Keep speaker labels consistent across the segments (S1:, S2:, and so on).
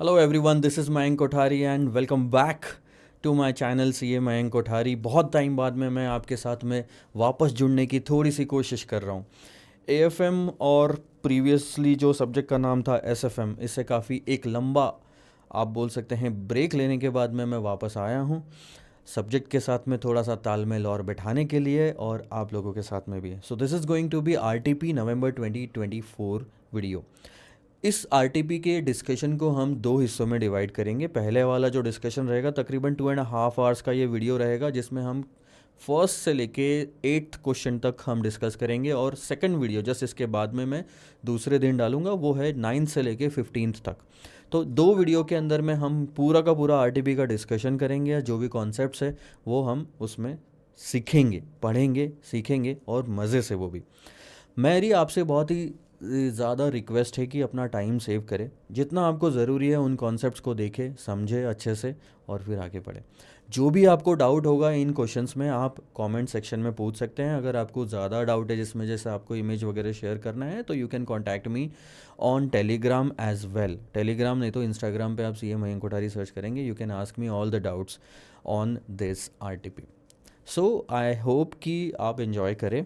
S1: Hello everyone, this is Mayank Kothari and welcome back to my channel C A Mayank Kothari. बहुत time बाद में मैं आपके साथ में वापस जुड़ने की थोड़ी सी कोशिश कर रहा हूँ। एएफएम और प्रीवियसली जो सब्जेक्ट का नाम था एसएफएम, इससे काफ़ी एक लंबा आप बोल सकते हैं ब्रेक लेने के बाद में मैं वापस आया हूँ सब्जेक्ट के साथ में थोड़ा सा तालमेल और बैठाने के लिए, और आप लोगों के साथ में भी। So this is going to be RTP November 2024 video. इस आरटीपी के डिस्कशन को हम दो हिस्सों में डिवाइड करेंगे। पहले वाला जो डिस्कशन रहेगा तकरीबन 2.5 आवर्स का ये वीडियो रहेगा, जिसमें हम फर्स्ट से लेके 8th क्वेश्चन तक हम डिस्कस करेंगे, और सेकंड वीडियो जस्ट इसके बाद में मैं दूसरे दिन डालूंगा, वो है 9th से लेके 15th तक। तो दो वीडियो के अंदर में हम पूरा का पूरा आरटीपी का डिस्कशन करेंगे। जो भी कॉन्सेप्ट्स है वो हम उसमें सीखेंगे, पढ़ेंगे, सीखेंगे, और मज़े से वो भी। मेरी आपसे बहुत ही ज़्यादा रिक्वेस्ट है कि अपना टाइम सेव करें, जितना आपको ज़रूरी है उन कॉन्सेप्ट्स को देखें, समझें अच्छे से, और फिर आगे बढ़ें। जो भी आपको डाउट होगा इन क्वेश्चंस में आप कमेंट सेक्शन में पूछ सकते हैं। अगर आपको ज़्यादा डाउट है जिसमें जैसे आपको इमेज वगैरह शेयर करना है, तो you can contact me on Telegram as well. Telegram नहीं तो इंस्टाग्राम पे आप C A Mayank Kothari search करेंगे, you can ask me all the doubts on this RTP. So I hope कि आप इन्जॉय करें।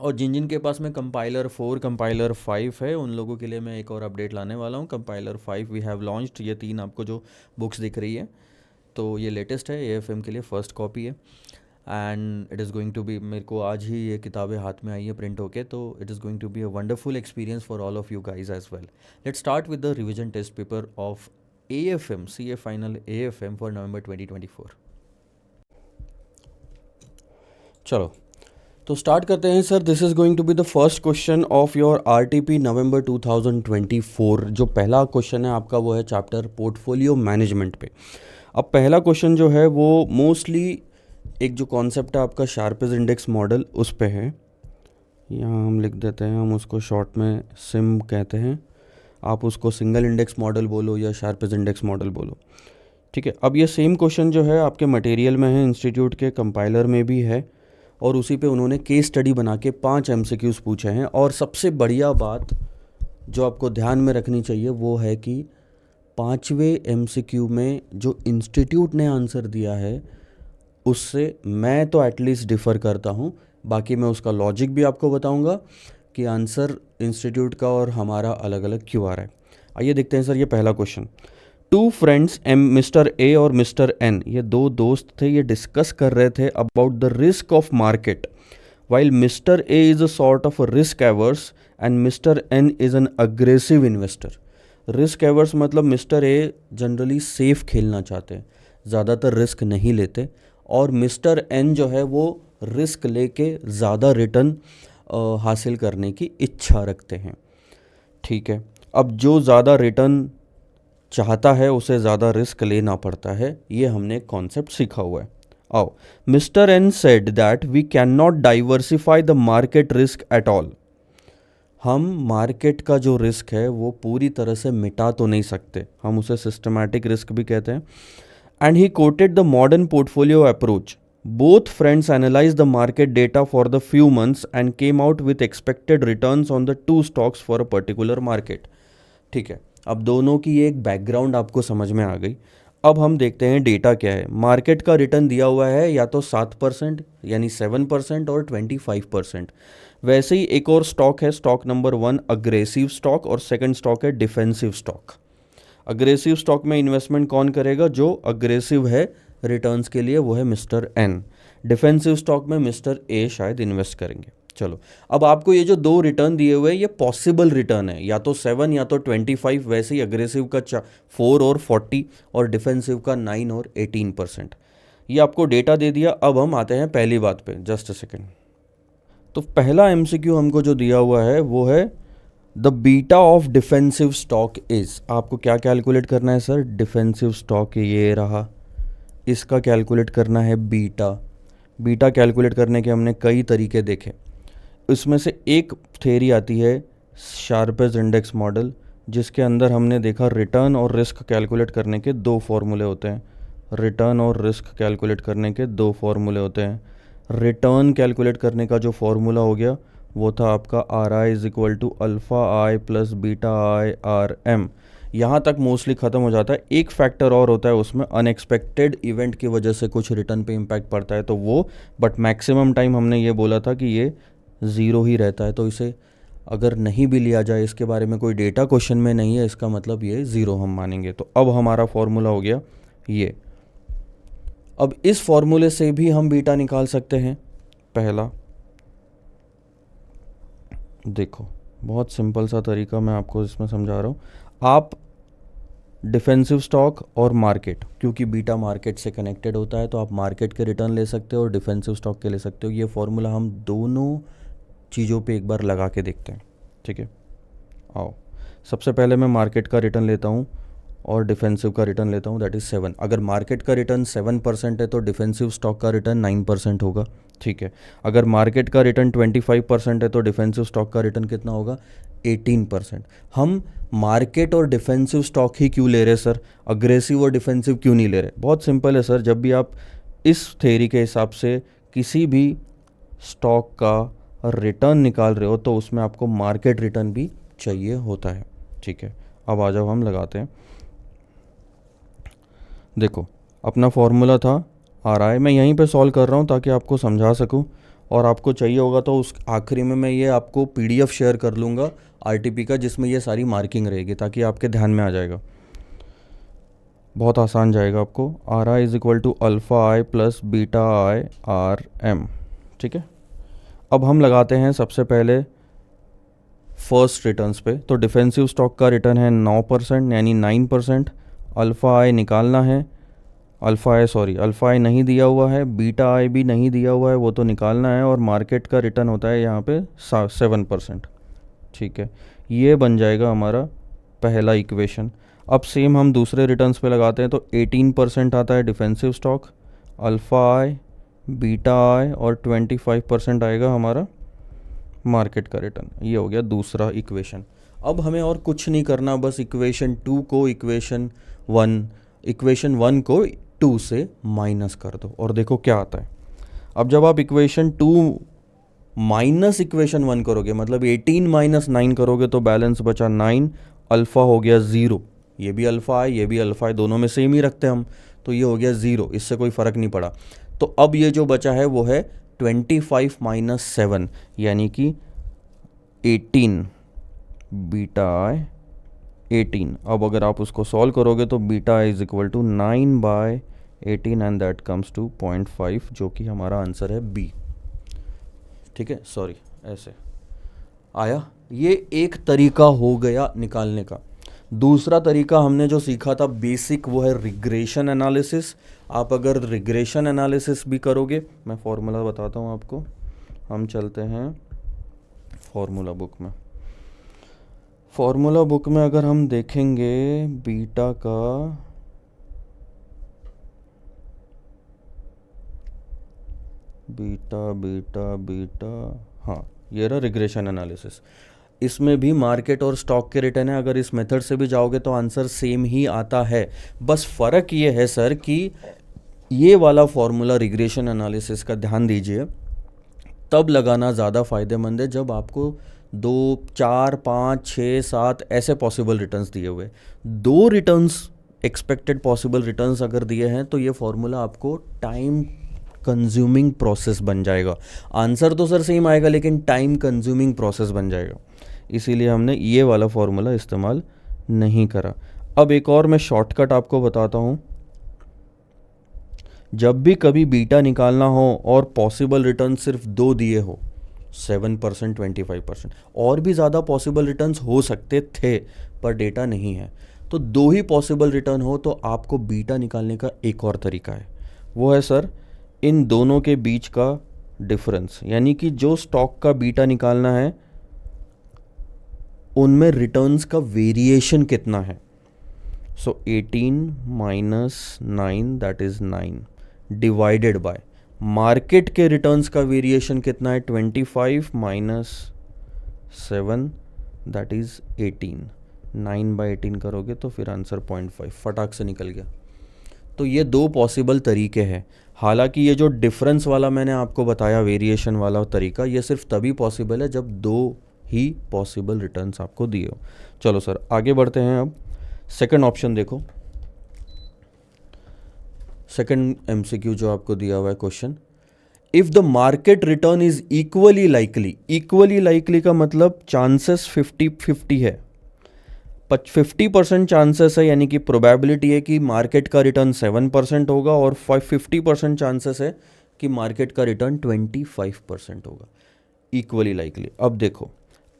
S1: और जिन जिन के पास में कंपाइलर 4 कंपाइलर 5 है, उन लोगों के लिए मैं एक और अपडेट लाने वाला हूँ। Compiler 5 we have launched. ये 3 आपको जो बुक्स दिख रही है, तो ये लेटेस्ट है, एएफएम के लिए फर्स्ट कॉपी है। And it is going to be, मेरे को आज ही ये किताबें हाथ में आई है प्रिंट होके, तो it is going to be a wonderful experience for all of you guys as well. Let's start with the revision test paper of AFM, C A final AFM for November 2024। चलो तो start करते हैं sir. This is going to be the first question of your RTP November 2024। जो पहला question है आपका वो है चैप्टर पोर्टफोलियो मैनेजमेंट पे। अब पहला क्वेश्चन जो है वो मोस्टली एक जो कॉन्सेप्ट है आपका शार्पेज इंडेक्स मॉडल, उस पे है। यहाँ हम लिख देते हैं, हम उसको शॉर्ट में सिम कहते हैं। आप उसको सिंगल इंडेक्स मॉडल बोलो या शार्पेज इंडेक्स मॉडल बोलो, ठीक है। अब ये सेम क्वेश्चन जो है आपके मटेरियल में है, इंस्टीट्यूट के कंपाइलर में भी है, और उसी पे उन्होंने केस स्टडी बना के 5 एमसीक्यूज़ पूछे हैं। और सबसे बढ़िया बात जो आपको ध्यान में रखनी चाहिए वो है कि 5वें एमसीक्यू में जो इंस्टीट्यूट ने आंसर दिया है उससे मैं तो एटलीस्ट डिफ़र करता हूँ। बाकी मैं उसका लॉजिक भी आपको बताऊँगा कि आंसर इंस्टीट्यूट का और हमारा अलग अलग क्यों आ रहा है। आइए देखते हैं सर, ये पहला question. Two friends mister A और मिस्टर एन, ये दो दोस्त थे, ये डिस्कस कर रहे थे about the risk of market. While mister A is a sort of risk averse and mister N is an aggressive investor. Risk averse मतलब मिस्टर ए जनरली सेफ खेलना चाहते हैं, ज़्यादातर रिस्क नहीं लेते, और मिस्टर एन जो है वो रिस्क लेके ज़्यादा रिटर्न हासिल करने की इच्छा रखते हैं, ठीक है। अब जो ज़्यादा रिटर्न चाहता है उसे ज़्यादा रिस्क लेना पड़ता है, ये हमने एक कॉन्सेप्ट सीखा हुआ है। आओ, mister N said that we can not diversify the market risk at all. हम मार्केट का जो रिस्क है वो पूरी तरह से मिटा तो नहीं सकते, हम उसे सिस्टमैटिक रिस्क भी कहते हैं। And he coated the modern portfolio approach. Both friends analyse the market data for the few months and came out with expected returns on the two stocks for a particular market, ठीक है। अब दोनों की एक background आपको समझ में आ गई। अब हम देखते हैं डेटा क्या है। मार्केट का रिटर्न दिया हुआ है या तो 7% यानी 7% और 25%। वैसे ही एक और स्टॉक है, स्टॉक नंबर 1 अग्रेसिव स्टॉक, और सेकंड स्टॉक है डिफेंसिव स्टॉक। अग्रेसिव स्टॉक में इन्वेस्टमेंट कौन करेगा? जो अग्रेसिव है रिटर्न्स के लिए, वो है मिस्टर एन। डिफेंसिव स्टॉक में मिस्टर ए शायद इन्वेस्ट करेंगे। चलो, अब आपको ये जो दो रिटर्न दिए हुए हैं ये पॉसिबल रिटर्न है, या तो 7 या तो 25। वैसे ही अग्रेसिव का 4 और 40, और डिफेंसिव का 9 और 18%। ये आपको डेटा दे दिया। अब हम आते हैं पहली बात पे, जस्ट अ सेकेंड। तो पहला एमसीक्यू हमको जो दिया हुआ है वो है the beta of defensive stock is. आपको क्या कैलकुलेट करना है सर? डिफेंसिव स्टॉक ये रहा, इसका कैलकुलेट करना है बीटा। बीटा कैलकुलेट करने के हमने कई तरीके देखे, इसमें से एक थ्योरी आती है शार्पेज इंडेक्स मॉडल, जिसके अंदर हमने देखा रिटर्न और रिस्क कैलकुलेट करने के दो फॉर्मूले होते हैं। रिटर्न और रिस्क कैलकुलेट करने के दो फॉर्मूले होते हैं। रिटर्न कैलकुलेट करने का जो फॉर्मूला हो गया वो था आपका R I is equal to alpha I plus beta I R M. यहाँ तक मोस्टली ख़त्म हो जाता है। एक फैक्टर और होता है उसमें, अनएक्सपेक्टेड इवेंट की वजह से कुछ रिटर्न पे इम्पैक्ट पड़ता है तो वो, बट मैक्सिमम टाइम हमने ये बोला था कि ये ज़ीरो ही रहता है। तो इसे अगर नहीं भी लिया जाए, इसके बारे में कोई डेटा क्वेश्चन में नहीं है, इसका मतलब ये ज़ीरो हम मानेंगे। तो अब हमारा फॉर्मूला हो गया ये। अब इस फॉर्मूले से भी हम बीटा निकाल सकते हैं। पहला देखो, बहुत सिंपल सा तरीका मैं आपको इसमें समझा रहा हूँ। आप डिफेंसिव स्टॉक और मार्केट, क्योंकि बीटा मार्केट से कनेक्टेड होता है तो आप मार्केट के रिटर्न ले सकते हो और डिफेंसिव स्टॉक के ले सकते हो। ये फॉर्मूला हम दोनों चीज़ों पे एक बार लगा के देखते हैं, ठीक है। आओ, सबसे पहले मैं मार्केट का रिटर्न लेता हूँ और डिफेंसिव का रिटर्न लेता हूँ, दैट इज़ 7। अगर मार्केट का रिटर्न 7% है तो डिफेंसिव स्टॉक का रिटर्न 9% होगा, ठीक है। अगर मार्केट का रिटर्न 25% है तो डिफेंसिव स्टॉक का रिटर्न कितना होगा, 18%। हम मार्केट और डिफेंसिव स्टॉक ही क्यों ले रहे सर, अग्रेसिव और डिफेंसिव क्यों नहीं ले रहे? बहुत सिंपल है सर, जब भी आप इस थ्योरी के हिसाब से किसी भी स्टॉक का रिटर्न निकाल रहे हो तो उसमें आपको मार्केट रिटर्न भी चाहिए होता है, ठीक है। अब आ जाओ हम लगाते हैं। देखो, अपना फॉर्मूला था RI, मैं यहीं पे सॉल्व कर रहा हूँ ताकि आपको समझा सकूँ, और आपको चाहिए होगा तो उस आखिरी में मैं ये आपको PDF शेयर कर लूँगा RTP का, जिसमें ये सारी मार्किंग रहेगी ताकि आपके ध्यान में आ जाएगा, बहुत आसान जाएगा आपको। RI is equal to alpha I plus beta I RM, ठीक है। अब हम लगाते हैं सबसे पहले फर्स्ट रिटर्न्स पे। तो डिफेंसिव स्टॉक का रिटर्न है 9% यानी 9%। अल्फ़ा आई निकालना है, अल्फ़ा आई नहीं दिया हुआ है, बीटा आई भी नहीं दिया हुआ है, वो तो निकालना है, और मार्केट का रिटर्न होता है यहाँ पे 7%, ठीक है। ये बन जाएगा हमारा पहला इक्वेशन। अब सेम हम दूसरे रिटर्न्स पे लगाते हैं तो 18% आता है डिफेंसिव स्टॉक, अल्फ़ा आई, बीटा आई, और 25% आएगा हमारा मार्केट का रिटर्न। ये हो गया दूसरा इक्वेशन। अब हमें और कुछ नहीं करना, बस इक्वेशन 2 को इक्वेशन 1 को 2 से माइनस कर दो और देखो क्या आता है। अब जब आप इक्वेशन 2 माइनस इक्वेशन 1 करोगे, मतलब 18 माइनस 9 करोगे, तो बैलेंस बचा 9, अल्फ़ा हो गया 0। ये भी अल्फ़ा है, ये भी अल्फ़ा है, दोनों में सेम ही रखते हैं हम, तो ये हो गया 0, इससे कोई फ़र्क नहीं पड़ा। तो अब ये जो बचा है वो है 25 माइनस 7 यानी कि 18, बीटा आई 18। अब अगर आप उसको सॉल्व करोगे तो beta I is equal to 9/18 and that comes to 0.5, जो कि हमारा आंसर है बी, ठीक है। सॉरी, ऐसे आया। ये एक तरीका हो गया निकालने का। दूसरा तरीका हमने जो सीखा था बेसिक, वो है रिग्रेशन एनालिसिस। आप अगर रिग्रेशन एनालिसिस भी करोगे, मैं फॉर्मूला बताता हूँ आपको। हम चलते हैं फॉर्मूला बुक में। फॉर्मूला बुक में अगर हम देखेंगे बीटा का, बीटा, हाँ, ये रहा रिग्रेशन एनालिसिस। इसमें भी मार्केट और स्टॉक के रिटर्न है। अगर इस मेथड से भी जाओगे तो आंसर सेम ही आता है। बस फ़र्क ये है सर कि ये वाला फॉर्मूला रिग्रेशन एनालिसिस का, ध्यान दीजिए, तब लगाना ज़्यादा फ़ायदेमंद है जब आपको 2, 4, 5, 6, 7 ऐसे पॉसिबल रिटर्न्स दिए हुए। 2 रिटर्न्स एक्सपेक्टेड पॉसिबल रिटर्न्स अगर दिए हैं तो ये फॉर्मूला आपको टाइम कंज्यूमिंग प्रोसेस बन जाएगा। आंसर तो सर सेम आएगा लेकिन टाइम कंज्यूमिंग प्रोसेस बन जाएगा, इसीलिए हमने ये वाला फॉर्मूला इस्तेमाल नहीं करा। अब एक और मैं शॉर्टकट आपको बताता हूँ। जब भी कभी बीटा निकालना हो और पॉसिबल रिटर्न सिर्फ 2 दिए हो, 7%, 25%, और भी ज़्यादा पॉसिबल रिटर्न्स हो सकते थे पर डेटा नहीं है, तो 2 ही पॉसिबल रिटर्न हो तो आपको बीटा निकालने का एक और तरीका है। वो है सर इन दोनों के बीच का डिफरेंस, यानी कि जो स्टॉक का बीटा निकालना है उनमें रिटर्न्स का वेरिएशन कितना है। सो 18 minus 9 that is 9 divided by market के रिटर्न्स का वेरिएशन कितना है, 25 माइनस 7 दैट इज़ 18। 9/18 करोगे तो फिर आंसर 0.5 फटाक से निकल गया। तो ये 2 पॉसिबल तरीके हैं। हालांकि ये जो डिफरेंस वाला मैंने आपको बताया, वेरिएशन वाला तरीका, ये सिर्फ तभी पॉसिबल है जब 2 ही पॉसिबल रिटर्न्स आपको दिए हो। चलो सर आगे बढ़ते हैं। अब सेकंड ऑप्शन देखो, सेकंड एमसीक्यू जो आपको दिया हुआ है question, if the market return is equally likely, equally likely का मतलब चांसेस 50-50 है, 50% चांसेस है, यानी कि प्रोबेबिलिटी है कि मार्केट का रिटर्न 7% होगा, और 50% चांसेस है कि मार्केट का रिटर्न 25% होगा, इक्वली लाइकली। अब देखो,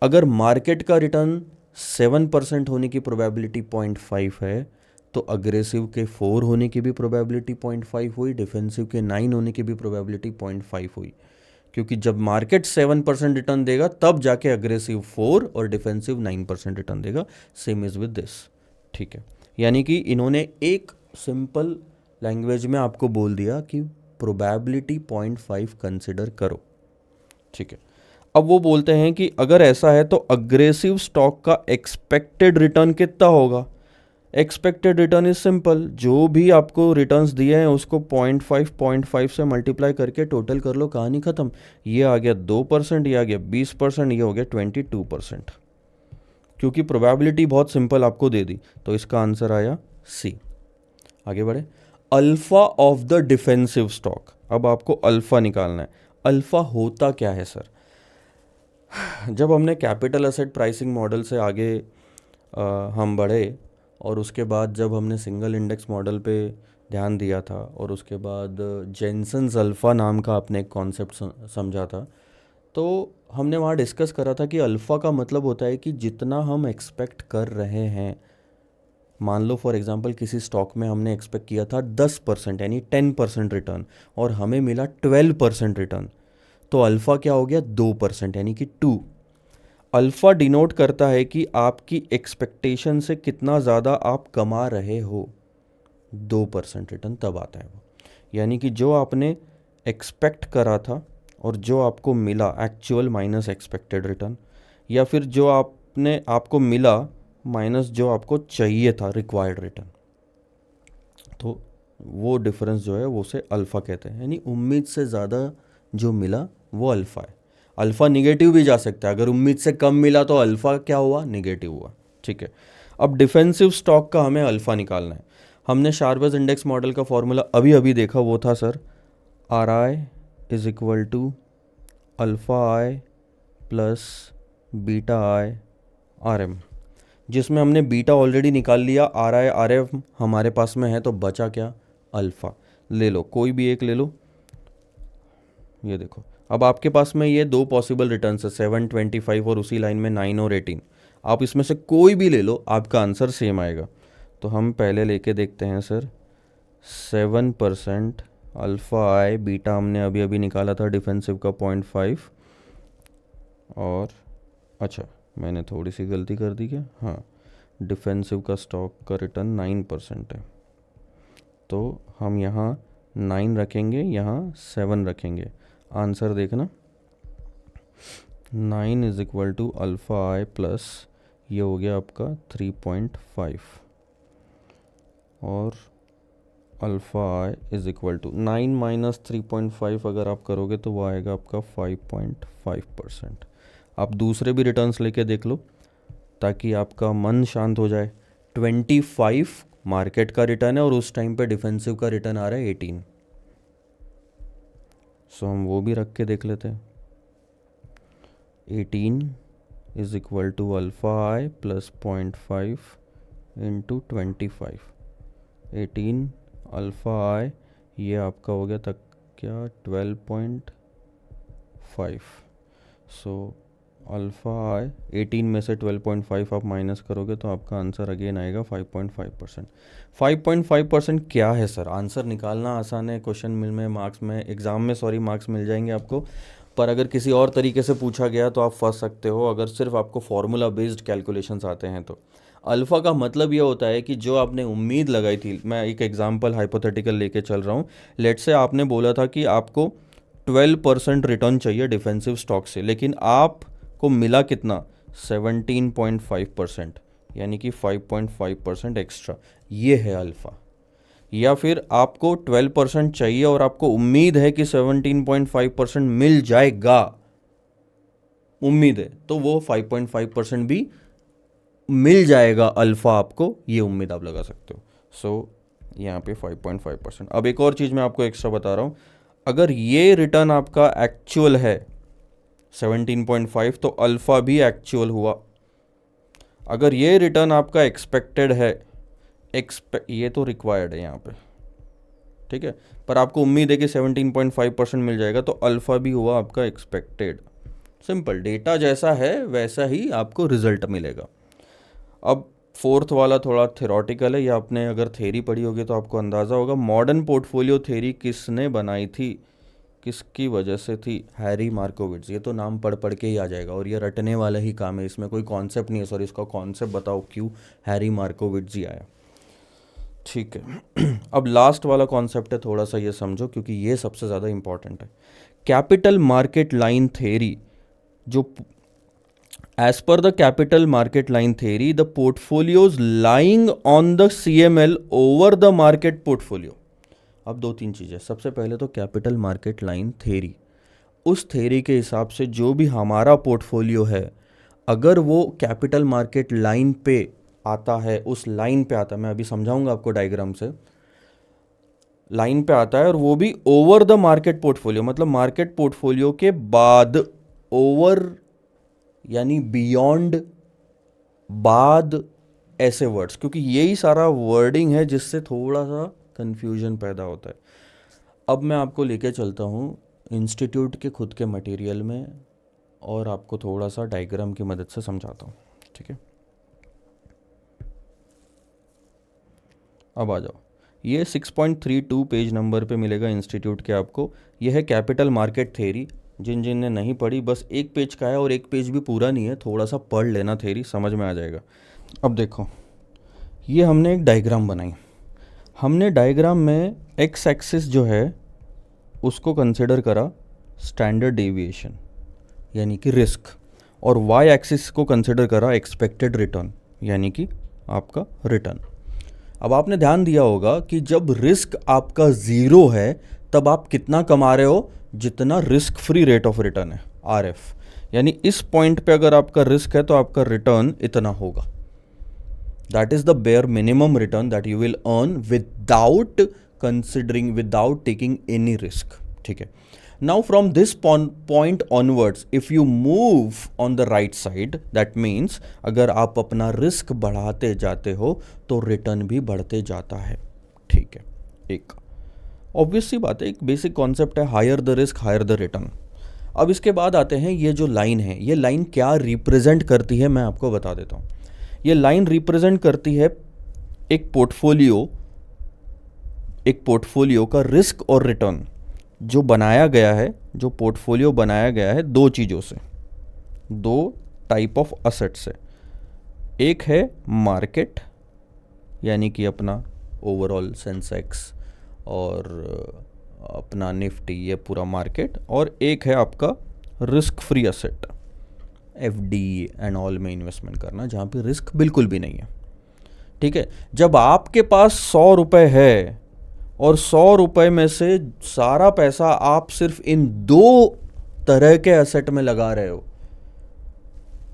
S1: अगर मार्केट का रिटर्न 7% होने की प्रोबेबिलिटी 0.5 है, तो अग्रेसिव के 4 होने की भी प्रोबेबिलिटी 0.5 हुई, डिफेंसिव के 9 होने की भी प्रोबेबिलिटी 0.5 हुई, क्योंकि जब मार्केट 7% रिटर्न देगा तब जाके अग्रेसिव 4 और डिफेंसिव 9% रिटर्न देगा। सेम इज विद दिस, ठीक है। यानी कि इन्होंने एक सिंपल लैंग्वेज में आपको बोल दिया कि प्रोबेबिलिटी 0.5 कंसिडर करो, ठीक है। अब वो बोलते हैं कि अगर ऐसा है तो अग्रेसिव स्टॉक का एक्सपेक्टेड रिटर्न कितना होगा। एक्सपेक्टेड रिटर्न इज सिंपल, जो भी आपको रिटर्न्स दिए हैं उसको 0.5 से मल्टीप्लाई करके टोटल कर लो, कहानी खत्म। ये आ गया 2%, ये आ गया 20%, ये हो गया 22%। क्योंकि प्रोबेबिलिटी बहुत सिंपल आपको दे दी, तो इसका आंसर आया सी। आगे बढ़े, alpha of the defensive stock. अब आपको अल्फा निकालना है। अल्फा होता क्या है सर? जब हमने कैपिटल एसेट प्राइसिंग मॉडल से आगे हम बढ़े, और उसके बाद जब हमने सिंगल इंडेक्स मॉडल पे ध्यान दिया था, और उसके बाद जेनसन्स अल्फ़ा नाम का आपने एक कॉन्सेप्ट समझा था, तो हमने वहाँ डिस्कस करा था कि अल्फ़ा का मतलब होता है कि जितना हम एक्सपेक्ट कर रहे हैं, मान लो फॉर एग्जांपल किसी स्टॉक में हमने एक्सपेक्ट किया था 10% यानी 10% रिटर्न, और हमें मिला 12% रिटर्न, तो अल्फ़ा क्या हो गया? 2% यानी कि 2। अल्फ़ा डिनोट करता है कि आपकी एक्सपेक्टेशन से कितना ज़्यादा आप कमा रहे हो। 2% रिटर्न तब आता है वो, यानी कि जो आपने एक्सपेक्ट करा था और जो आपको मिला, एक्चुअल माइनस एक्सपेक्टेड रिटर्न, या फिर जो आपको मिला माइनस जो आपको चाहिए था, रिक्वायर्ड रिटर्न, तो वो डिफरेंस जो है वो उसे अल्फ़ा कहते हैं। यानी उम्मीद से ज़्यादा जो मिला वो अल्फ़ा है। अल्फ़ा निगेटिव भी जा सकता है, अगर उम्मीद से कम मिला तो अल्फ़ा क्या हुआ? निगेटिव हुआ, ठीक है। अब डिफेंसिव स्टॉक का हमें अल्फ़ा निकालना है। हमने शार्पस इंडेक्स मॉडल का फॉर्मूला अभी अभी देखा, वो था sir R I is equal to alpha I plus beta I R M, जिसमें हमने बीटा ऑलरेडी निकाल लिया, आर आई आर एम हमारे पास में है, तो बचा क्या? अल्फ़ा। ले लो, कोई भी एक ले लो। ये देखो, अब आपके पास में ये दो पॉसिबल रिटर्न है, 7, 25 और उसी लाइन में 9 और 18। आप इसमें से कोई भी ले लो, आपका आंसर सेम आएगा। तो हम पहले लेके देखते हैं सर, 7% अल्फ़ा आई, बीटा हमने अभी अभी निकाला था डिफेंसिव का 0.5, और अच्छा मैंने थोड़ी सी गलती कर दी क्या? हाँ, डिफेंसिव का स्टॉक का रिटर्न 9% है, तो हम यहाँ 9 रखेंगे, यहाँ 7 रखेंगे। आंसर देखना, 9 is equal to alpha I plus, ये हो गया आपका 3.5, और alpha I is equal to 9 minus 3.5 अगर आप करोगे तो वो आएगा आपका 5.5%। आप दूसरे भी रिटर्न्स लेके देख लो ताकि आपका मन शांत हो जाए। 25 मार्केट का रिटर्न है और उस टाइम पे डिफेंसिव का रिटर्न आ रहा है 18, सो हम वो भी रख के देख लेते हैं। 18 is equal to alpha I plus 0.5 into 25, 18 alpha I, ये आपका हो गया तक क्या? 12.5। सो अल्फ़ा आई 18 में से 12.5 आप माइनस करोगे तो आपका आंसर अगेन आएगा 5.5%। 5.5% क्या है सर? आंसर निकालना आसान है, क्वेश्चन में मार्क्स में, एग्ज़ाम में सॉरी मार्क्स मिल जाएंगे आपको, पर अगर किसी और तरीके से पूछा गया तो आप फंस सकते हो, अगर सिर्फ आपको फार्मूला बेस्ड कैलकुलेशंस आते हैं तो। अल्फ़ा का मतलब ये होता है कि जो आपने उम्मीद लगाई थी, मैं एक एग्जांपल हाइपोथेटिकल लेके चल रहा हूँ, लेट से आपने बोला था कि आपको 12% रिटर्न चाहिए डिफेंसिव स्टॉक से, लेकिन आपको मिला कितना? 17.5%, यानी कि 5.5% एक्स्ट्रा, ये है अल्फ़ा। या फिर आपको 12% चाहिए और आपको उम्मीद है कि 17.5% मिल जाएगा, उम्मीद है, तो वो 5.5% भी मिल जाएगा अल्फ़ा आपको, ये उम्मीद आप लगा सकते हो। सो यहाँ पे 5.5%। अब एक और चीज़ मैं आपको एक्स्ट्रा बता रहा हूँ, अगर ये रिटर्न आपका एक्चुअल है 17.5 तो अल्फ़ा भी एक्चुअल हुआ। अगर ये रिटर्न आपका एक्सपेक्टेड है, ये तो रिक्वायर्ड है यहाँ पे, ठीक है, पर आपको उम्मीद है कि 17.5% मिल जाएगा, तो अल्फ़ा भी हुआ आपका एक्सपेक्टेड। सिंपल, डेटा जैसा है वैसा ही आपको रिजल्ट मिलेगा। अब फोर्थ वाला थोड़ा थ्योरेटिकल है, या आपने अगर थ्योरी पढ़ी होगी तो आपको अंदाज़ा होगा। मॉडर्न पोर्टफोलियो थ्योरी किसने बनाई थी, किसकी वजह से थी? हैरी मार्कोविट्ज़। ये तो नाम पढ़ पढ़ के ही आ जाएगा, और ये रटने वाला ही काम है, इसमें कोई कॉन्सेप्ट नहीं है। सॉरी, इसका कॉन्सेप्ट बताओ क्यों हैरी मार्कोविट्ज़ ही आया, ठीक है। अब लास्ट वाला कॉन्सेप्ट है, थोड़ा सा ये समझो क्योंकि ये सबसे ज़्यादा इंपॉर्टेंट है। कैपिटल मार्केट लाइन थ्योरी, जो as per the capital market line theory, the portfolios lying on the CML over the market portfolio। अब दो तीन चीज़ें, सबसे पहले तो कैपिटल मार्केट लाइन थ्योरी, उस थ्योरी के हिसाब से जो भी हमारा पोर्टफोलियो है, अगर वो कैपिटल मार्केट लाइन पे आता है, उस लाइन पे आता है, मैं अभी समझाऊंगा आपको डायग्राम से, लाइन पे आता है, और वो भी ओवर द मार्केट पोर्टफोलियो, मतलब मार्केट पोर्टफोलियो के बाद, ओवर यानी बियॉन्ड, बाद, ऐसे वर्ड्स, क्योंकि यही सारा वर्डिंग है जिससे थोड़ा सा कंफ्यूजन पैदा होता है। अब मैं आपको लेके चलता हूँ इंस्टीट्यूट के खुद के मटेरियल में, और आपको थोड़ा सा डायग्राम की मदद से समझाता हूँ, ठीक है। अब आ जाओ, ये 6.32 पेज नंबर पे मिलेगा इंस्टीट्यूट के आपको। यह है कैपिटल मार्केट थ्योरी। जिन जिन ने नहीं पढ़ी, बस एक पेज का है और एक पेज भी पूरा नहीं है, थोड़ा सा पढ़ लेना, थ्योरी समझ में आ जाएगा। अब देखो, ये हमने एक डायग्राम बनाई। हमने डायग्राम में एक्स एक्सिस जो है उसको कंसिडर करा स्टैंडर्ड डेविएशन यानी कि रिस्क, और वाई एक्सिस को कंसिडर करा एक्सपेक्टेड रिटर्न यानी कि आपका रिटर्न। अब आपने ध्यान दिया होगा कि जब रिस्क आपका ज़ीरो है तब आप कितना कमा रहे हो, जितना risk free rate of return है, RF, यानी इस पॉइंट पे अगर आपका रिस्क है तो आपका रिटर्न इतना होगा। That is the bare minimum return that you will earn without considering, without taking any risk, ठीक है। Now from this point onwards if you move on the right side, that means अगर आप अपना risk बढ़ाते जाते हो तो return भी बढ़ते जाता है, ठीक है। एक ऑब्वियस सी बात है, एक बेसिक कॉन्सेप्ट है, higher the risk higher the return. अब इसके बाद आते हैं, ये जो लाइन है, ये लाइन क्या रिप्रेजेंट करती है मैं आपको बता देता हूँ। ये लाइन रिप्रेजेंट करती है एक पोर्टफोलियो का रिस्क और रिटर्न जो बनाया गया है, जो पोर्टफोलियो बनाया गया है दो चीज़ों से, दो टाइप ऑफ असेट से। एक है मार्केट यानी कि अपना ओवरऑल सेंसेक्स और अपना निफ्टी, ये पूरा मार्केट, और एक है आपका risk free asset, FD and all में इन्वेस्टमेंट करना जहाँ पे रिस्क बिल्कुल भी नहीं है, ठीक है। जब आपके पास 100 रुपये है और 100 रुपये में से सारा पैसा आप सिर्फ इन दो तरह के एसेट में लगा रहे हो,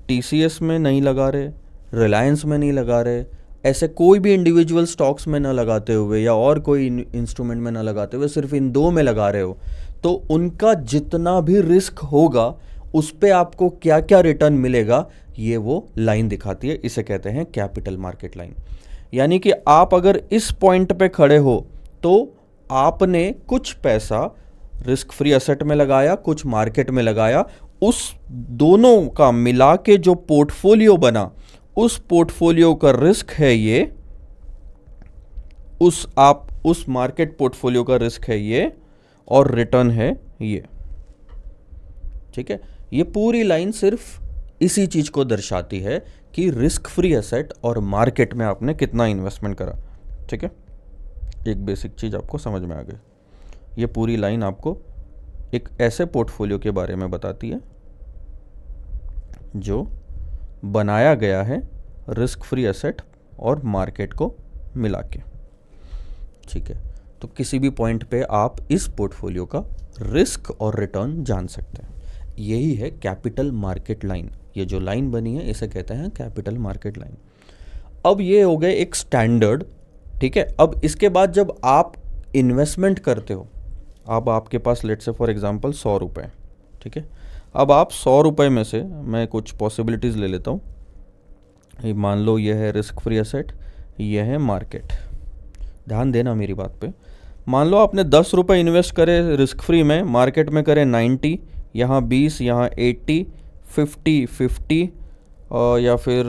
S1: TCS में नहीं लगा रहे, रिलायंस में नहीं लगा रहे, ऐसे कोई भी इंडिविजुअल स्टॉक्स में ना लगाते हुए या और कोई इंस्ट्रूमेंट में ना लगाते हुए सिर्फ इन दो में लगा रहे हो, तो उनका जितना भी रिस्क होगा उस पे आपको क्या क्या रिटर्न मिलेगा, ये वो लाइन दिखाती है। इसे कहते हैं कैपिटल मार्केट लाइन। यानी कि आप अगर इस पॉइंट पे खड़े हो तो आपने कुछ पैसा रिस्क फ्री एसेट में लगाया, कुछ मार्केट में लगाया, उस दोनों का मिला के जो पोर्टफोलियो बना, उस पोर्टफोलियो का रिस्क है ये, उस मार्केट पोर्टफोलियो का रिस्क है ये, और रिटर्न है ये, ठीक है। ये पूरी लाइन सिर्फ इसी चीज को दर्शाती है कि रिस्क फ्री एसेट और मार्केट में आपने कितना इन्वेस्टमेंट करा, ठीक है। एक बेसिक चीज आपको समझ में आ गई। ये पूरी लाइन आपको एक ऐसे पोर्टफोलियो के बारे में बताती है जो बनाया गया है रिस्क फ्री एसेट और मार्केट को मिला के, ठीक है। तो किसी भी पॉइंट पे आप इस पोर्टफोलियो का रिस्क और रिटर्न जान सकते हैं। यही है कैपिटल मार्केट लाइन। ये जो लाइन बनी है इसे कहते हैं कैपिटल मार्केट लाइन। अब ये हो गए एक स्टैंडर्ड, ठीक है। अब इसके बाद जब आप इन्वेस्टमेंट करते हो, अब आपके पास लेट्स से फॉर एग्जांपल 100 रुपये, ठीक है। अब आप 100 रुपये में से, मैं कुछ पॉसिबिलिटीज़ ले लेता हूँ। ये मान लो ये है रिस्क फ्री एसेट, ये है मार्केट। ध्यान देना मेरी बात पे। मान लो आपने 10 रुपये इन्वेस्ट करे रिस्क फ्री में, मार्केट में करे 90, यहाँ 20, यहाँ 80, 50 50, या फिर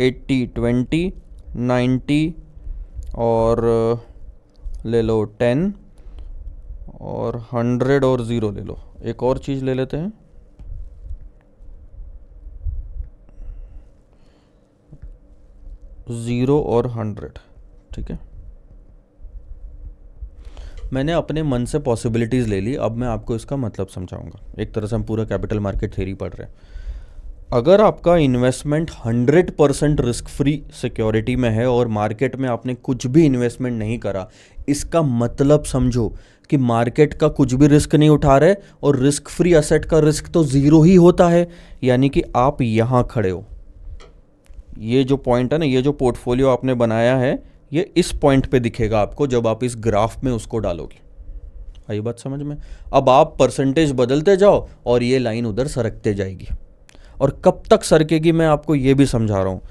S1: 80 20, 90 और ले लो 10 और 100 और 0 ले लो। एक और चीज़ ले लेते हैं, 0 और 100, ठीक है। मैंने अपने मन से पॉसिबिलिटीज़ ले ली, अब मैं आपको इसका मतलब समझाऊंगा। एक तरह से हम पूरा कैपिटल मार्केट थ्योरी पढ़ रहे हैं। अगर आपका इन्वेस्टमेंट 100% रिस्क फ्री सिक्योरिटी में है और मार्केट में आपने कुछ भी इन्वेस्टमेंट नहीं करा, इसका मतलब समझो कि मार्केट का कुछ भी रिस्क नहीं उठा रहे और रिस्क फ्री एसेट का रिस्क तो ज़ीरो ही होता है। यानी कि आप यहाँ खड़े हो, ये जो पॉइंट है ना, ये जो पोर्टफोलियो आपने बनाया है, ये इस पॉइंट पे दिखेगा आपको जब आप इस ग्राफ में उसको डालोगे। आई बात समझ में? अब आप परसेंटेज बदलते जाओ और ये लाइन उधर सरकते जाएगी। और कब तक सरकेगी मैं आपको ये भी समझा रहा हूँ।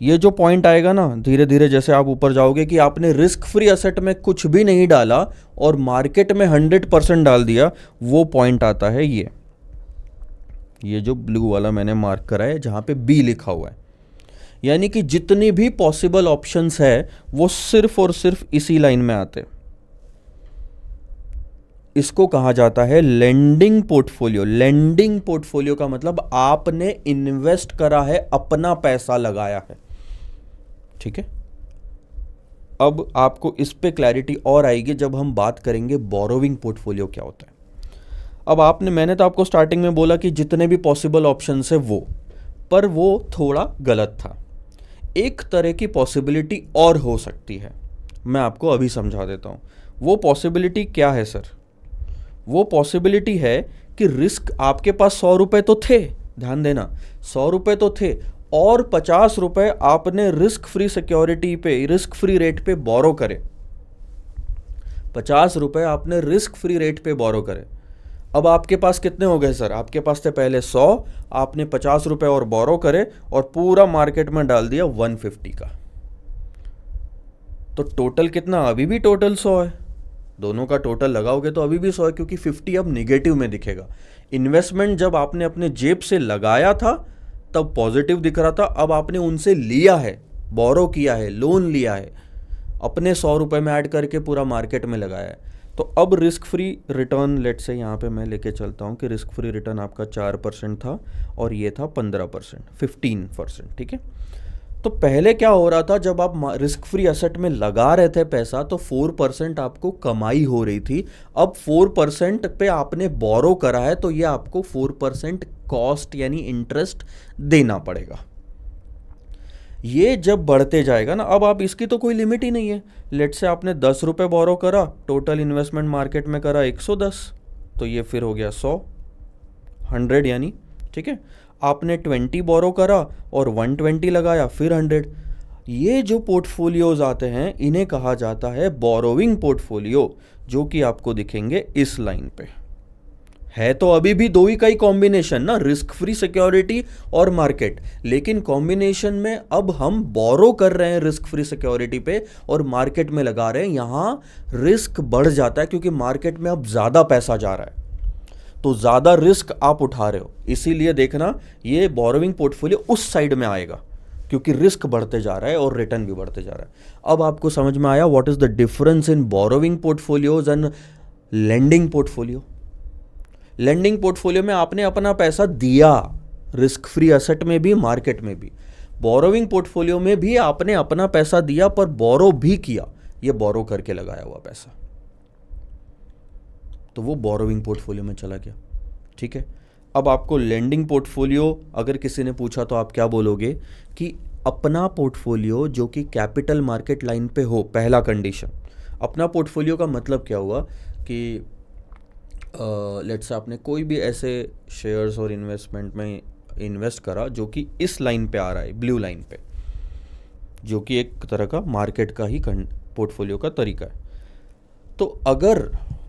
S1: ये जो पॉइंट आएगा ना, धीरे धीरे जैसे आप ऊपर जाओगे कि आपने रिस्क फ्री एसेट में कुछ भी नहीं डाला और मार्केट में 100% डाल दिया, वो पॉइंट आता है ये जो ब्लू वाला मैंने मार्क करा है जहाँ पे बी लिखा हुआ है। यानी कि जितनी भी पॉसिबल ऑप्शंस है वो सिर्फ और सिर्फ इसी लाइन में आते। इसको कहा जाता है लेंडिंग पोर्टफोलियो। लेंडिंग पोर्टफोलियो का मतलब आपने इन्वेस्ट करा है, अपना पैसा लगाया है, ठीक है। अब आपको इस पे क्लैरिटी और आएगी जब हम बात करेंगे बोरोविंग पोर्टफोलियो क्या होता है। अब मैंने तो आपको स्टार्टिंग में बोला कि जितने भी पॉसिबल ऑप्शंस है पर वो थोड़ा गलत था। एक तरह की पॉसिबिलिटी और हो सकती है, मैं आपको अभी समझा देता हूँ। वो पॉसिबिलिटी क्या है सर? वो पॉसिबिलिटी है कि रिस्क आपके पास 100 रुपये तो थे, ध्यान देना, 100 रुपये तो थे और 50 रुपये आपने रिस्क फ्री सिक्योरिटी पे, रिस्क फ्री रेट पे बोरो करे। 50 रुपये आपने रिस्क फ्री रेट पे बोरो करे। अब आपके पास कितने हो गए सर? आपके पास थे पहले 100, आपने 50 रुपये और बोरो करे और पूरा मार्केट में डाल दिया 150 का। तो टोटल कितना? अभी भी टोटल 100 है। दोनों का टोटल लगाओगे तो अभी भी 100 है, क्योंकि 50 अब निगेटिव में दिखेगा। इन्वेस्टमेंट जब आपने अपने जेब से लगाया था तब पॉजिटिव दिख रहा था, अब आपने उनसे लिया है, बोरो किया है, लोन लिया है, अपने 100 रुपये में ऐड करके पूरा मार्केट में लगाया है। तो अब रिस्क फ्री रिटर्न, लेट से यहाँ पे मैं लेके चलता हूँ कि रिस्क फ्री रिटर्न आपका 4% था और ये था 15%, 15%, ठीक है। तो पहले क्या हो रहा था, जब आप रिस्क फ्री एसेट में लगा रहे थे पैसा तो 4% आपको कमाई हो रही थी। अब 4% पे आपने बोरो करा है तो ये आपको 4% कॉस्ट यानी इंटरेस्ट देना पड़ेगा। ये जब बढ़ते जाएगा ना, अब आप इसकी तो कोई लिमिट ही नहीं है। लेट से आपने 10 रुपये बोरो करा, टोटल इन्वेस्टमेंट मार्केट में करा 110, तो ये फिर हो गया 100, 100 यानी, ठीक है। आपने 20 बोरो करा और 120 लगाया, फिर 100। ये जो पोर्टफोलियोज आते हैं इन्हें कहा जाता है बोरोविंग पोर्टफोलियो, जो कि आपको दिखेंगे इस लाइन पे। है तो अभी भी दो ही का ही कॉम्बिनेशन ना, रिस्क फ्री सिक्योरिटी और मार्केट, लेकिन कॉम्बिनेशन में अब हम बोरो कर रहे हैं रिस्क फ्री सिक्योरिटी पे और मार्केट में लगा रहे हैं। यहां रिस्क बढ़ जाता है क्योंकि मार्केट में अब ज्यादा पैसा जा रहा है, तो ज्यादा रिस्क आप उठा रहे हो। इसीलिए देखना ये बोरोविंग पोर्टफोलियो उस साइड में आएगा क्योंकि रिस्क बढ़ते जा रहा है और रिटर्न भी बढ़ते जा रहा है। अब आपको समझ में आया what is the difference in borrowing portfolios and lending portfolio. Lending portfolio में आपने अपना पैसा दिया, रिस्क फ्री एसेट में भी, मार्केट में भी। बोरोविंग पोर्टफोलियो में भी आपने अपना पैसा दिया पर बोरो भी किया, ये बोरो करके लगाया हुआ पैसा, तो वो बोरोविंग पोर्टफोलियो में चला गया, ठीक है। अब आपको लेंडिंग पोर्टफोलियो अगर किसी ने पूछा तो आप क्या बोलोगे कि अपना पोर्टफोलियो जो कि कैपिटल मार्केट लाइन पे हो। पहला कंडीशन, अपना पोर्टफोलियो का मतलब क्या हुआ कि लेट्स से आपने कोई भी ऐसे शेयर्स और इन्वेस्टमेंट में इन्वेस्ट करा जो कि इस लाइन पे आ रहा है, ब्लू लाइन पे, जो कि एक तरह का मार्केट का ही पोर्टफोलियो का तरीका है। तो अगर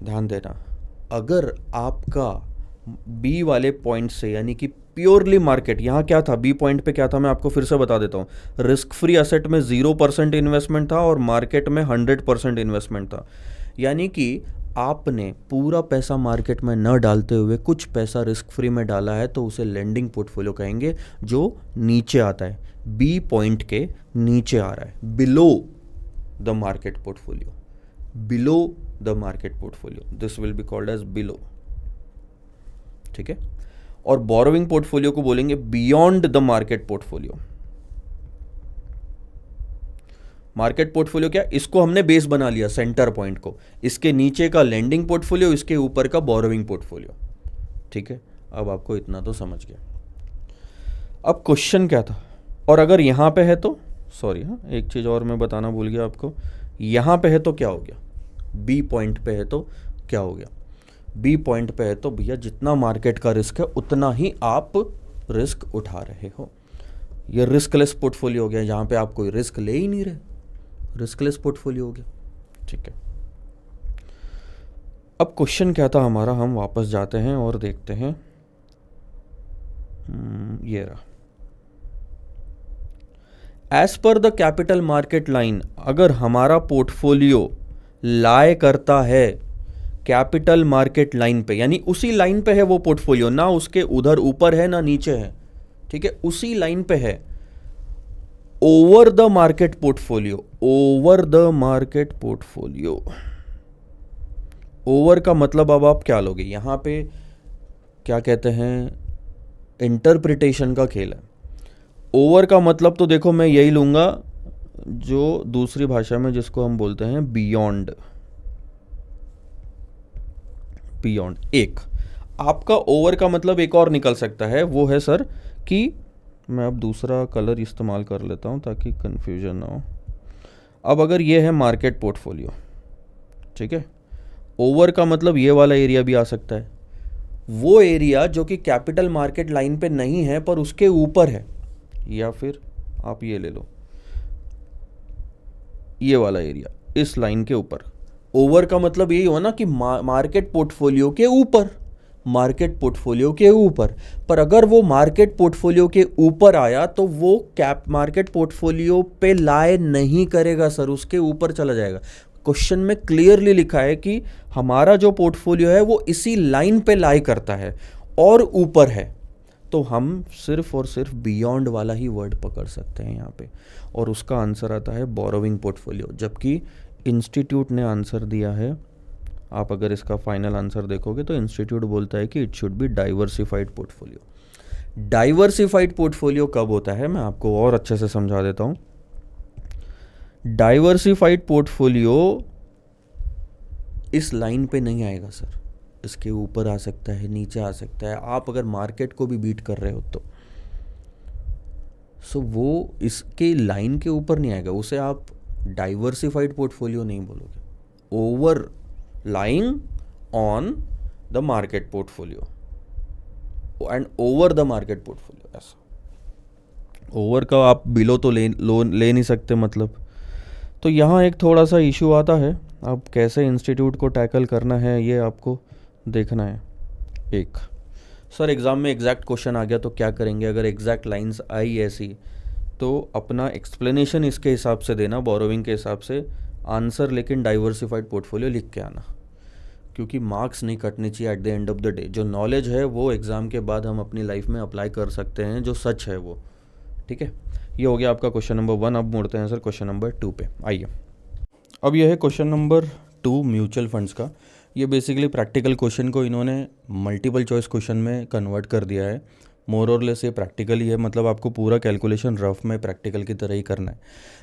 S1: ध्यान देना, अगर आपका बी वाले पॉइंट से, यानी कि प्योरली मार्केट, यहाँ क्या था बी पॉइंट पे क्या था, मैं आपको फिर से बता देता हूँ। रिस्क फ्री एसेट में 0% इन्वेस्टमेंट था और मार्केट में 100% इन्वेस्टमेंट था। यानी कि आपने पूरा पैसा मार्केट में न डालते हुए कुछ पैसा रिस्क फ्री में डाला है, तो उसे लेंडिंग पोर्टफोलियो कहेंगे, जो नीचे आता है, बी पॉइंट के नीचे आ रहा है, below the market portfolio, below the market portfolio, this will be called as below. ठीक है। और बोरोइंग पोर्टफोलियो को बोलेंगे beyond the market portfolio. Market portfolio क्या, इसको हमने बेस बना लिया, सेंटर पॉइंट को, इसके नीचे का लेंडिंग पोर्टफोलियो, इसके ऊपर का बोरोइंग पोर्टफोलियो। ठीक है, अब आपको इतना तो समझ गया। अब क्वेश्चन क्या था, और अगर यहां पे है तो सॉरी, हाँ एक चीज और मैं बताना भूल गया आपको, यहां पे है तो क्या हो गया, बी पॉइंट पे है तो क्या हो गया, बी पॉइंट पे है तो भैया जितना मार्केट का रिस्क है उतना ही आप रिस्क उठा रहे हो। ये रिस्कलेस पोर्टफोलियो हो गया, जहां पे आप कोई रिस्क ले ही नहीं रहे, रिस्कलेस पोर्टफोलियो हो गया। ठीक है। अब क्वेश्चन क्या था हमारा, हम वापस जाते हैं और देखते हैं। ये रहा, as per the capital market line, अगर हमारा पोर्टफोलियो लाए करता है कैपिटल मार्केट लाइन पे, यानी उसी लाइन पे है वो पोर्टफोलियो, ना उसके उधर ऊपर है ना नीचे है, ठीक है, उसी लाइन पे है, over the market portfolio, over the market portfolio. Over का मतलब अब आप क्या लोगे, यहां पे क्या कहते हैं, इंटरप्रिटेशन का खेल है। ओवर का मतलब तो देखो मैं यही लूंगा जो दूसरी भाषा में जिसको हम बोलते हैं बियॉन्ड, बियॉन्ड। एक आपका ओवर का मतलब एक और निकल सकता है, वो है सर कि मैं अब दूसरा कलर इस्तेमाल कर लेता हूं ताकि कंफ्यूजन ना हो। अब अगर ये है मार्केट पोर्टफोलियो, ठीक है, ओवर का मतलब ये वाला एरिया भी आ सकता है, वो एरिया जो कि कैपिटल मार्केट लाइन पे नहीं है पर उसके ऊपर है, या फिर आप ये ले लो, ये वाला एरिया इस लाइन के ऊपर। ओवर का मतलब यही हो ना कि मार्केट पोर्टफोलियो के ऊपर, मार्केट पोर्टफोलियो के ऊपर। पर अगर वो मार्केट पोर्टफोलियो के ऊपर आया तो वो कैप मार्केट पोर्टफोलियो पे लाए नहीं करेगा सर, उसके ऊपर चला जाएगा। क्वेश्चन में क्लियरली लिखा है कि हमारा जो पोर्टफोलियो है वो इसी लाइन पे लाई करता है और ऊपर है, तो हम सिर्फ और सिर्फ बियॉन्ड वाला ही वर्ड पकड़ सकते हैं यहाँ पे, और उसका आंसर आता है बोरोइंग पोर्टफोलियो। जबकि इंस्टीट्यूट ने आंसर दिया है, आप अगर इसका फाइनल आंसर देखोगे तो इंस्टीट्यूट बोलता है कि it should be diversified portfolio. Diversified portfolio कब होता है, मैं आपको और अच्छे से समझा देता हूँ। डाइवर्सिफाइड पोर्टफोलियो इस लाइन पे नहीं आएगा सर, इसके ऊपर आ सकता है, नीचे आ सकता है, आप अगर मार्केट को भी बीट कर रहे हो तो सो वो इसके लाइन के ऊपर नहीं आएगा, उसे आप डाइवर्सिफाइड पोर्टफोलियो नहीं बोलोगे, over lying on the market portfolio and over the market portfolio. ऐसा ओवर का आप बिलो तो ले नहीं सकते मतलब। तो यहाँ एक थोड़ा सा इशू आता है, अब कैसे इंस्टीट्यूट को टैकल करना है ये आपको देखना है। एक सर एग्ज़ाम में एग्जैक्ट क्वेश्चन आ गया तो क्या करेंगे, अगर एग्जैक्ट लाइंस आई ऐसी तो अपना एक्सप्लेनेशन इसके हिसाब से देना, बोरोइंग के हिसाब से आंसर, लेकिन डाइवर्सिफाइड पोर्टफोलियो लिख के आना, क्योंकि मार्क्स नहीं कटने चाहिए at the end of the day. जो नॉलेज है वो एग्ज़ाम के बाद हम अपनी लाइफ में अप्लाई कर सकते हैं, जो सच है वो। ठीक है, ये हो गया आपका क्वेश्चन नंबर 1। अब मुड़ते हैं सर क्वेश्चन नंबर 2 पे। आइए, अब यह है क्वेश्चन नंबर 2 म्यूचुअल फंड्स का। ये बेसिकली प्रैक्टिकल क्वेश्चन को इन्होंने मल्टीपल चॉइस क्वेश्चन में कन्वर्ट कर दिया है। मोर और लेस ये प्रैक्टिकली है, मतलब आपको पूरा कैलकुलेशन रफ में प्रैक्टिकल की तरह ही करना है।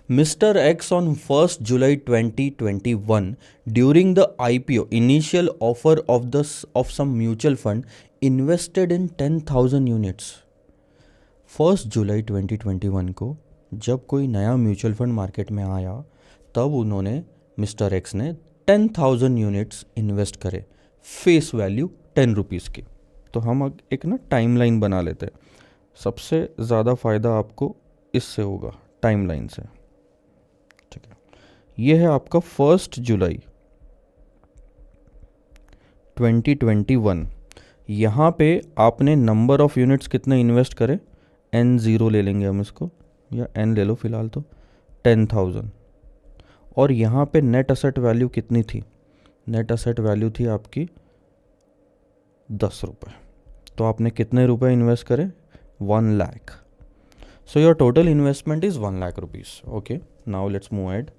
S1: Mister X on 1 July 2021 during the IPO initial offer of some mutual fund invested in 10,000 units. 1 जुलाई 2021 को जब कोई नया म्यूचुअल फंड मार्केट में आया तब उन्होंने मिस्टर एक्स ने 10,000 यूनिट्स इन्वेस्ट करे फेस वैल्यू 10 रुपीज़ की। तो हम एक ना टाइमलाइन बना लेते हैं, सबसे ज़्यादा फ़ायदा आपको इससे होगा, टाइमलाइन से। ठीक है, ये है आपका 1 जुलाई 2021। यहाँ पे आपने नंबर ऑफ़ यूनिट्स कितने इन्वेस्ट करे, N0 ले लेंगे हम इसको, या N ले लो फ़िलहाल तो, 10,000। और यहाँ पे नेट असेट वैल्यू कितनी थी, नेट असेट वैल्यू थी आपकी 10 रुपये। तो आपने कितने रुपए इन्वेस्ट करे, 1 lakh. So your total investment is 1 lakh rupees. Okay, now let's move ahead.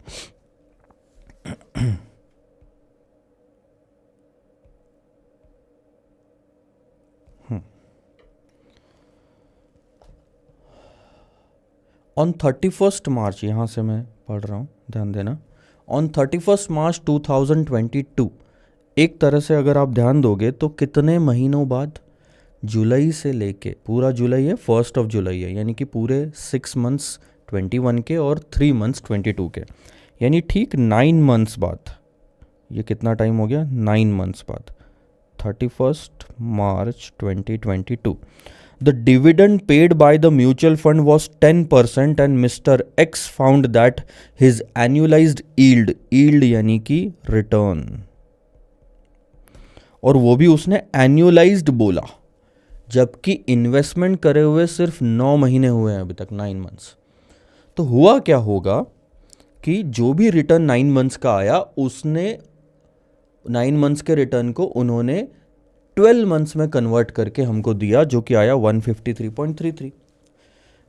S1: On 31 मार्च, यहाँ से मैं पढ़ रहा हूँ, ध्यान देना। ऑन 31 मार्च 2022, एक तरह से अगर आप ध्यान दोगे तो कितने महीनों बाद, जुलाई से लेके, पूरा जुलाई है, 1 जुलाई है, यानी कि पूरे 6 मंथ्स 21 के और 3 मंथ्स 22 के, यानी ठीक 9 मंथ्स बाद। ये कितना टाइम हो गया, 9 मंथ्स बाद, 31 मार्च 2022। The dividend paid by the mutual fund was 10% and Mr. X found that his annualized yield यानी कि रिटर्न, और वो भी उसने annualized बोला, जबकि इन्वेस्टमेंट करे हुए सिर्फ 9 महीने हुए हैं अभी तक, 9 मंथ्स। तो हुआ क्या होगा कि जो भी रिटर्न 9 मंथ्स का आया, उसने 9 मंथ्स के रिटर्न को उन्होंने 12 मंथ्स में कन्वर्ट करके हमको दिया, जो कि आया 153.33।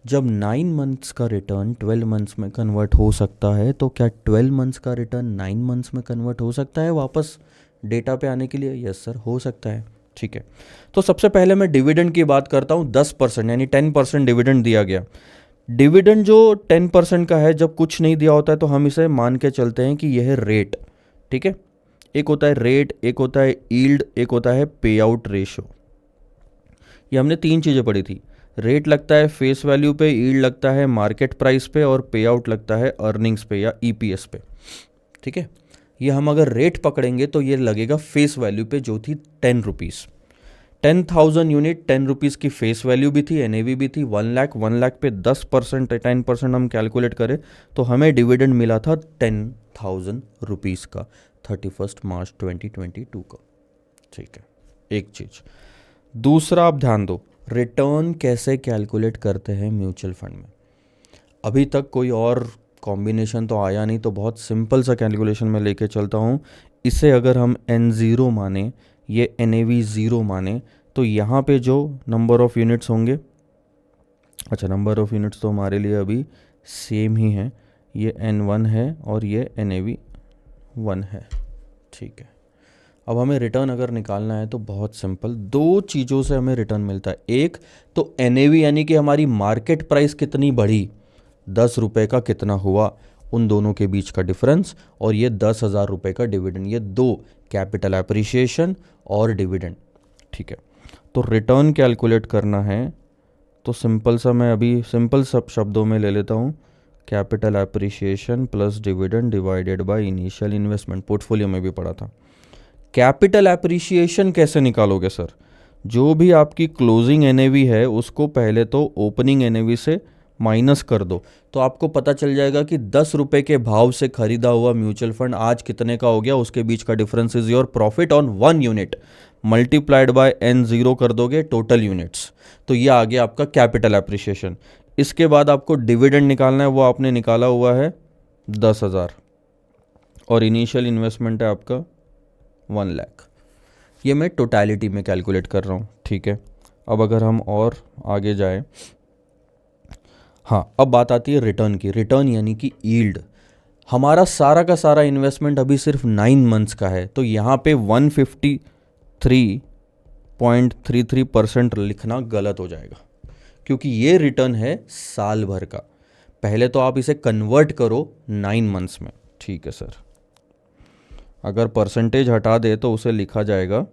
S1: जब 9 मंथ्स का रिटर्न 12 मंथ्स में कन्वर्ट हो सकता है, तो क्या 12 मंथ्स का रिटर्न 9 मंथ्स में कन्वर्ट हो सकता है वापस डेटा पे आने के लिए? यस सर, हो सकता है। ठीक है, तो सबसे पहले मैं डिविडेंड की बात करता हूँ। 10% यानी 10% डिविडेंड दिया गया। डिविडेंड जो 10% का है, जब कुछ नहीं दिया होता है तो हम इसे मान के चलते हैं कि यह है रेट। ठीक है, एक होता है रेट, एक होता है यील्ड, एक होता है पे आउट रेशो। ये हमने 3 चीज़ें पढ़ी थी। रेट लगता है फेस वैल्यू पे, यील्ड लगता है मार्केट प्राइस पे, और पे आउट लगता है अर्निंग्स पे या ईपीएस पे। ठीक है, ये हम अगर रेट पकड़ेंगे तो ये लगेगा फेस वैल्यू पे, जो थी 10 रुपीज़। 10,000 यूनिट 10 रुपीज़ की फेस वैल्यू भी थी, एनएवी भी थी। 1 लाख पे 10%, 10% हम कैलकुलेट करें तो हमें डिविडेंड मिला था 10,000 रुपीज़ का 31 मार्च 2022 का। ठीक है, एक चीज़। दूसरा आप ध्यान दो, रिटर्न कैसे कैलकुलेट करते हैं म्यूचुअल फंड में। अभी तक कोई और कॉम्बिनेशन तो आया नहीं, तो बहुत सिंपल सा कैलकुलेशन में लेके चलता हूँ। इसे अगर हम N0 माने, ये NAV 0 माने, तो यहाँ पे जो नंबर ऑफ़ यूनिट्स होंगे, अच्छा नंबर ऑफ़ यूनिट्स तो हमारे लिए अभी सेम ही है, ये N1 है और ये NAV 1 है। ठीक है, अब हमें रिटर्न अगर निकालना है तो बहुत सिंपल, 2 चीज़ों से हमें रिटर्न मिलता है। एक तो NAV यानी कि हमारी मार्केट प्राइस कितनी बढ़ी, 10 रुपये का कितना हुआ, उन दोनों के बीच का डिफरेंस, और ये 10,000 रुपये का डिविडेंड। ये 2, कैपिटल एप्रिसिएशन और डिविडेंड। ठीक है, तो रिटर्न कैलकुलेट करना है तो सिंपल सा, मैं अभी सिंपल सब शब्दों में ले लेता हूँ, capital appreciation plus dividend divided by initial investment. Portfolio में भी पढ़ा था। कैपिटल एप्रिसिएशन कैसे निकालोगे सर? जो भी आपकी क्लोजिंग एनएवी है उसको पहले तो ओपनिंग एनएवी से माइनस कर दो, तो आपको पता चल जाएगा कि 10 रुपये के भाव से खरीदा हुआ म्यूचुअल फंड आज कितने का हो गया। उसके बीच का difference is your profit on 1 unit, multiplied by N0 कर दोगे टोटल यूनिट्स, तो ये आ गया आपका कैपिटल एप्रिसिएशन। इसके बाद आपको डिविडेंड निकालना है, वो आपने निकाला हुआ है 10,000, और इनिशियल इन्वेस्टमेंट है आपका 1 लाख। ये मैं टोटलिटी में कैलकुलेट कर रहा हूँ। ठीक है, अब अगर हम और आगे जाए, हाँ अब बात आती है रिटर्न की। रिटर्न यानी कि यील्ड। हमारा सारा का सारा इन्वेस्टमेंट अभी सिर्फ 9 मंथ्स का है, तो यहाँ पे 153.33% लिखना गलत हो जाएगा, क्योंकि ये रिटर्न है साल भर का। पहले तो आप इसे कन्वर्ट करो 9 मंथ्स में। ठीक है सर, अगर परसेंटेज हटा दे तो उसे लिखा जाएगा,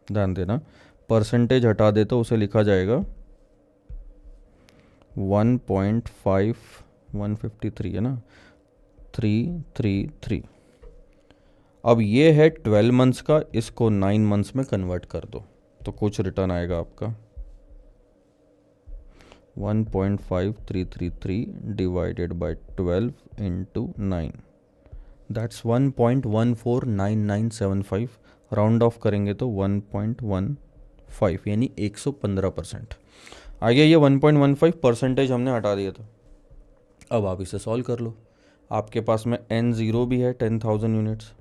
S1: ध्यान देना, परसेंटेज हटा दे तो उसे लिखा जाएगा 1.5, 153 है ना, 333। अब ये है 12 मंथ्स का, इसको 9 मंथ्स में कन्वर्ट कर दो तो कुछ रिटर्न आएगा आपका 1.5333 divided by 12 into 9, that's 1.149975, round of करेंगे तो 1.15 यानी 115%। आगे ये 1.15% हमने हटा दिया था। अब आप इसे सॉल्व कर लो। आपके पास में N0 भी है 10,000 यूनिट्स,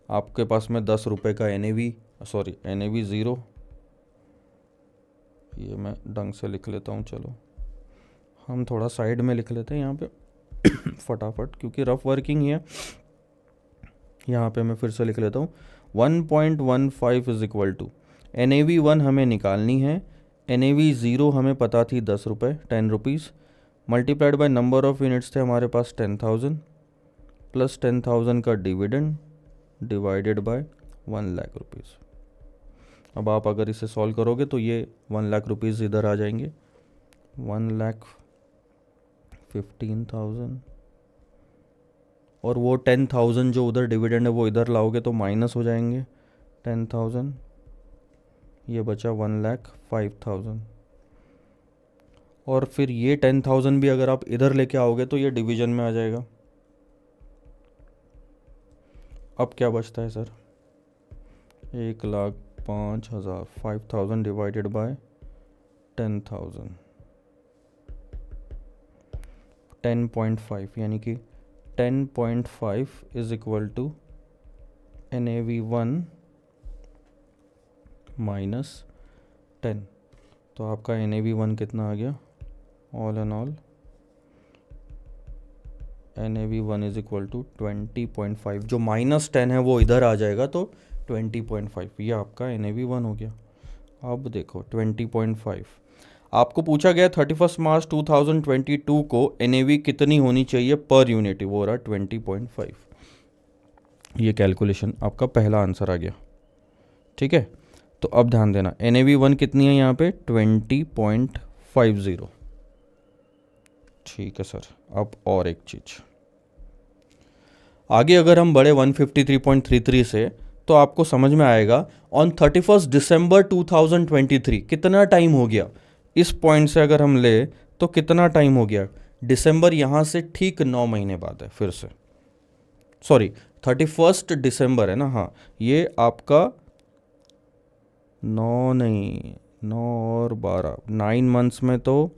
S1: आपके पास में 10 रुपये का NAV 0, ये मैं ढंग से लिख लेता हूँ, चलो हम थोड़ा साइड में लिख लेते हैं यहाँ पे फटाफट, क्योंकि रफ वर्किंग ही है। यहाँ पे मैं फिर से लिख लेता हूँ 1.15 इज इक्वल टू NAV 1 हमें निकालनी है, NAV 0 हमें पता थी 10 रुपये 10 rupees, multiplied by number of units थे हमारे पास 10,000 प्लस 10,000 का dividend divided by 1 lakh rupees. अब आप अगर इसे सॉल्व करोगे तो ये 1 लाख रुपीज़ इधर आ जाएंगे, 1,15,000 और वो 10,000 जो उधर डिविडेंड है वो इधर लाओगे तो माइनस हो जाएंगे 10,000, ये बचा 1,05,000। और फिर ये 10,000 भी अगर आप इधर लेके आओगे तो ये डिवीजन में आ जाएगा। अब क्या बचता है सर, 1,05,000, 5,000 डिवाइडेड बाय 10,000, 10.5 यानी कि 10.5 is equal to NAV 1 minus 10। तो आपका NAV 1 कितना आ गया, all and all NAV 1 is equal to 20.5, जो माइनस 10 है वो इधर आ जाएगा तो 20.5, ये आपका NAV 1 हो गया। अब देखो 20.5, आपको पूछा गया 31 मार्च 2022 को NAV कितनी होनी चाहिए पर यूनिट, वो रहा 20.5। ये कैलकुलेशन आपका पहला आंसर आ गया, ठीक है। तो अब ध्यान देना NAV 1 कितनी है यहाँ पे 20.50, ठीक है सर। अब और एक चीज़ आगे अगर हम बढ़े 153.33 से तो आपको समझ में आएगा ऑन 31 दिसंबर 2023 कितना टाइम हो गया। इस पॉइंट से अगर हम ले तो कितना टाइम हो गया, दिसंबर यहाँ से ठीक 9 महीने बाद है, फिर से 31 दिसंबर है ना, हाँ ये आपका 9 नहीं 9 और 12 9 मंथ्स में, तो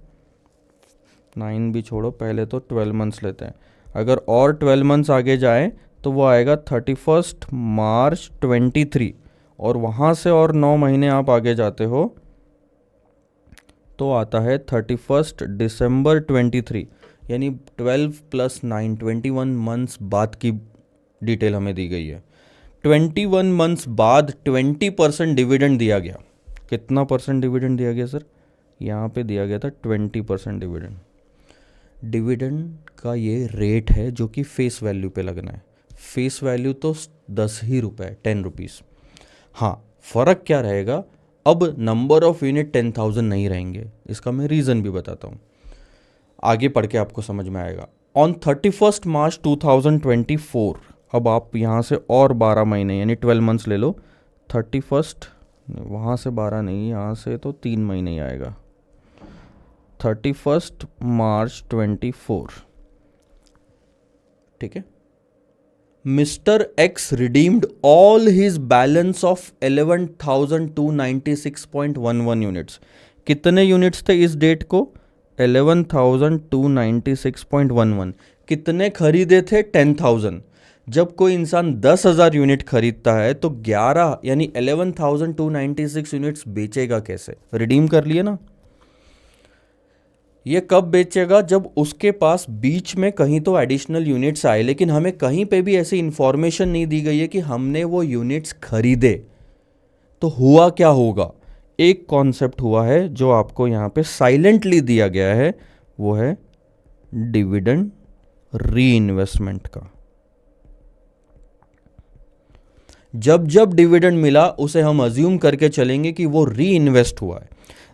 S1: 9 भी छोड़ो, पहले तो 12 मंथ्स लेते हैं। अगर और 12 मंथ्स आगे जाए तो वो आएगा 31 मार्च 23, और वहाँ से और 9 महीने आप आगे जाते हो तो आता है 31 दिसंबर 23, यानी 12 प्लस 9 21 मंथ्स बाद की डिटेल हमें दी गई है। 21 मंथ्स बाद 20% डिविडेंड दिया गया। कितना परसेंट डिविडेंड दिया गया सर, यहाँ पे दिया गया था 20% डिविडेंड। डिविडेंड का ये रेट है जो कि फेस वैल्यू पे लगना है, फेस वैल्यू तो 10 ही रुपये 10 रुपीज़। हाँ फ़र्क क्या रहेगा, अब नंबर ऑफ यूनिट 10,000 नहीं रहेंगे, इसका मैं रीज़न भी बताता हूँ, आगे पढ़ के आपको समझ में आएगा। ऑन 31 मार्च 2024, अब आप यहाँ से और 12 महीने यानी 12 मंथ्स ले लो, 31 वहाँ से 12 नहीं, यहाँ से तो 3 महीने ही आएगा, 31 मार्च 24, ठीक है। Mister x redeemed all his balance of 11,296.11 units. कितने यूनिट्स थे इस डेट को, 11,296.11। कितने खरीदे थे, 10,000। जब कोई इंसान 10,000 यूनिट खरीदता है तो 11 यानी 11,296 यूनिट्स बेचेगा कैसे, रिडीम कर लिए ना। ये कब बेचेगा, जब उसके पास बीच में कहीं तो एडिशनल यूनिट्स आए, लेकिन हमें कहीं पे भी ऐसी इंफॉर्मेशन नहीं दी गई है कि हमने वो यूनिट्स खरीदे। तो हुआ क्या होगा, एक कॉन्सेप्ट हुआ है जो आपको यहाँ पे साइलेंटली दिया गया है, वो है डिविडेंड री इन्वेस्टमेंट का। जब जब डिविडेंड मिला उसे हम अज्यूम करके चलेंगे कि वो री इन्वेस्ट हुआ है।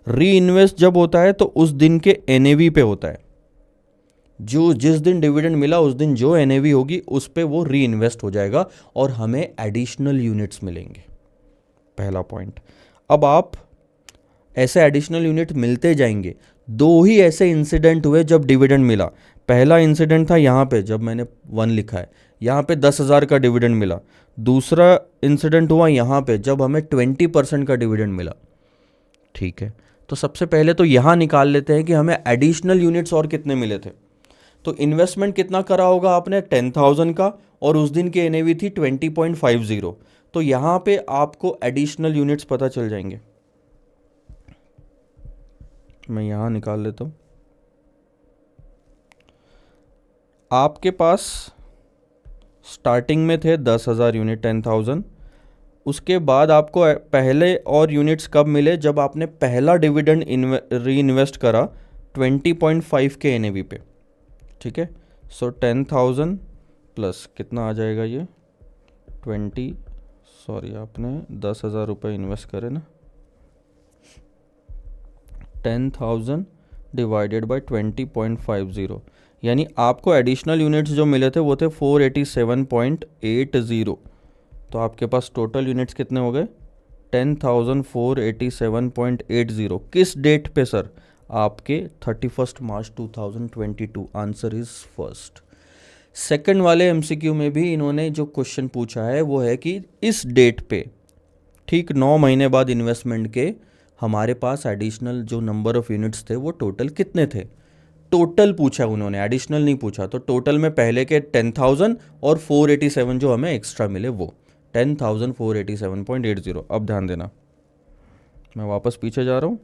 S1: री इन्वेस्ट जब होता है तो उस दिन के NAV पे होता है, जो जिस दिन डिविडेंड मिला उस दिन जो एनएवी होगी उस पे वो री इन्वेस्ट हो जाएगा और हमें एडिशनल यूनिट्स मिलेंगे, पहला पॉइंट। अब आप ऐसे एडिशनल यूनिट मिलते जाएंगे। दो ही ऐसे इंसिडेंट हुए जब डिविडेंड मिला। पहला इंसिडेंट था यहाँ पे जब मैंने 1 लिखा है, यहाँ पे 10,000 का डिविडेंड मिला। दूसरा इंसिडेंट हुआ यहाँ पे जब हमें 20% का डिविडेंड मिला। ठीक है, तो सबसे पहले तो यहाँ निकाल लेते हैं कि हमें एडिशनल यूनिट्स और कितने मिले थे। तो इन्वेस्टमेंट कितना करा होगा आपने, 10,000 का, और उस दिन की एनएवी थी 20.50। तो यहाँ पे आपको एडिशनल यूनिट्स पता चल जाएंगे। मैं यहाँ निकाल लेता हूँ। आपके पास स्टार्टिंग में थे 10,000 यूनिट, 10,000। उसके बाद आपको पहले और यूनिट्स कब मिले, जब आपने पहला डिविडेंड री इन्वेस्ट करा 20.5 के एनएवी पे। ठीक है, सो 10,000 प्लस कितना आ जाएगा ये 20, सॉरी आपने 10,000 रुपये इन्वेस्ट करे ना, 10,000 डिवाइडेड बाय 20.50, यानी आपको एडिशनल यूनिट्स जो मिले थे वो थे 487.80। तो आपके पास टोटल यूनिट्स कितने हो गए, 10,487.80। किस डेट पे सर, आपके 31 मार्च 2022। Answer is first. सेकंड वाले एमसीक्यू में भी इन्होंने जो क्वेश्चन पूछा है वो है कि इस डेट पे ठीक 9 महीने बाद इन्वेस्टमेंट के हमारे पास एडिशनल जो नंबर ऑफ यूनिट्स थे वो टोटल कितने थे। टोटल पूछा उन्होंने, एडिशनल नहीं पूछा। तो टोटल में पहले के 10,000 और 487 जो हमें एक्स्ट्रा मिले वो 10,487.80। अब ध्यान देना, मैं वापस पीछे जा रहा हूँ।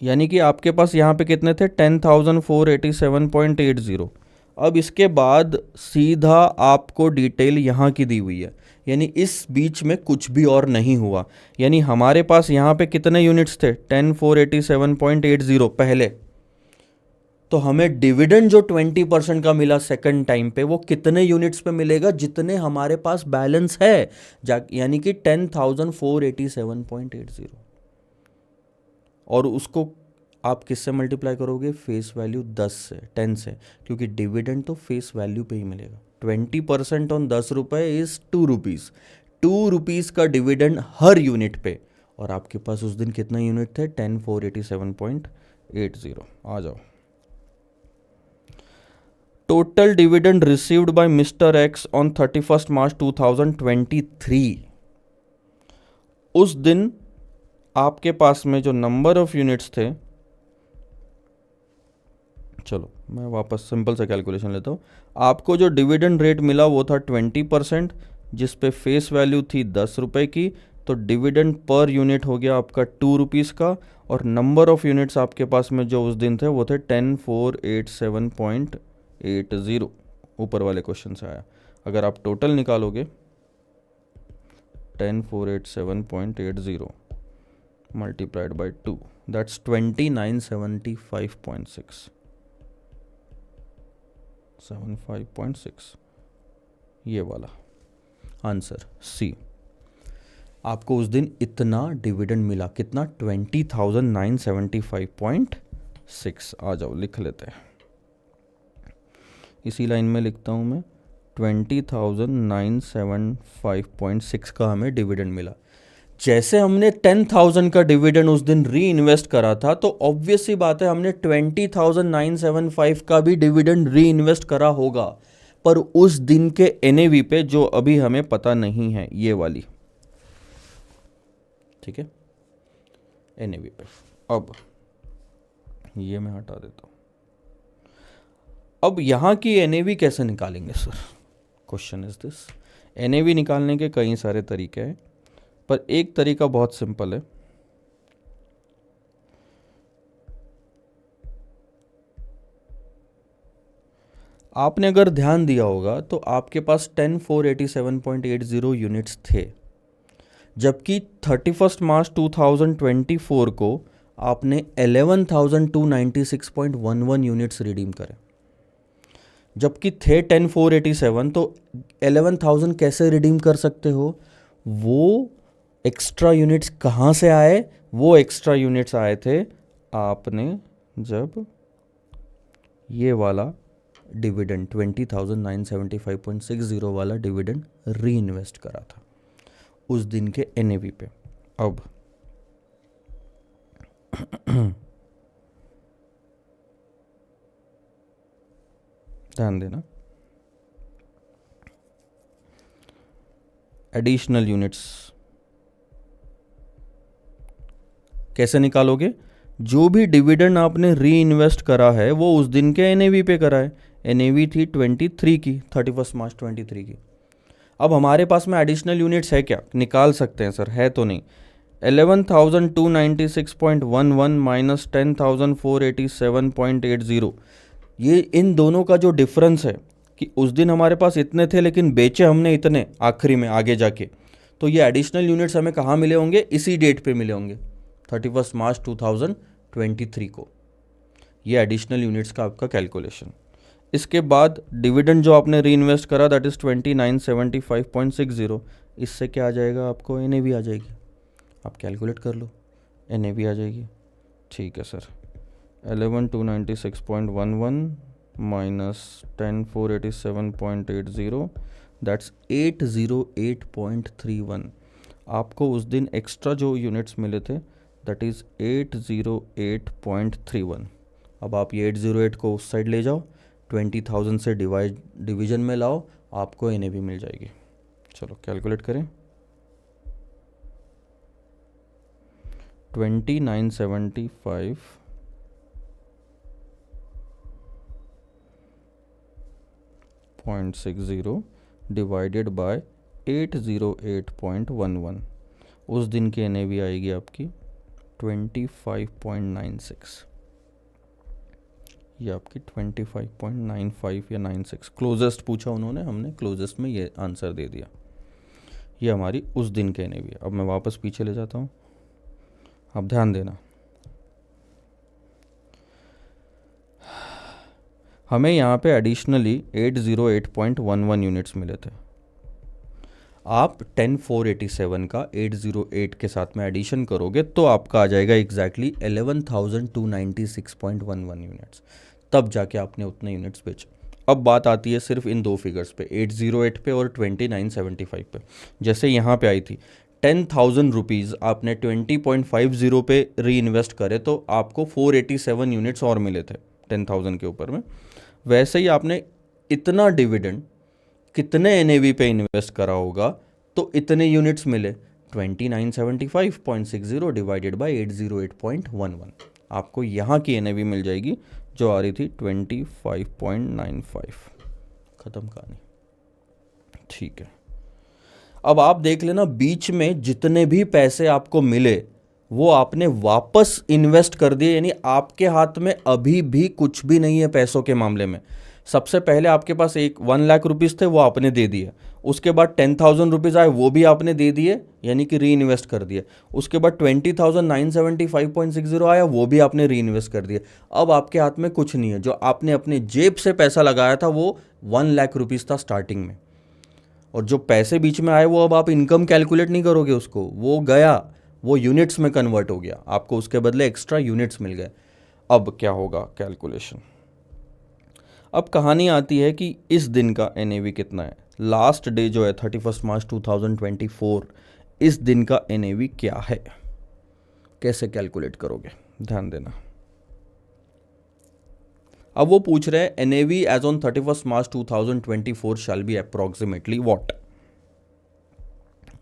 S1: यानी कि आपके पास यहाँ पे कितने थे, 10,487.80। अब इसके बाद सीधा आपको डिटेल यहाँ की दी हुई है, यानी इस बीच में कुछ भी और नहीं हुआ। यानी हमारे पास यहाँ पे कितने यूनिट्स थे, 10,487.80 पहले। तो हमें डिविडेंड जो 20% का मिला सेकंड टाइम पे वो कितने यूनिट्स पे मिलेगा, जितने हमारे पास बैलेंस है, यानी कि 10,487.80। और उसको आप किससे मल्टीप्लाई करोगे, फेस वैल्यू 10 से, 10 से, क्योंकि डिविडेंड तो फेस वैल्यू पे ही मिलेगा। 20% ऑन 10 रुपये इज 2 रुपीज़। 2 रुपीज़ का डिविडेंड हर यूनिट पे। और आपके पास उस दिन कितना यूनिट थे, 10,487.80। आ जाओ, total dividend received by mister X on 31 मार्च 2023। उस दिन आपके पास में जो नंबर ऑफ यूनिट्स थे, चलो मैं वापस सिंपल से कैलकुलेशन लेता हूँ। आपको जो डिविडेंड रेट मिला वो था 20%, जिस पे फेस वैल्यू थी 10 रुपये की। तो डिविडेंड पर यूनिट हो गया आपका 2 रुपीज़ का, और नंबर ऑफ यूनिट्स आपके पास में जो उस दिन थे वो थे 10,487.80। ऊपर वाले क्वेश्चन से आया। अगर आप टोटल निकालोगे 10,487.80 मल्टीप्लाइड बाई 2, दैट्स 2975.6, 75.6, ये वाला आंसर सी। आपको उस दिन इतना डिविडेंड मिला, कितना, 20,975.6। आ जाओ लिख लेते हैं, इसी लाइन में लिखता हूँ मैं, 20,975.6 का हमें डिविडेंड मिला। जैसे हमने 10,000 का डिविडेंड उस दिन री इन्वेस्ट करा था, तो ऑब्वियस सी बात है हमने 20,975 का भी डिविडेंड री इन्वेस्ट करा होगा, पर उस दिन के एनएवी पे जो अभी हमें पता नहीं है, ये वाली, ठीक है, एनएवी पे। अब ये मैं हटा देता हूं। अब यहां की एनएवी कैसे निकालेंगे sir, question is this. NAV निकालने के कई सारे तरीके हैं, पर एक तरीका बहुत सिंपल है। आपने अगर ध्यान दिया होगा तो आपके पास 10,487.80 यूनिट्स थे, जबकि 31 मार्च 2024 को आपने 11,296.11 यूनिट्स रिडीम करे। जबकि थे 10,487, तो 11,000 कैसे रिडीम कर सकते हो, वो एक्स्ट्रा यूनिट्स कहाँ से आए, वो एक्स्ट्रा यूनिट्स आए थे आपने जब ये वाला डिविडेंड 20,975.60 वाला डिविडेंड री इन्वेस्ट करा था उस दिन के एनएवी पे। अब ध्यान देना, एडिशनल यूनिट्स कैसे निकालोगे? जो भी डिविडेंड आपने री इन्वेस्ट करा है वो उस दिन के एनएवी पे करा है। एनएवी थी 23 की, 31 मार्च 23 की। अब हमारे पास में एडिशनल यूनिट्स है क्या? निकाल सकते हैं सर, है तो नहीं। 11,296.11 माइनस 10,487.80, ये इन दोनों का जो डिफरेंस है कि उस दिन हमारे पास इतने थे लेकिन बेचे हमने इतने आखिरी में आगे जाके, तो ये एडिशनल यूनिट्स हमें कहाँ मिले होंगे? इसी डेट पे मिले होंगे, 31 मार्च 2023 को। ये एडिशनल यूनिट्स का आपका कैलकुलेशन। इसके बाद डिविडेंड जो आपने री इन्वेस्ट करा दैट इज़ 2975.60, इससे क्या आ जाएगा आपको? एनएवी आ जाएगी। आप कैलकुलेट कर लो, एनएवी आ जाएगी। ठीक है सर, 11,296.11 माइनस 10,487.80 दैट्स 808.31। आपको उस दिन एक्स्ट्रा जो यूनिट्स मिले थे दैट इज़ 808.31। अब आप ये 808 को उस साइड ले जाओ, 20,000 से डिवीजन में लाओ, आपको एनएवी मिल जाएगी। चलो कैलकुलेट करें। 2975.60 डिवाइडेड बाय 808.11, उस दिन की एनएवी आएगी आपकी 25.96। ये आपकी 25.95 या 96, क्लोजेस्ट पूछा उन्होंने, हमने क्लोजेस्ट में ये आंसर दे दिया। ये हमारी उस दिन के एनएवी है। अब मैं वापस पीछे ले जाता हूँ, अब ध्यान देना। हमें यहाँ पे एडिशनली 808.11 यूनिट्स मिले थे। आप 10,487 का 808 के साथ में एडिशन करोगे तो आपका आ जाएगा एग्जैक्टली 11,296.11 यूनिट्स। तब जाके आपने उतने यूनिट्स बेचे। अब बात आती है सिर्फ इन दो फिगर्स पे, 808 पे और 2975 पे। जैसे यहाँ पे आई थी 10,000 रुपीज़ आपने 20.50 पे री इन्वेस्ट करे तो आपको 487 यूनिट्स और मिले थे 10,000 के ऊपर में। वैसे ही आपने इतना डिविडेंड कितने एनएवी पे इन्वेस्ट करा होगा तो इतने यूनिट्स मिले, 2975.60 डिवाइडेड बाय 808.11। आपको यहाँ की एनएवी मिल जाएगी जो आ रही थी 25.95। ख़त्म कहानी। ठीक है, अब आप देख लेना बीच में जितने भी पैसे आपको मिले वो आपने वापस इन्वेस्ट कर दिए, यानी आपके हाथ में अभी भी कुछ भी नहीं है पैसों के मामले में। सबसे पहले आपके पास 1 लाख रुपीज़ थे, वो आपने दे दिए। उसके बाद 10,000 रुपीज़ आए, वो भी आपने दे दिए, यानी कि री इन्वेस्ट कर दिए। उसके बाद 20,975.60 आया, वो भी आपने री इन्वेस्ट कर दिया। अब आपके हाथ में कुछ नहीं है। जो आपने अपने जेब से पैसा लगाया था वो 1 लाख रुपीज़ था स्टार्टिंग में, और जो पैसे बीच में आए वो अब आप इनकम कैलकुलेट नहीं करोगे उसको, वो गया, वो यूनिट्स में कन्वर्ट हो गया, आपको उसके बदले एक्स्ट्रा यूनिट्स मिल गए। अब क्या होगा कैलकुलेशन? अब कहानी आती है कि इस दिन का एनएवी कितना है। लास्ट डे जो है 31 मार्च 2024, इस दिन का एनएवी क्या है, कैसे कैलकुलेट करोगे? ध्यान देना। अब वो पूछ रहे हैं NAV as on 31 March 2024 shall be approximately what.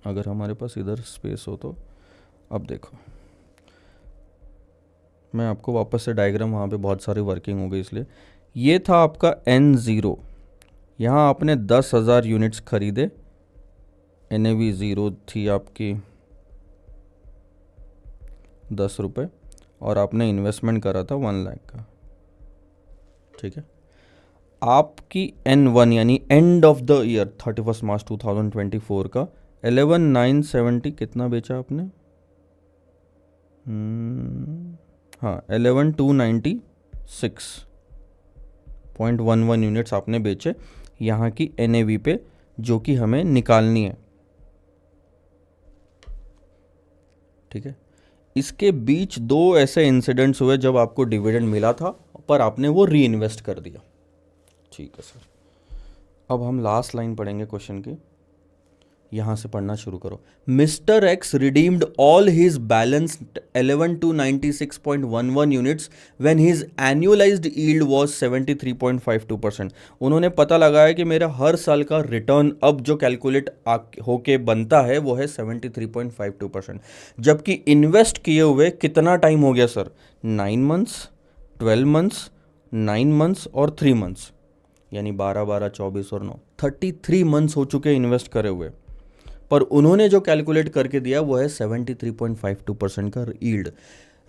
S1: अगर हमारे पास इधर स्पेस हो तो अब देखो, मैं आपको वापस से डायग्राम, वहाँ पे बहुत सारी वर्किंग हो गई इसलिए। ये था आपका N0, यहाँ आपने 10,000 यूनिट्स खरीदे, एनएवी 0 थी आपकी 10 रुपये, और आपने इन्वेस्टमेंट करा था 1 लाख का। ठीक है, आपकी N1 यानी end of the year 31 March 2024 का 11,970 कितना बेचा आपने? हाँ, 11,296.11 यूनिट्स आपने बेचे यहाँ की एनएवी पे, जो कि हमें निकालनी है। ठीक है, इसके बीच दो ऐसे इंसिडेंट्स हुए जब आपको डिविडेंड मिला था पर आपने वो री इन्वेस्ट कर दिया। ठीक है सर, अब हम लास्ट लाइन पढ़ेंगे क्वेश्चन की, यहाँ से पढ़ना शुरू करो। Mister x redeemed all his balance 11 to 96.11 units when his annualised yield was 73.52%। उन्होंने पता लगाया कि मेरा हर साल का रिटर्न अब जो कैलकुलेट होके बनता है वो है 73.52%, जबकि इन्वेस्ट किए हुए कितना टाइम हो गया सर? 9 मंथ्स, 12 मंथ्स, 9 मंथ्स और 3 मंथ्स, यानी 12 12 24 और 9, 33 मंथ्स हो चुके इन्वेस्ट करे हुए, पर उन्होंने जो कैलकुलेट करके दिया वो है 73.52% का यील्ड।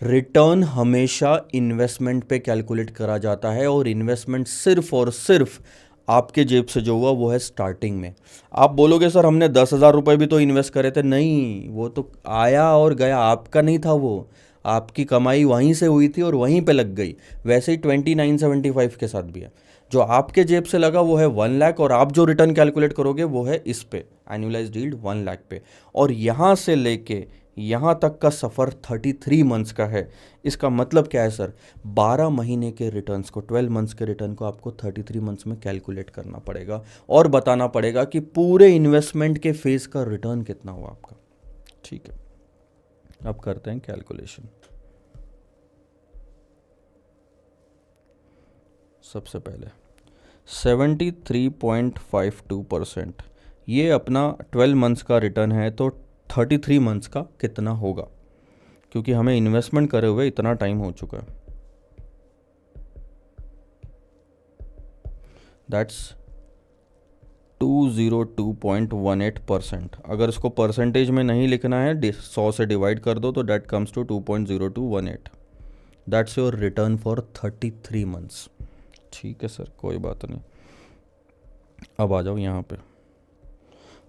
S1: रिटर्न हमेशा इन्वेस्टमेंट पे कैलकुलेट करा जाता है और इन्वेस्टमेंट सिर्फ और सिर्फ आपके जेब से जो हुआ वो है स्टार्टिंग में। आप बोलोगे सर हमने 10,000 रुपये भी तो इन्वेस्ट करे थे, नहीं, वो तो आया और गया, आपका नहीं था वो, आपकी कमाई वहीं से हुई थी और वहीं पे लग गई। वैसे ही 2975 के साथ भी है, जो आपके जेब से लगा वो है 1 लाख और आप जो रिटर्न कैलकुलेट करोगे वो है इस पे एनुअलाइज्ड यील्ड 1 लाख पे। और यहाँ से लेके यहाँ तक का सफ़र 33 मंथ्स का है। इसका मतलब क्या है सर? 12 महीने के रिटर्न्स को, 12 मंथ्स के रिटर्न को आपको 33 मंथ्स में कैलकुलेट करना पड़ेगा और बताना पड़ेगा कि पूरे इन्वेस्टमेंट के फेज का रिटर्न कितना हुआ आपका। ठीक है, अब करते हैं कैलकुलेशन। सबसे पहले 73.52%, ये अपना 12 मंथ्स का रिटर्न है, तो 33 मंथ्स का कितना होगा, क्योंकि हमें इन्वेस्टमेंट करे हुए इतना टाइम हो चुका है। दैट्स 202.18%। अगर इसको परसेंटेज में नहीं लिखना है, 100 से डिवाइड कर दो तो that comes to 2.0218। That's your return for 33 months. ठीक है सर, कोई बात नहीं। अब आ जाओ यहाँ पे,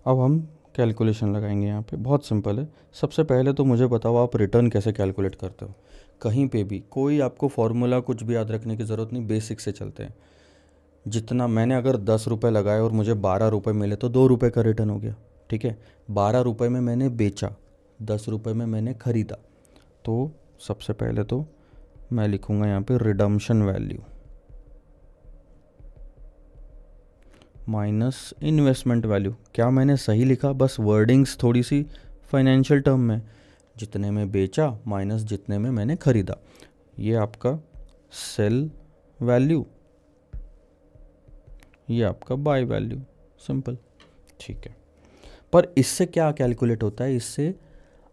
S1: अब हम कैलकुलेशन लगाएंगे। यहाँ पे बहुत सिंपल है। सबसे पहले तो मुझे बताओ आप रिटर्न कैसे कैलकुलेट करते हो? कहीं पे भी कोई आपको फॉर्मूला कुछ भी याद रखने की ज़रूरत नहीं, बेसिक से चलते हैं। जितना मैंने अगर 10 रुपये लगाए और मुझे 12 रुपये मिले तो 2 रुपये का रिटर्न हो गया। ठीक है, 12 रुपये में मैंने बेचा, 10 रुपये में मैंने ख़रीदा, तो सबसे पहले तो मैं लिखूँगा यहाँ पे redemption value minus investment value. क्या मैंने सही लिखा? बस वर्डिंग्स थोड़ी सी फाइनेंशियल टर्म में, जितने में बेचा माइनस जितने में मैंने ख़रीदा, ये आपका सेल वैल्यू, ये आपका बाय वैल्यू, सिंपल। ठीक है, पर इससे क्या कैलकुलेट होता है? इससे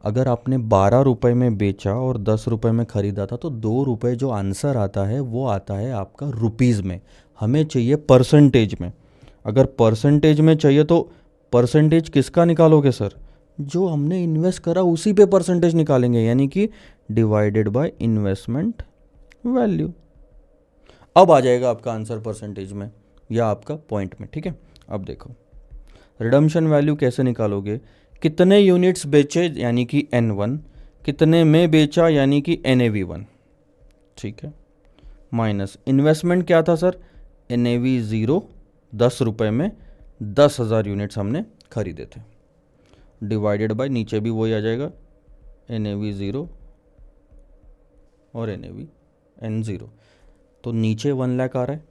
S1: अगर आपने 12 रुपये में बेचा और 10 रुपये में ख़रीदा था तो 2 रुपये जो आंसर आता है वो आता है आपका रुपीज़ में। हमें चाहिए परसेंटेज में। अगर परसेंटेज में चाहिए तो परसेंटेज किसका निकालोगे सर? जो हमने इन्वेस्ट करा उसी पे परसेंटेज निकालेंगे, यानी कि डिवाइडेड बाय इन्वेस्टमेंट वैल्यू। अब आ जाएगा आपका आंसर परसेंटेज में या आपका पॉइंट में। ठीक है, अब देखो रिडम्पशन वैल्यू कैसे निकालोगे? कितने यूनिट्स बेचे यानी कि N1, कितने में बेचा यानी कि NAV1। ठीक है, माइनस इन्वेस्टमेंट क्या था सर? NAV0, 10 रुपये में 10,000 यूनिट्स हमने खरीदे थे, डिवाइडेड बाय नीचे भी वही आ जाएगा NAV0 और NAVN0, तो नीचे 1 लाख आ रहा है।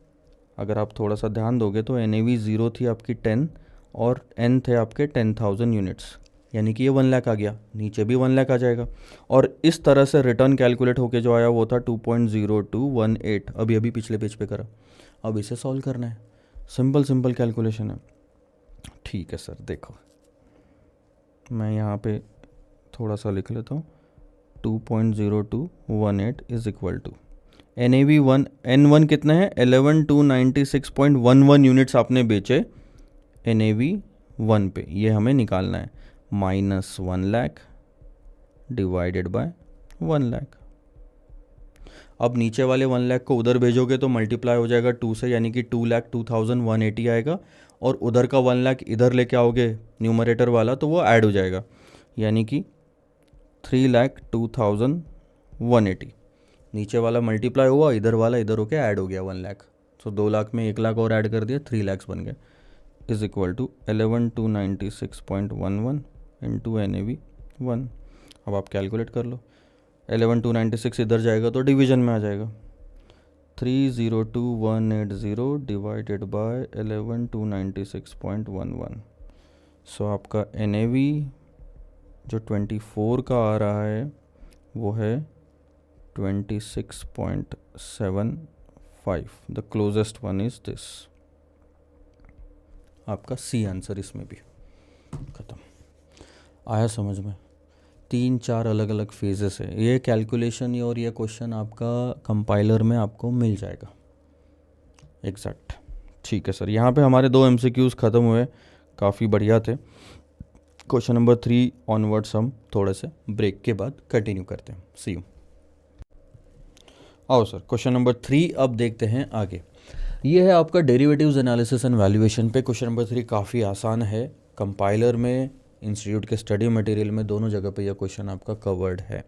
S1: अगर आप थोड़ा सा ध्यान दोगे तो NAV0 थी आपकी 10 और N थे आपके 10,000 यूनिट्स, यानी कि ये 1 लाख आ गया, नीचे भी 1 लाख आ जाएगा। और इस तरह से रिटर्न कैलकुलेट होके जो आया वो था 2.0218, अभी अभी पिछले पेज पे करा। अब इसे सॉल्व करना है, सिंपल कैलकुलेशन है। ठीक है सर, देखो मैं यहाँ पे थोड़ा सा लिख लेता हूँ। 2.0218 is equal to NAV1, N1 कितने हैं? 11,296.11 यूनिट्स आपने बेचे NAV1 पे, ये हमें निकालना है, minus 1 lakh divided by 1 lakh. अब नीचे वाले 1 लाख को उधर भेजोगे तो मल्टीप्लाई हो जाएगा 2 से, यानी कि 2,02,180 आएगा, और उधर का 1 लाख इधर लेके आओगे न्यूमरेटर वाला तो वो ऐड हो जाएगा, यानी कि 3,02,180। नीचे वाला मल्टीप्लाई हुआ, इधर वाला इधर होके ऐड हो गया 1 लाख, तो 2 लाख में 1 लाख और ऐड कर दिया, 3 लाख बन गए, is equal to 11,296.11 into NAV1। अब आप कैलकुलेट कर लो, 11,296 इधर जाएगा तो डिवीजन में आ जाएगा, 302,180 डिवाइडेड बाय 11,296.11। सो आपका NAV जो 24 का आ रहा है वो है 26.75। The closest one is this. आपका सी आंसर इसमें भी ख़त्म। आया समझ में? 3-4 अलग अलग फेजेस है। ये कैलकुलेशन और ये क्वेश्चन आपका कंपाइलर में आपको मिल जाएगा एग्जैक्ट। ठीक है सर, यहाँ पे हमारे 2 MCQs ख़त्म हुए, काफ़ी बढ़िया थे। क्वेश्चन नंबर 3 ऑनवर्ड्स हम थोड़े से ब्रेक के बाद कंटिन्यू करते हैं। सी यू। आओ सर, क्वेश्चन नंबर 3 अब देखते हैं आगे। ये है आपका डेरिवेटिव्स एनालिसिस एंड वैल्यूएशन पे। क्वेश्चन नंबर 3 काफ़ी आसान है, कंपाइलर में, इंस्टीट्यूट के स्टडी मटेरियल में, दोनों जगह पे यह क्वेश्चन आपका कवर्ड है।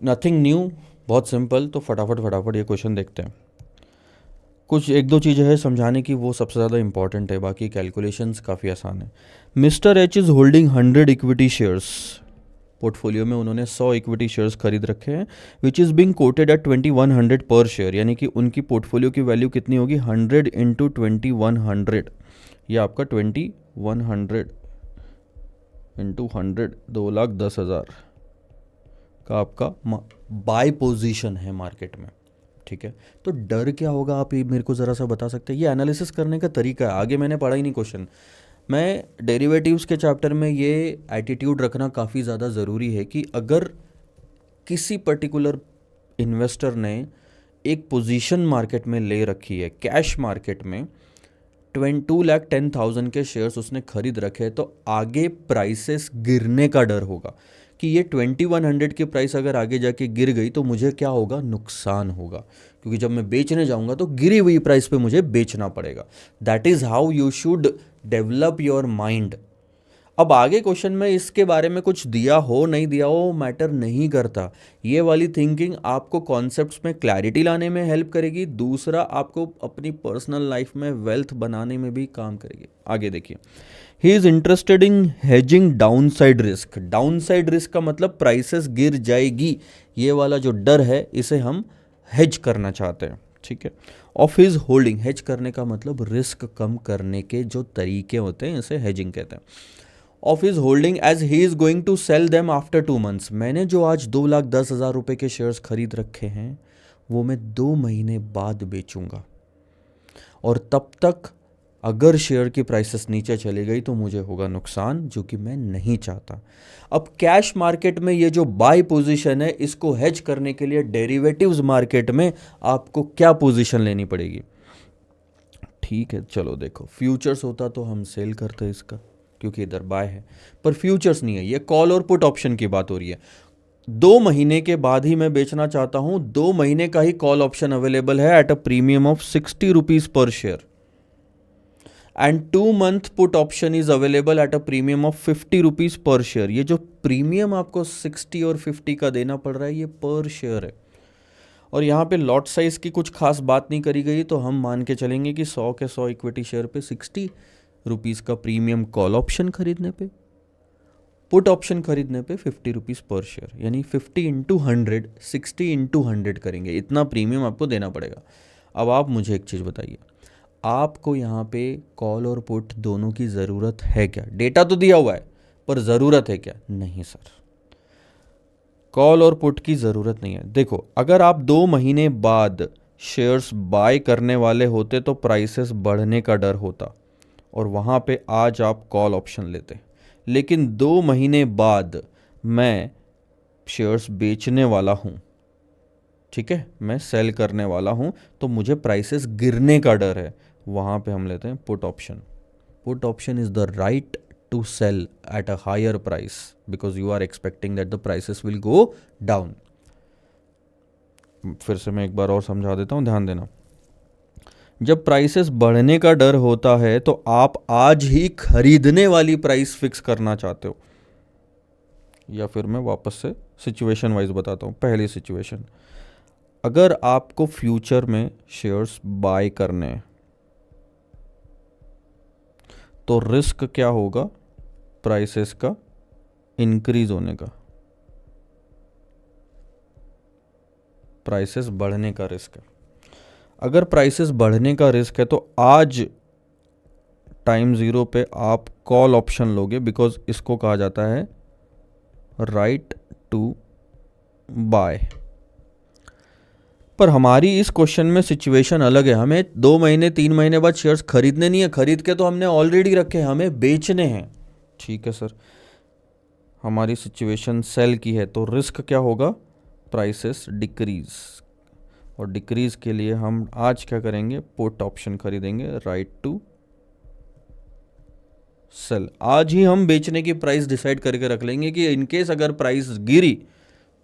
S1: नथिंग न्यू, बहुत सिंपल। तो फटाफट ये क्वेश्चन देखते हैं। कुछ 1-2 चीज़ें हैं समझाने की, वो सबसे ज़्यादा इंपॉर्टेंट है, बाकी कैलकुलेशंस काफ़ी आसान है। Mister H is holding 100 equity shares. Portfolio में उन्होंने 100 इक्विटी शेयर्स खरीद रखे हैं, which is being quoted at 2100 per share. यानी कि उनकी पोर्टफोलियो की वैल्यू कितनी होगी? 100 इंटू 2100, या आपका 2100 इंटू 100, 2,10,000 का आपका बाय पोजीशन है मार्केट में। ठीक है, तो डर क्या होगा, आप ये मेरे को ज़रा सा बता सकते हैं? ये एनालिसिस करने का तरीका है, आगे मैंने पढ़ा ही नहीं क्वेश्चन। मैं डेरिवेटिव्स के चैप्टर में ये एटीट्यूड रखना काफ़ी ज़्यादा ज़रूरी है कि अगर किसी पर्टिकुलर इन्वेस्टर ने एक पोजीशन मार्केट में ले रखी है, कैश मार्केट में 2,10,000 के शेयर्स उसने खरीद रखे, तो आगे प्राइसेस गिरने का डर होगा कि ये 2100 की प्राइस अगर आगे जाके गिर गई तो मुझे क्या होगा? नुकसान होगा, क्योंकि जब मैं बेचने जाऊंगा तो गिरी हुई प्राइस पे मुझे बेचना पड़ेगा। That is how you should develop your mind. अब आगे क्वेश्चन में इसके बारे में कुछ दिया हो नहीं दिया हो मैटर नहीं करता। ये वाली थिंकिंग आपको कॉन्सेप्ट्स में क्लैरिटी लाने में हेल्प करेगी, दूसरा आपको अपनी पर्सनल लाइफ में वेल्थ बनाने में भी काम करेगी। आगे देखिए, he is interested in hedging downside risk. Downside risk का मतलब प्राइसेस गिर जाएगी, ये वाला जो डर है इसे हम हेज करना चाहते हैं। ठीक है, ऑफ हिज होल्डिंग, हेज करने का मतलब रिस्क कम करने के जो तरीके होते हैं इसे हेजिंग कहते हैं। Of his holding as he is going to sell them after 2 months। मैंने जो आज 2,10,000 रुपए के शेयर्स खरीद रखे हैं वो मैं 2 महीने बाद बेचूंगा, और तब तक अगर शेयर की प्राइसेस नीचे चली गई तो मुझे होगा नुकसान, जो कि मैं नहीं चाहता। अब कैश मार्केट में ये जो बाय पोजीशन है, इसको हेज करने के लिए डेरिवेटिव्स मार्केट में आपको क्या पोजीशन लेनी पड़ेगी? ठीक है, चलो देखो, फ्यूचर्स होता तो हम सेल करते इसका, क्योंकि इधर बाय है, पर फ्यूचर्स नहीं है, ये कॉल और पुट ऑप्शन की बात हो रही है। 2 महीने के बाद ही मैं बेचना चाहता हूं, 2 महीने का ही कॉल ऑप्शन अवेलेबल है at a premium of 60 rupees per share, and 2 month put option is available at a premium of 50 rupees per share. ये जो प्रीमियम आपको 60 और 50 का देना पड़ रहा है, ये पर शेयर है। और यहाँ पे लॉट साइज की कुछ खास बात नहीं करी गई, तो हम मान के चलेंगे कि 100 के 100 इक्विटी शेयर पे 60 रुपीज़ का प्रीमियम कॉल ऑप्शन खरीदने पे, पुट ऑप्शन खरीदने पे 50 रुपीज़ पर शेयर, यानी 50 इंटू 100, 60 इंटू 100 करेंगे, इतना प्रीमियम आपको देना पड़ेगा। अब आप मुझे एक चीज़ बताइए, आपको यहाँ पे कॉल और पुट दोनों की ज़रूरत है क्या? डेटा तो दिया हुआ है, पर ज़रूरत है क्या? नहीं सर, कॉल और पुट की ज़रूरत नहीं है। देखो, अगर आप 2 महीने बाद शेयर्स बाय करने वाले होते तो प्राइसेस बढ़ने का डर होता, और वहाँ पे आज आप कॉल ऑप्शन लेते। लेकिन 2 महीने बाद मैं शेयर्स बेचने वाला हूँ, ठीक है, मैं सेल करने वाला हूँ, तो मुझे प्राइसेस गिरने का डर है, वहाँ पे हम लेते हैं put option. Put option is the right to sell at a higher price because you are expecting that the prices will go down। फिर से मैं एक बार और समझा देता हूँ, ध्यान देना। जब प्राइसेस बढ़ने का डर होता है तो आप आज ही खरीदने वाली प्राइस फिक्स करना चाहते हो, या फिर मैं वापस से सिचुएशन वाइज बताता हूँ। पहली सिचुएशन, अगर आपको फ्यूचर में शेयर्स बाय करने हैं तो रिस्क क्या होगा? प्राइसेस का इंक्रीज होने का। प्राइसेस बढ़ने का रिस्क है। अगर प्राइसेस बढ़ने का रिस्क है तो आज टाइम ज़ीरो पे आप कॉल ऑप्शन लोगे, बिकॉज इसको कहा जाता है राइट टू बाय। पर हमारी इस क्वेश्चन में सिचुएशन अलग है। हमें 2 महीने 3 महीने बाद शेयर्स खरीदने नहीं है, खरीद के तो हमने ऑलरेडी रखे हैं, हमें बेचने हैं। ठीक है सर, हमारी सिचुएशन सेल की है, तो रिस्क क्या होगा, प्राइसेस डिक्रीज। और डिक्रीज के लिए हम आज क्या करेंगे, पुट ऑप्शन खरीदेंगे, राइट टू सेल। आज ही हम बेचने की प्राइस डिसाइड करके रख लेंगे कि इनकेस अगर प्राइस गिरी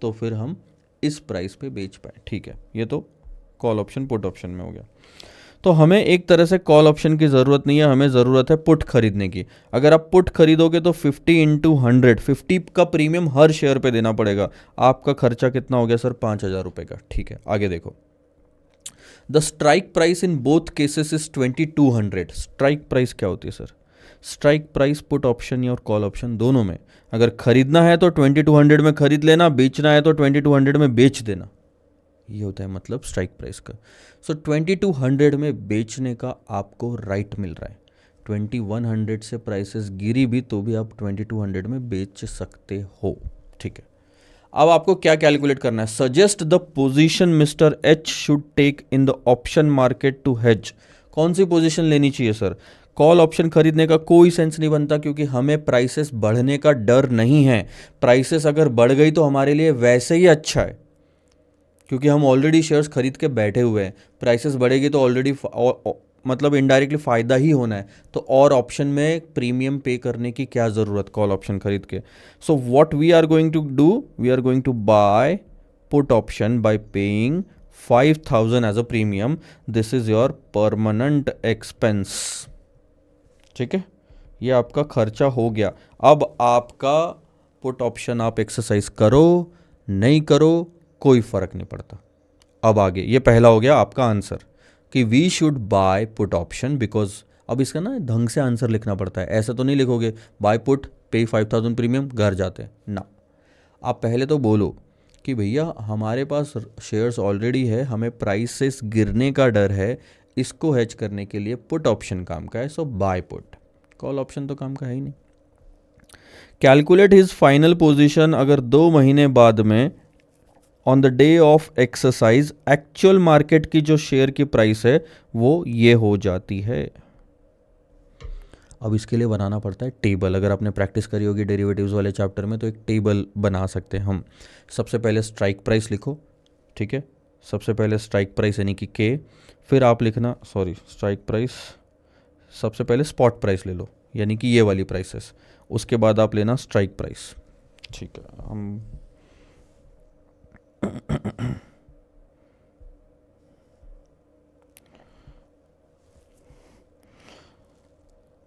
S1: तो फिर हम इस प्राइस पे बेच पाए। ठीक है, ये तो कॉल ऑप्शन पुट ऑप्शन में हो गया। तो हमें एक तरह से कॉल ऑप्शन की ज़रूरत नहीं है, हमें ज़रूरत है पुट खरीदने की। अगर आप पुट खरीदोगे तो 50 × 100, 50 का प्रीमियम हर शेयर पे देना पड़ेगा। आपका खर्चा कितना हो गया सर, 5,000 रुपये का। ठीक है, आगे देखो। The strike price in both cases is 2200। Strike price क्या होती है sir, strike price put option या और कॉल ऑप्शन दोनों में, अगर खरीदना है तो 2200 में खरीद लेना, बेचना है तो 2200 में बेच देना। ये होता है मतलब स्ट्राइक प्राइस का। सो 2200 में बेचने का आपको राइट मिल रहा है। 2100 से प्राइसेस गिरी भी तो भी आप 2200 में बेच सकते हो। ठीक है, अब आपको क्या कैलकुलेट करना है, suggest the position mister H should take in the option market to hedge. कौन सी पोजीशन लेनी चाहिए सर, कॉल ऑप्शन खरीदने का कोई सेंस नहीं बनता, क्योंकि हमें प्राइसेस बढ़ने का डर नहीं है। प्राइसेस अगर बढ़ गई तो हमारे लिए वैसे ही अच्छा है, क्योंकि हम ऑलरेडी शेयर्स खरीद के बैठे हुए हैं। प्राइसेस बढ़ेगी तो ऑलरेडी मतलब इनडायरेक्टली फ़ायदा ही होना है, तो और ऑप्शन में प्रीमियम पे करने की क्या ज़रूरत कॉल ऑप्शन खरीद के। So what we are going to do, we are going to buy put option by paying 5000 as a premium. This is your permanent expense. ठीक है, ये आपका खर्चा हो गया। अब आपका पुट ऑप्शन आप एक्सरसाइज करो नहीं करो कोई फर्क नहीं पड़ता। अब आगे, ये पहला हो गया आपका आंसर कि we should buy put option, because अब इसका ना ढंग से आंसर लिखना पड़ता है। ऐसा तो नहीं लिखोगे बाय पुट पे 5000 प्रीमियम घर जाते ना। आप पहले तो बोलो कि भैया हमारे पास शेयर्स ऑलरेडी है, हमें प्राइसेस गिरने का डर है, इसको हेज करने के लिए पुट ऑप्शन काम का है, सो बाय पुट। कॉल ऑप्शन तो काम का है ही नहीं। कैलकुलेट हिज फाइनल पोजीशन, अगर 2 महीने बाद में on the day of exercise actual market की जो शेयर की प्राइस है वो ये हो जाती है। अब इसके लिए बनाना पड़ता है टेबल। अगर आपने प्रैक्टिस करी होगी डेरिवेटिव्स वाले चैप्टर में तो एक टेबल बना सकते हैं हम। सबसे पहले स्ट्राइक प्राइस लिखो, ठीक है, सबसे पहले स्ट्राइक प्राइस यानी कि के, फिर आप लिखना स्ट्राइक प्राइस, सबसे पहले स्पॉट प्राइस ले लो यानी कि ये वाली प्राइसेस, उसके बाद आप लेना स्ट्राइक प्राइस। ठीक है, हम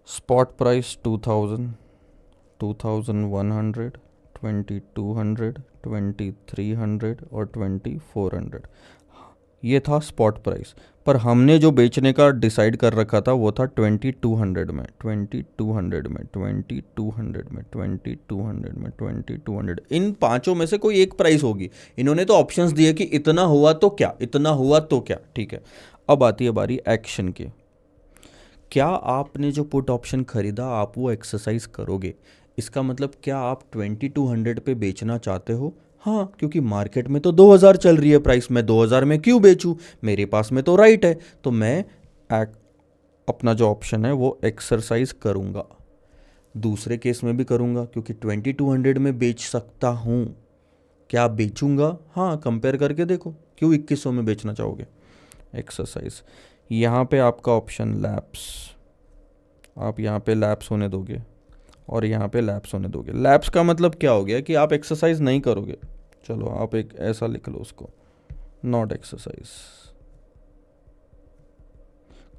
S1: स्पॉट प्राइस 2000, 2100, 2200, 2300 और 2400, ये था स्पॉट प्राइस। पर हमने जो बेचने का डिसाइड कर रखा था वो था 2200 में, 2200 में, 2200 में, 2200 में, 2200। इन पांचों में से कोई एक प्राइस होगी। इन्होंने तो ऑप्शंस दिए कि इतना हुआ तो क्या, इतना हुआ तो क्या। ठीक है, अब आती है बारी एक्शन की। क्या आपने जो पुट ऑप्शन खरीदा आप वो एक्सरसाइज करोगे? इसका मतलब क्या आप 2200 पे बेचना चाहते हो? हाँ, क्योंकि मार्केट में तो 2000 चल रही है प्राइस, मैं 2000 में क्यों बेचूं, मेरे पास में तो राइट है, तो मैं अपना जो ऑप्शन है वो एक्सरसाइज करूँगा। दूसरे केस में भी करूँगा क्योंकि 2200 में बेच सकता हूँ। क्या बेचूंगा? हाँ, कंपेयर करके देखो, क्यों 2100 में बेचना चाहोगे। एक्सरसाइज, यहाँ पे आपका ऑप्शन लैप्स, आप यहाँ पे लैप्स होने दोगे और यहाँ पे लैप्स होने दोगे। लैप्स का मतलब क्या हो गया कि आप एक्सरसाइज नहीं करोगे। चलो आप एक ऐसा लिख लो उसको, नॉट एक्सरसाइज।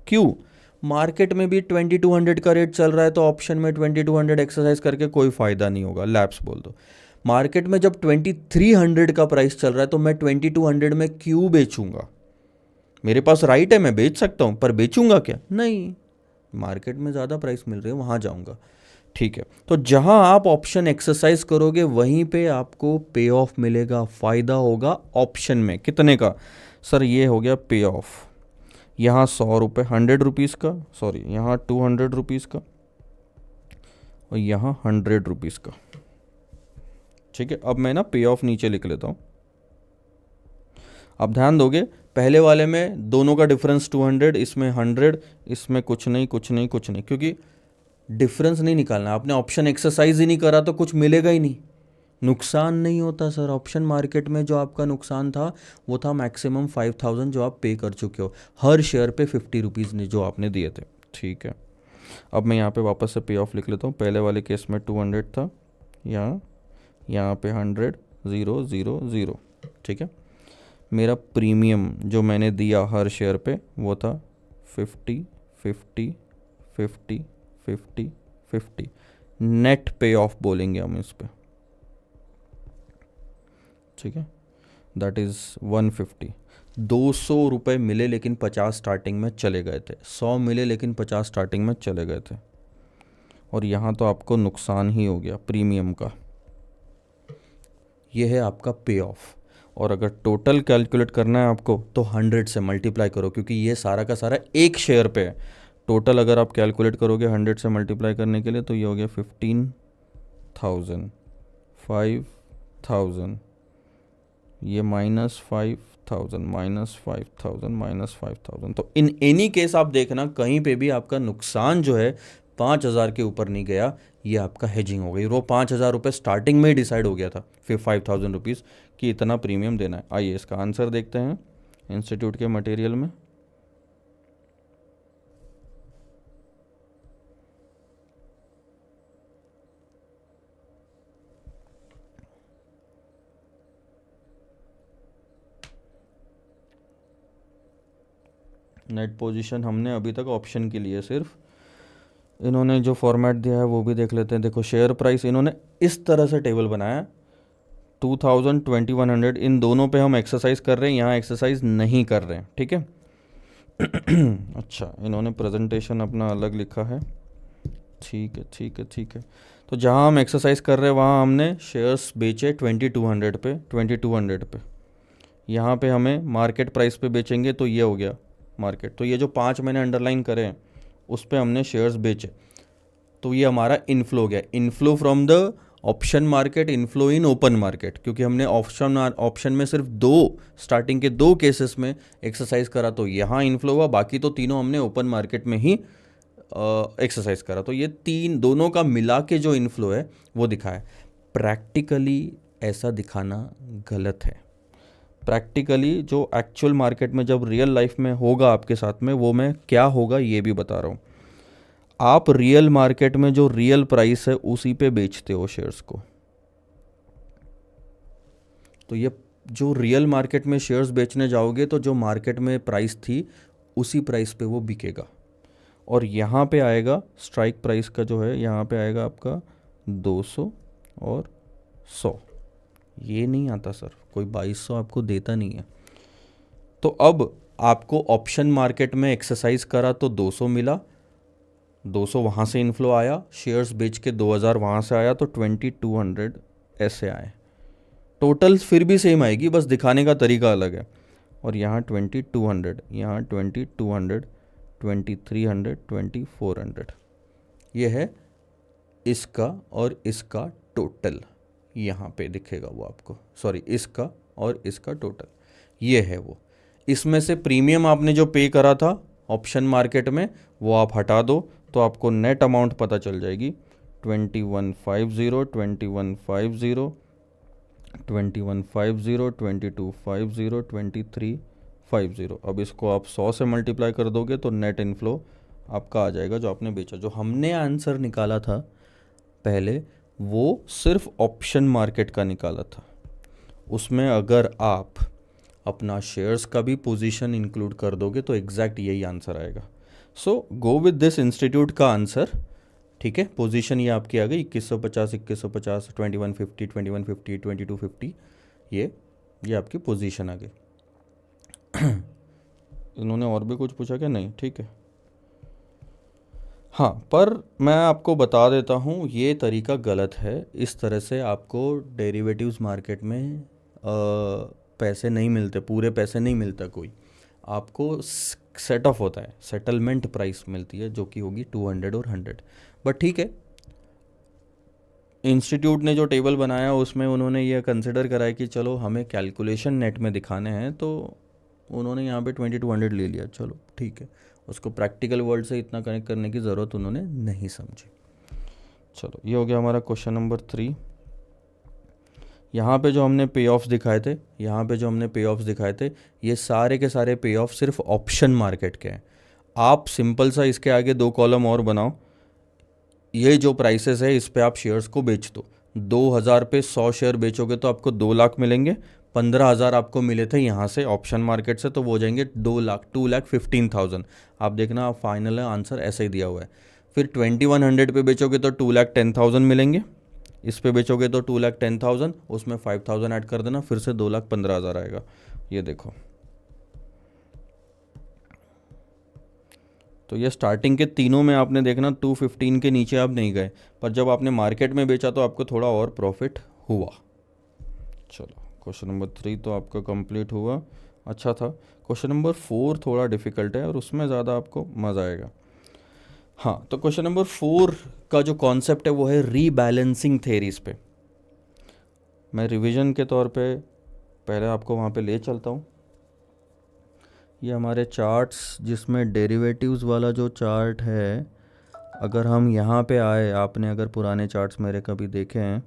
S1: क्यों? मार्केट में भी 2200 का रेट चल रहा है तो ऑप्शन में 2200 एक्सरसाइज करके कोई फायदा नहीं होगा, लैप्स बोल दो। मार्केट में जब 2300 का प्राइस चल रहा है तो मैं 2200 में क्यों बेचूंगा? मेरे पास राइट है, मैं बेच सकता हूं, पर बेचूंगा क्या? नहीं, मार्केट में ज़्यादा प्राइस मिल रही है वहां जाऊंगा। ठीक है, तो जहां आप ऑप्शन एक्सरसाइज करोगे वहीं पे आपको पे ऑफ मिलेगा, फ़ायदा होगा ऑप्शन में। कितने का सर? ये हो गया पे ऑफ, यहाँ 100 रुपये, 100 रुपीज़ का, सॉरी यहाँ 200 रुपीज़ का और यहाँ 100 रुपीज़ का। ठीक है, अब मैं ना पे ऑफ नीचे लिख लेता हूँ। अब ध्यान दोगे, पहले वाले में दोनों का डिफरेंस 200, इसमें 100, इसमें कुछ नहीं कुछ नहीं कुछ नहीं, क्योंकि डिफरेंस नहीं निकालना। आपने ऑप्शन एक्सरसाइज ही नहीं करा तो कुछ मिलेगा ही नहीं, नुकसान नहीं होता सर। ऑप्शन मार्केट में जो आपका नुकसान था वो था मैक्सिमम 5000 जो आप पे कर चुके हो, हर शेयर पे 50 रुपीज़ ने जो आपने दिए थे। ठीक है, अब मैं यहाँ पे वापस से पे ऑफ लिख लेता हूँ। पहले वाले केस में 200 था, यहाँ पे 100, 0 0 0। ठीक है, मेरा प्रीमियम जो मैंने दिया हर शेयर पे वो था 50 50 50 50 50। नेट पे ऑफ बोलेंगे हम इस पे। ठीक है, दैट इज़ 150। 200 रुपये मिले लेकिन 50 स्टार्टिंग में चले गए थे, 100 मिले लेकिन 50 स्टार्टिंग में चले गए थे, और यहाँ तो आपको नुकसान ही हो गया प्रीमियम का। ये है आपका पे ऑफ। और अगर टोटल कैलकुलेट करना है आपको तो 100 से मल्टीप्लाई करो, क्योंकि ये सारा का सारा एक शेयर पे है। टोटल अगर आप कैलकुलेट करोगे 100 से मल्टीप्लाई करने के लिए तो ये हो गया 15,000, 5,000, ये -5,000, -5,000, -5,000। तो इन एनी केस आप देखना कहीं पे भी आपका नुकसान जो है 5,000 के ऊपर नहीं गया, ये आपका हेजिंग हो गई। वो 5,000 रुपये स्टार्टिंग में ही डिसाइड हो गया था, फिर 5,000 रुपीज़ कि इतना प्रीमियम देना है। आइए इसका आंसर देखते हैं इंस्टीट्यूट के मटेरियल में। नेट पोजीशन हमने अभी तक ऑप्शन के लिए सिर्फ, इन्होंने जो फॉर्मेट दिया है वो भी देख लेते हैं। देखो शेयर प्राइस इन्होंने इस तरह से टेबल बनाया, 2000, 2100, इन दोनों पे हम एक्सरसाइज कर रहे हैं, यहाँ एक्सरसाइज नहीं कर रहे हैं। ठीक है अच्छा, इन्होंने प्रेजेंटेशन अपना अलग लिखा है। ठीक है ठीक है ठीक है, तो जहाँ हम एक्सरसाइज कर रहे हैं वहाँ हमने शेयर्स बेचे 2200 पे, 2200 पे। यहाँ पे हमें मार्केट प्राइस पे बेचेंगे तो ये हो गया मार्केट। तो ये जो 5 मैंने अंडरलाइन करे हैं उस पर हमने शेयर्स बेचे, तो ये हमारा इनफ्लो हो गया। Inflow from the option market, inflow in open market, क्योंकि हमने ऑप्शन में सिर्फ स्टार्टिंग के 2 केसेस में एक्सरसाइज करा तो यहाँ इनफ्लो हुआ, बाकी तो तीनों हमने ओपन मार्केट में ही एक्सरसाइज करा। तो ये दोनों का मिला के जो इनफ्लो है वो दिखाया। प्रैक्टिकली ऐसा दिखाना गलत है। प्रैक्टिकली जो एक्चुअल मार्केट में जब रियल लाइफ में होगा आपके साथ में, वो मैं क्या होगा ये भी बता रहा हूँ। आप रियल मार्केट में जो रियल प्राइस है उसी पे बेचते हो शेयर्स को, तो ये जो रियल मार्केट में शेयर्स बेचने जाओगे तो जो मार्केट में प्राइस थी उसी प्राइस पे वो बिकेगा। और यहाँ पे आएगा स्ट्राइक प्राइस का जो है, यहाँ पे आएगा आपका 200 और 100। ये नहीं आता सर, कोई 2200 आपको देता नहीं है। तो अब आपको ऑप्शन मार्केट में एक्सरसाइज करा तो 200 मिला, 200 वहाँ से इनफ्लो आया, शेयर्स बेच के 2000 वहाँ से आया, तो 2200 ऐसे आए। टोटल फिर भी सेम आएगी, बस दिखाने का तरीका अलग है। और यहाँ 2200, यहाँ 2200, 2300, 2400, ये है इसका और इसका टोटल। यहाँ पे दिखेगा वो आपको, सॉरी इसका और इसका टोटल, ये है वो। इसमें से प्रीमियम आपने जो पे करा था ऑप्शन मार्केट में वो आप हटा दो तो आपको नेट अमाउंट पता चल जाएगी। 2150, 2150, 2150, 2250, 2350। अब इसको आप 100 से मल्टीप्लाई कर दोगे तो नेट इनफ्लो आपका आ जाएगा जो आपने बेचा। जो हमने आंसर निकाला था पहले वो सिर्फ ऑप्शन मार्केट का निकाला था, उसमें अगर आप अपना शेयर्स का भी पोजीशन इंक्लूड कर दोगे तो एग्जैक्ट यही आंसर आएगा। सो गो विद दिस इंस्टीट्यूट का आंसर। ठीक है, पोजीशन ये आपकी आ गई 2150, 2150, 2150, 2150, 2250, ये आपकी पोजीशन आ गई। इन्होंने और भी कुछ पूछा क्या? नहीं, ठीक है। हाँ, पर मैं आपको बता देता हूँ ये तरीका गलत है। इस तरह से आपको डेरिवेटिव्स मार्केट में पैसे नहीं मिलते, पूरे पैसे नहीं मिलता कोई। आपको सेट ऑफ होता है, सेटलमेंट प्राइस मिलती है जो कि होगी 200 और 100। बट ठीक है, इंस्टीट्यूट ने जो टेबल बनाया उसमें उन्होंने ये कंसिडर करा है कि चलो हमें कैलकुलेशन नेट में दिखाने हैं, तो उन्होंने यहाँ पे 2200 ले लिया। चलो ठीक है, उसको प्रैक्टिकल वर्ल्ड से इतना कनेक्ट करने की ज़रूरत उन्होंने नहीं समझी। चलो, ये हो गया हमारा क्वेश्चन नंबर 3। यहाँ पे जो हमने पे ऑफ्स दिखाए थे, ये सारे के सारे पे ऑफ सिर्फ ऑप्शन मार्केट के हैं। आप सिंपल सा इसके आगे 2 कॉलम और बनाओ, ये जो प्राइसेस है इस पे आप शेयर्स को बेच दो। 2000 पे 100 शेयर बेचोगे तो आपको 2 लाख मिलेंगे। 15,000 आपको मिले थे यहाँ से ऑप्शन मार्केट से, तो वो हो जाएंगे 2 लाख, 2,15,000। आप देखना, आप फाइनल आंसर ऐसे ही दिया हुआ है। फिर 2100 पे बेचोगे तो 2,10,000 मिलेंगे। इस पे बेचोगे तो 2,10,000, उसमें 5,000 ऐड कर देना, फिर से 2,15,000 आएगा। ये देखो, तो ये स्टार्टिंग के तीनों में आपने देखना 215 के नीचे आप नहीं गए, पर जब आपने मार्केट में बेचा तो आपको थोड़ा और प्रॉफिट हुआ। चलो, क्वेश्चन नंबर 3 तो आपका कंप्लीट हुआ, अच्छा था। क्वेश्चन नंबर 4 थोड़ा डिफिकल्ट है और उसमें ज़्यादा आपको मज़ा आएगा। हाँ, तो क्वेश्चन नंबर 4 का जो कॉन्सेप्ट है वो है रीबैलेंसिंग थेरीज पे। मैं रिवीजन के तौर पे पहले आपको वहाँ पे ले चलता हूँ। ये हमारे चार्ट्स, जिसमें डेरिवेटिव्स वाला जो चार्ट है, अगर हम यहाँ पे आए, आपने अगर पुराने चार्ट्स मेरे कभी देखे हैं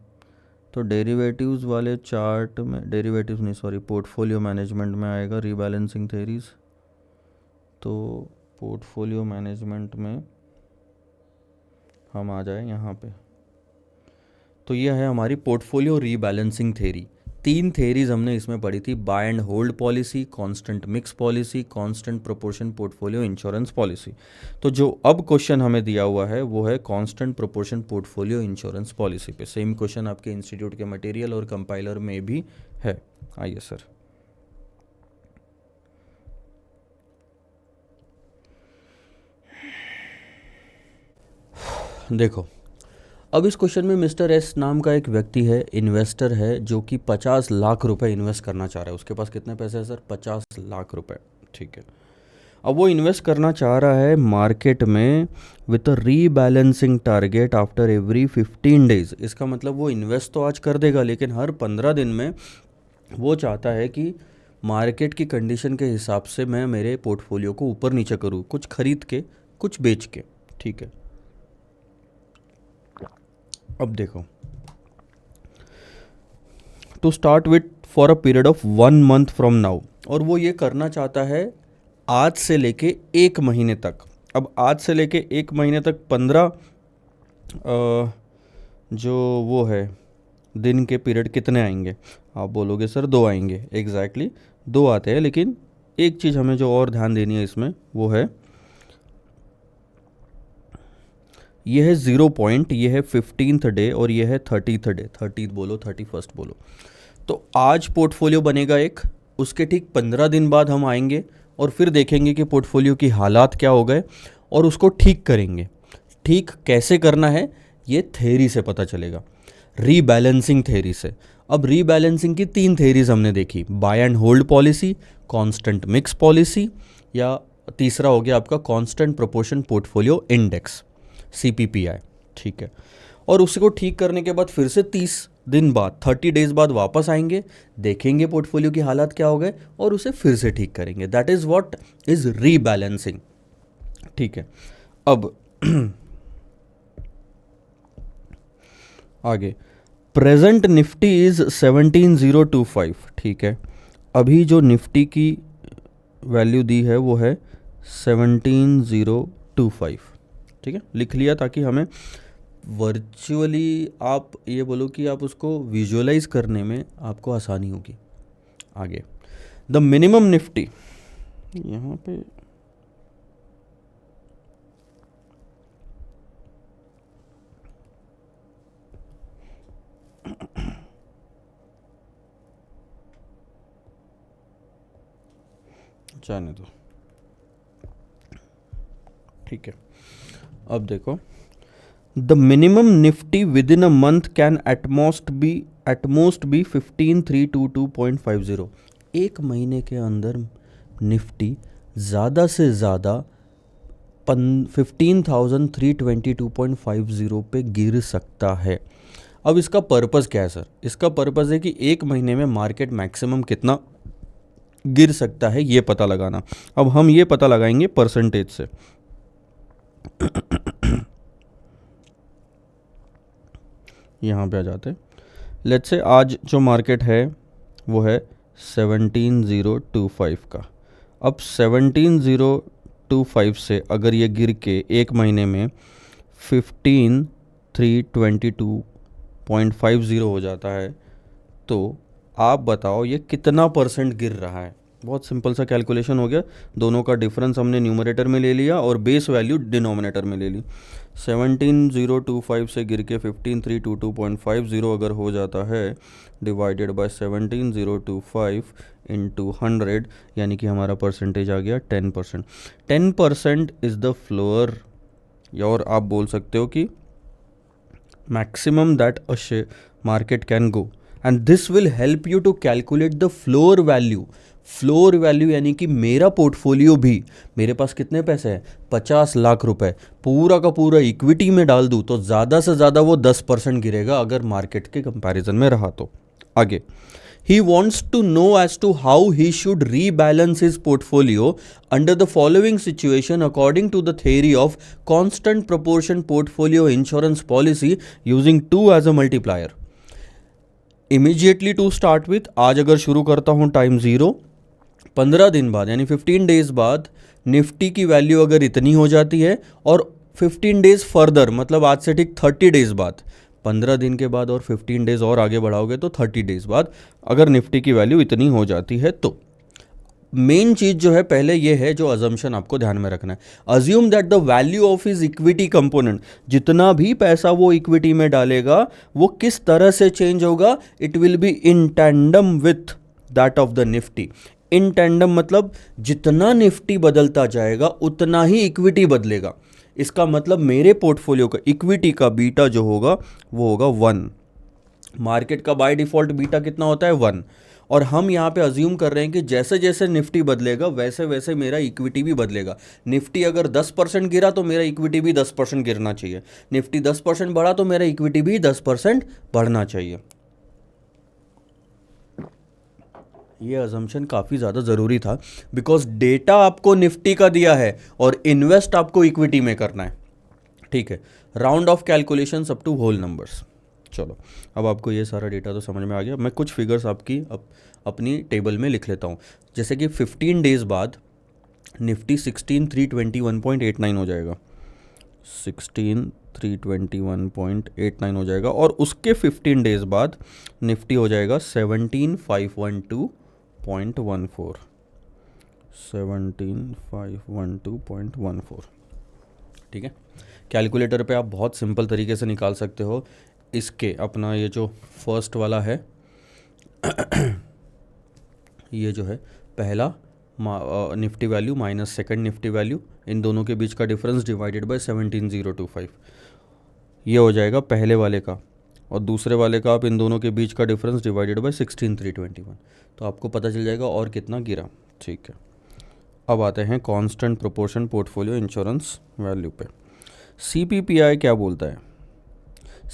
S1: तो डेरिवेटिव्स वाले चार्ट में, डेरिवेटिव्स नहीं सॉरी, पोर्टफोलियो मैनेजमेंट में आएगा रीबैलेंसिंग थेरीज। तो पोर्टफोलियो मैनेजमेंट में हम आ जाए यहाँ पे, तो ये है हमारी पोर्टफोलियो रीबैलेंसिंग थेरी। 3 थेरीज हमने इसमें पढ़ी थी, buy and hold policy, constant mix policy, constant proportion portfolio insurance policy. तो जो अब क्वेश्चन हमें दिया हुआ है वो है constant proportion portfolio insurance policy पे। सेम क्वेश्चन आपके इंस्टीट्यूट के मटेरियल और कंपाइलर में भी है। आइए सर, देखो, अब इस क्वेश्चन में मिस्टर एस नाम का एक व्यक्ति है, इन्वेस्टर है, जो कि 50 लाख रुपए इन्वेस्ट करना चाह रहा है। उसके पास कितने पैसे हैं सर? 50 लाख रुपए। ठीक है, अब वो इन्वेस्ट करना चाह रहा है मार्केट में with a rebalancing target after every 15 days. इसका मतलब वो इन्वेस्ट तो आज कर देगा, लेकिन हर 15 दिन में वो चाहता है कि मार्केट की कंडीशन के हिसाब से मैं मेरे पोर्टफोलियो को ऊपर नीचे करूँ, कुछ खरीद के कुछ बेच के। ठीक है, अब देखो, to start with for a period of 1 month from now, और वो ये करना चाहता है आज से लेके 1 महीने तक। अब आज से लेके 1 महीने तक 15 जो वो है दिन के पीरियड कितने आएंगे? आप बोलोगे सर 2 आएंगे। एग्जैक्टली 2 आते हैं, लेकिन एक चीज़ हमें जो और ध्यान देनी है इसमें वो है, ये है 0 पॉइंट, ये है 15th डे और ये है 30th डे। 30th बोलो, 31st बोलो। तो आज पोर्टफोलियो बनेगा एक, उसके ठीक 15 दिन बाद हम आएंगे और फिर देखेंगे कि पोर्टफोलियो की हालात क्या हो गए और उसको ठीक करेंगे। ठीक कैसे करना है ये थेरी से पता चलेगा, रीबैलेंसिंग थेरी से। अब रीबैलेंसिंग की 3 थेरीज हमने देखी, buy and hold policy, constant mix policy, या तीसरा हो गया आपका constant proportion portfolio index, CPPI। ठीक है, और उसको ठीक करने के बाद फिर से 30 दिन बाद, 30 डेज बाद वापस आएंगे, देखेंगे पोर्टफोलियो की हालत क्या हो गए और उसे फिर से ठीक करेंगे। That is what is rebalancing. ठीक है, अब आगे, प्रेजेंट निफ्टी इज 17,025। ठीक है, अभी जो निफ्टी की वैल्यू दी है वो है 17,025। ठीक है, लिख लिया ताकि हमें वर्चुअली, आप ये बोलो कि आप उसको विजुअलाइज करने में आपको आसानी होगी। आगे, द मिनिमम निफ्टी, यहाँ पे जाने दो। ठीक है, अब देखो, the minimum Nifty within a month can at most be 15,322.50। एक महीने के अंदर निफ्टी ज़्यादा से ज़्यादा 15,322.50 पे गिर सकता है। अब इसका पर्पज़ क्या है सर? इसका पर्पज़ है कि एक महीने में मार्केट मैक्सिमम कितना गिर सकता है ये पता लगाना। अब हम ये पता लगाएंगे परसेंटेज से। यहाँ पे आ जाते हैं। लेट्स से आज जो मार्केट है वो है 17,025 का। अब 17,025 से अगर ये गिर के एक महीने में 15,322.50 हो जाता है तो आप बताओ ये कितना परसेंट गिर रहा है। बहुत सिंपल सा कैलकुलेशन हो गया, दोनों का डिफरेंस हमने न्यूमरेटर में ले लिया और बेस वैल्यू डिनोमिनेटर में ले ली। 17,025 से गिर के 15,322.50 अगर हो जाता है डिवाइडेड बाय 17,025 इंटू 100, यानी कि हमारा परसेंटेज आ गया 10%। 10% इज़ द फ्लोअर, और आप बोल सकते हो कि maximum that a market can go, and this will help you to calculate the floor value. Floor value यानी कि मेरा पोर्टफोलियो भी, मेरे पास कितने पैसे हैं 50 लाख रुपए, पूरा का पूरा इक्विटी में डाल दूँ तो ज़्यादा से ज़्यादा वो 10% गिरेगा अगर मार्केट के कंपैरिजन में रहा तो। आगे, he wants to know as to how he should rebalance his portfolio under the following situation according to the theory of constant proportion portfolio insurance policy using 2 as a multiplier. Immediately to start with, आज अगर शुरू करता हूँ time 0, 15 दिन बाद यानी 15 days बाद Nifty की वैल्यू अगर इतनी हो जाती है, और 15 डेज फर्दर मतलब आज से ठीक 30 डेज बाद, 15 दिन के बाद और 15 डेज और आगे बढ़ाओगे तो 30 डेज बाद अगर निफ्टी की वैल्यू इतनी हो जाती है तो मेन चीज़ जो है पहले ये है जो अजम्पशन आपको ध्यान में रखना है। Assume that the value of his equity component, जितना भी पैसा वो इक्विटी में डालेगा वो किस तरह से चेंज होगा, it will be in tandem with that of the Nifty. In tandem मतलब जितना निफ्टी बदलता जाएगा उतना ही इक्विटी बदलेगा। इसका मतलब मेरे पोर्टफोलियो का इक्विटी का बीटा जो होगा वो होगा 1। मार्केट का बाय डिफॉल्ट बीटा कितना होता है 1, और हम यहाँ पे अज्यूम कर रहे हैं कि जैसे जैसे निफ्टी बदलेगा वैसे वैसे मेरा इक्विटी भी बदलेगा। निफ्टी अगर 10% गिरा तो मेरा इक्विटी भी 10% गिरना चाहिए, निफ्टी 10% बढ़ा तो मेरा इक्विटी भी 10% बढ़ना चाहिए। ये अजम्पशन काफ़ी ज़्यादा ज़रूरी था बिकॉज डेटा आपको निफ्टी का दिया है और इन्वेस्ट आपको इक्विटी में करना है। ठीक है, round off calculation up to whole numbers. चलो, अब आपको ये सारा डेटा तो समझ में आ गया। मैं कुछ फिगर्स आपकी अपनी टेबल में लिख लेता हूँ। जैसे कि 15 डेज बाद निफ्टी 16,321.89 हो जाएगा, 16,321.89 हो जाएगा, और उसके 15 डेज बाद निफ्टी हो जाएगा 17,512.14, 17,512.14। ठीक है, कैलकुलेटर पे आप बहुत सिंपल तरीके से निकाल सकते हो इसके। अपना ये जो फर्स्ट वाला है ये जो है पहला Nifty value minus second Nifty value, इन दोनों के बीच का डिफरेंस डिवाइडेड बाय 17,025, ये हो जाएगा पहले वाले का, और दूसरे वाले का आप इन दोनों के बीच का डिफरेंस डिवाइडेड बाय 16,321, तो आपको पता चल जाएगा और कितना गिरा। ठीक है, अब आते हैं constant proportion portfolio insurance value पे। CPPI क्या बोलता है?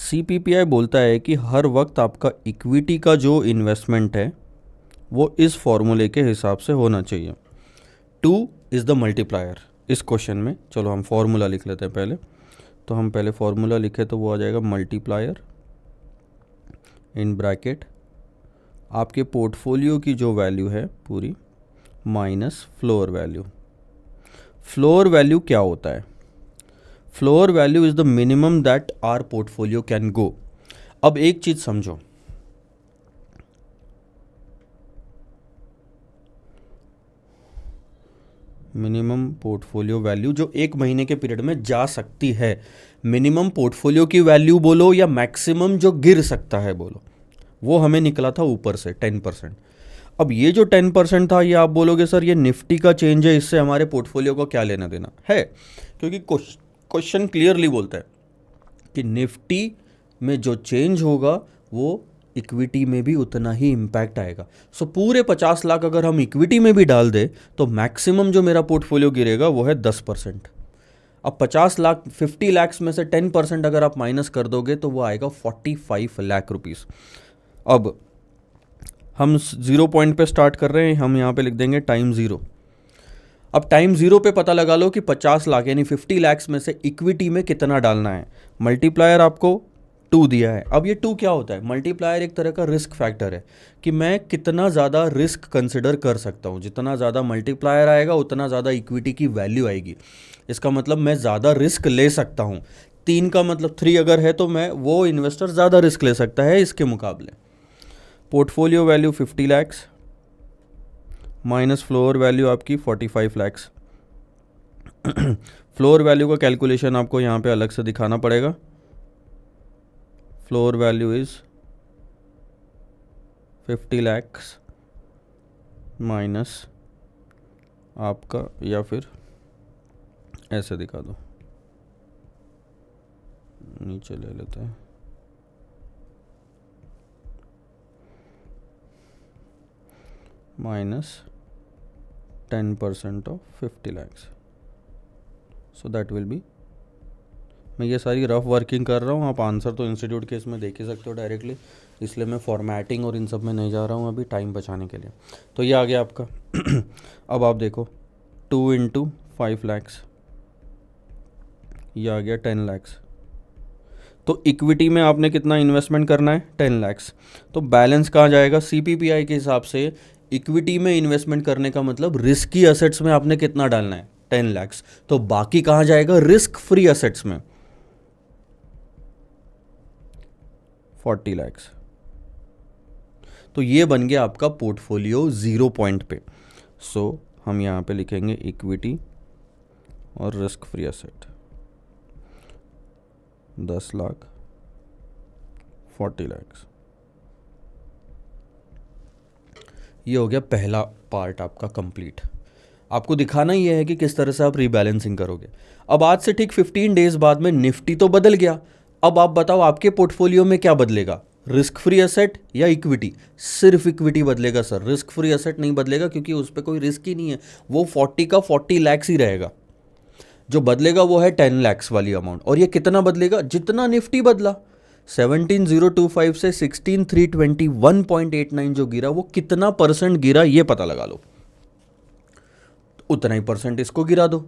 S1: CPPI बोलता है कि हर वक्त आपका इक्विटी का जो इन्वेस्टमेंट है वो इस फॉर्मूले के हिसाब से होना चाहिए। 2 इज़ द मल्टीप्लायर इस क्वेश्चन में। चलो हम फॉर्मूला लिख लेते हैं पहले, तो हम पहले फॉर्मूला लिखे तो वो आ जाएगा मल्टीप्लायर इन ब्रैकेट आपके पोर्टफोलियो की जो वैल्यू है पूरी minus floor value. Floor value क्या होता है? Floor value is the minimum that our portfolio can go. अब एक चीज़ समझो, मिनिमम पोर्टफोलियो वैल्यू जो एक महीने के पीरियड में जा सकती है, मिनिमम पोर्टफोलियो की वैल्यू बोलो या मैक्सिमम जो गिर सकता है बोलो, वो हमें निकला था ऊपर से 10%। अब ये जो 10% था ये आप बोलोगे सर ये निफ्टी का चेंज है, इससे हमारे पोर्टफोलियो को क्या लेना देना है, क्योंकि क्वेश्चन क्लियरली बोलता है कि निफ्टी में जो चेंज होगा वो इक्विटी में भी उतना ही इम्पैक्ट आएगा। सो पूरे 50 लाख अगर हम इक्विटी में भी डाल दें तो मैक्सिमम जो मेरा पोर्टफोलियो गिरेगा वो है 10%। अब 50 लाख 50 लैक्स में से 10% अगर आप माइनस कर दोगे तो वो आएगा 45 लाख रुपीस। अब हम 0 पॉइंट पे स्टार्ट कर रहे हैं, हम यहाँ पे लिख देंगे टाइम 0। अब टाइम 0 पे पता लगा लो कि 50 लाख यानी 50 लैक्स में से इक्विटी में कितना डालना है। मल्टीप्लायर आपको 2 दिया है। अब ये 2 क्या होता है? मल्टीप्लायर एक तरह का रिस्क फैक्टर है कि मैं कितना ज़्यादा रिस्क कंसिडर कर सकता हूँ। जितना ज़्यादा मल्टीप्लायर आएगा उतना ज़्यादा इक्विटी की वैल्यू आएगी। इसका मतलब मैं ज़्यादा रिस्क ले सकता हूँ। 3 का मतलब 3 अगर है तो मैं वो इन्वेस्टर ज़्यादा रिस्क ले सकता है इसके मुकाबले। Portfolio value 50 lakhs minus floor value आपकी 45 लैक्स। फ्लोर वैल्यू का कैलकुलेशन आपको यहाँ पे अलग से दिखाना पड़ेगा। Floor value is 50 lakhs minus आपका, या फिर ऐसे दिखा दो, नीचे ले लेते हैं, minus 10% of 50 lakhs. So that will be, मैं ये सारी रफ वर्किंग कर रहा हूँ, आप आंसर तो इंस्टीट्यूट के इसमें देख ही सकते हो डायरेक्टली, इसलिए मैं फॉर्मेटिंग और इन सब में नहीं जा रहा हूँ अभी टाइम बचाने के लिए। तो ये आ गया आपका। अब आप देखो 2 इंटू 5 लैक्स, ये आ गया 10 लैक्स। तो इक्विटी में आपने कितना इन्वेस्टमेंट करना है? 10 लैक्स। तो बैलेंस कहाँ जाएगा? CPPI के हिसाब से इक्विटी में इन्वेस्टमेंट करने का मतलब रिस्की असेट्स में आपने कितना डालना है? 10 लैक्स। तो बाकी कहाँ जाएगा? रिस्क फ्री असेट्स में 40 लैक्स। तो ये बन गया आपका पोर्टफोलियो 0 पॉइंट पे। सो हम यहाँ पे लिखेंगे इक्विटी और risk free asset 10 lakh 40 lakhs. ये हो गया पहला पार्ट आपका कंप्लीट। आपको दिखाना ही है कि किस तरह से आप रीबैलेंसिंग करोगे। अब आज से ठीक 15 डेज बाद में निफ्टी तो बदल गया। अब आप बताओ आपके पोर्टफोलियो में क्या बदलेगा? रिस्क फ्री एसेट या इक्विटी? सिर्फ इक्विटी बदलेगा सर, रिस्क फ्री एसेट नहीं बदलेगा क्योंकि उस पर कोई रिस्क ही नहीं है। वो 40 का 40 लैक्स ही रहेगा। जो बदलेगा वो है 10 लैक्स वाली अमाउंट। और ये कितना बदलेगा? जितना निफ्टी बदला। 17,025 से 16,321.89 जो गिरा वो कितना परसेंट गिरा ये पता लगा लो। उतना ही परसेंट इसको गिरा दो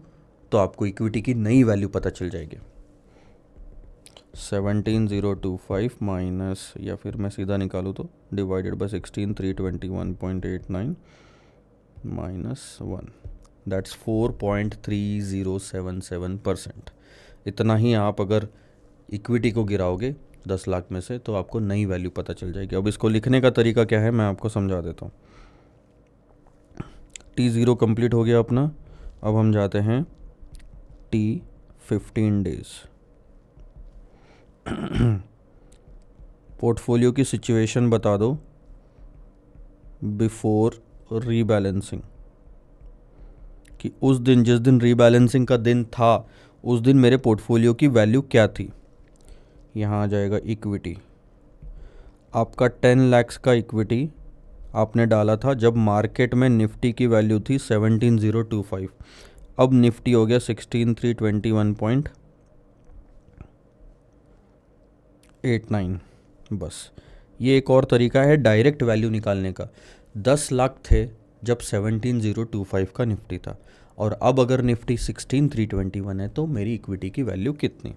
S1: तो आपको इक्विटी की नई वैल्यू पता चल जाएगी। 17,025 माइनस, या फिर मैं सीधा निकालूँ तो डिवाइडेड बाय 16,321.89 माइनस 1, दैट्स 4.3077%। इतना ही आप अगर इक्विटी को गिराओगे 10 लाख में से तो आपको नई वैल्यू पता चल जाएगी। अब इसको लिखने का तरीका क्या है मैं आपको समझा देता हूँ। T0 कंप्लीट हो गया अपना। अब हम जाते हैं T15 डेज। पोर्टफोलियो की सिचुएशन बता दो बिफोर रीबैलेंसिंग, कि उस दिन जिस दिन रीबैलेंसिंग का दिन था उस दिन मेरे पोर्टफोलियो की वैल्यू क्या थी। यहाँ आ जाएगा इक्विटी। आपका 10 लैक्स का इक्विटी आपने डाला था जब मार्केट में निफ्टी की वैल्यू थी 17,025। अब निफ्टी हो गया 16,321.89। बस ये एक और तरीका है डायरेक्ट वैल्यू निकालने का। 10 लाख थे जब 17,025 का निफ्टी था, और अब अगर निफ्टी 16,321 है तो मेरी इक्विटी की वैल्यू कितनी?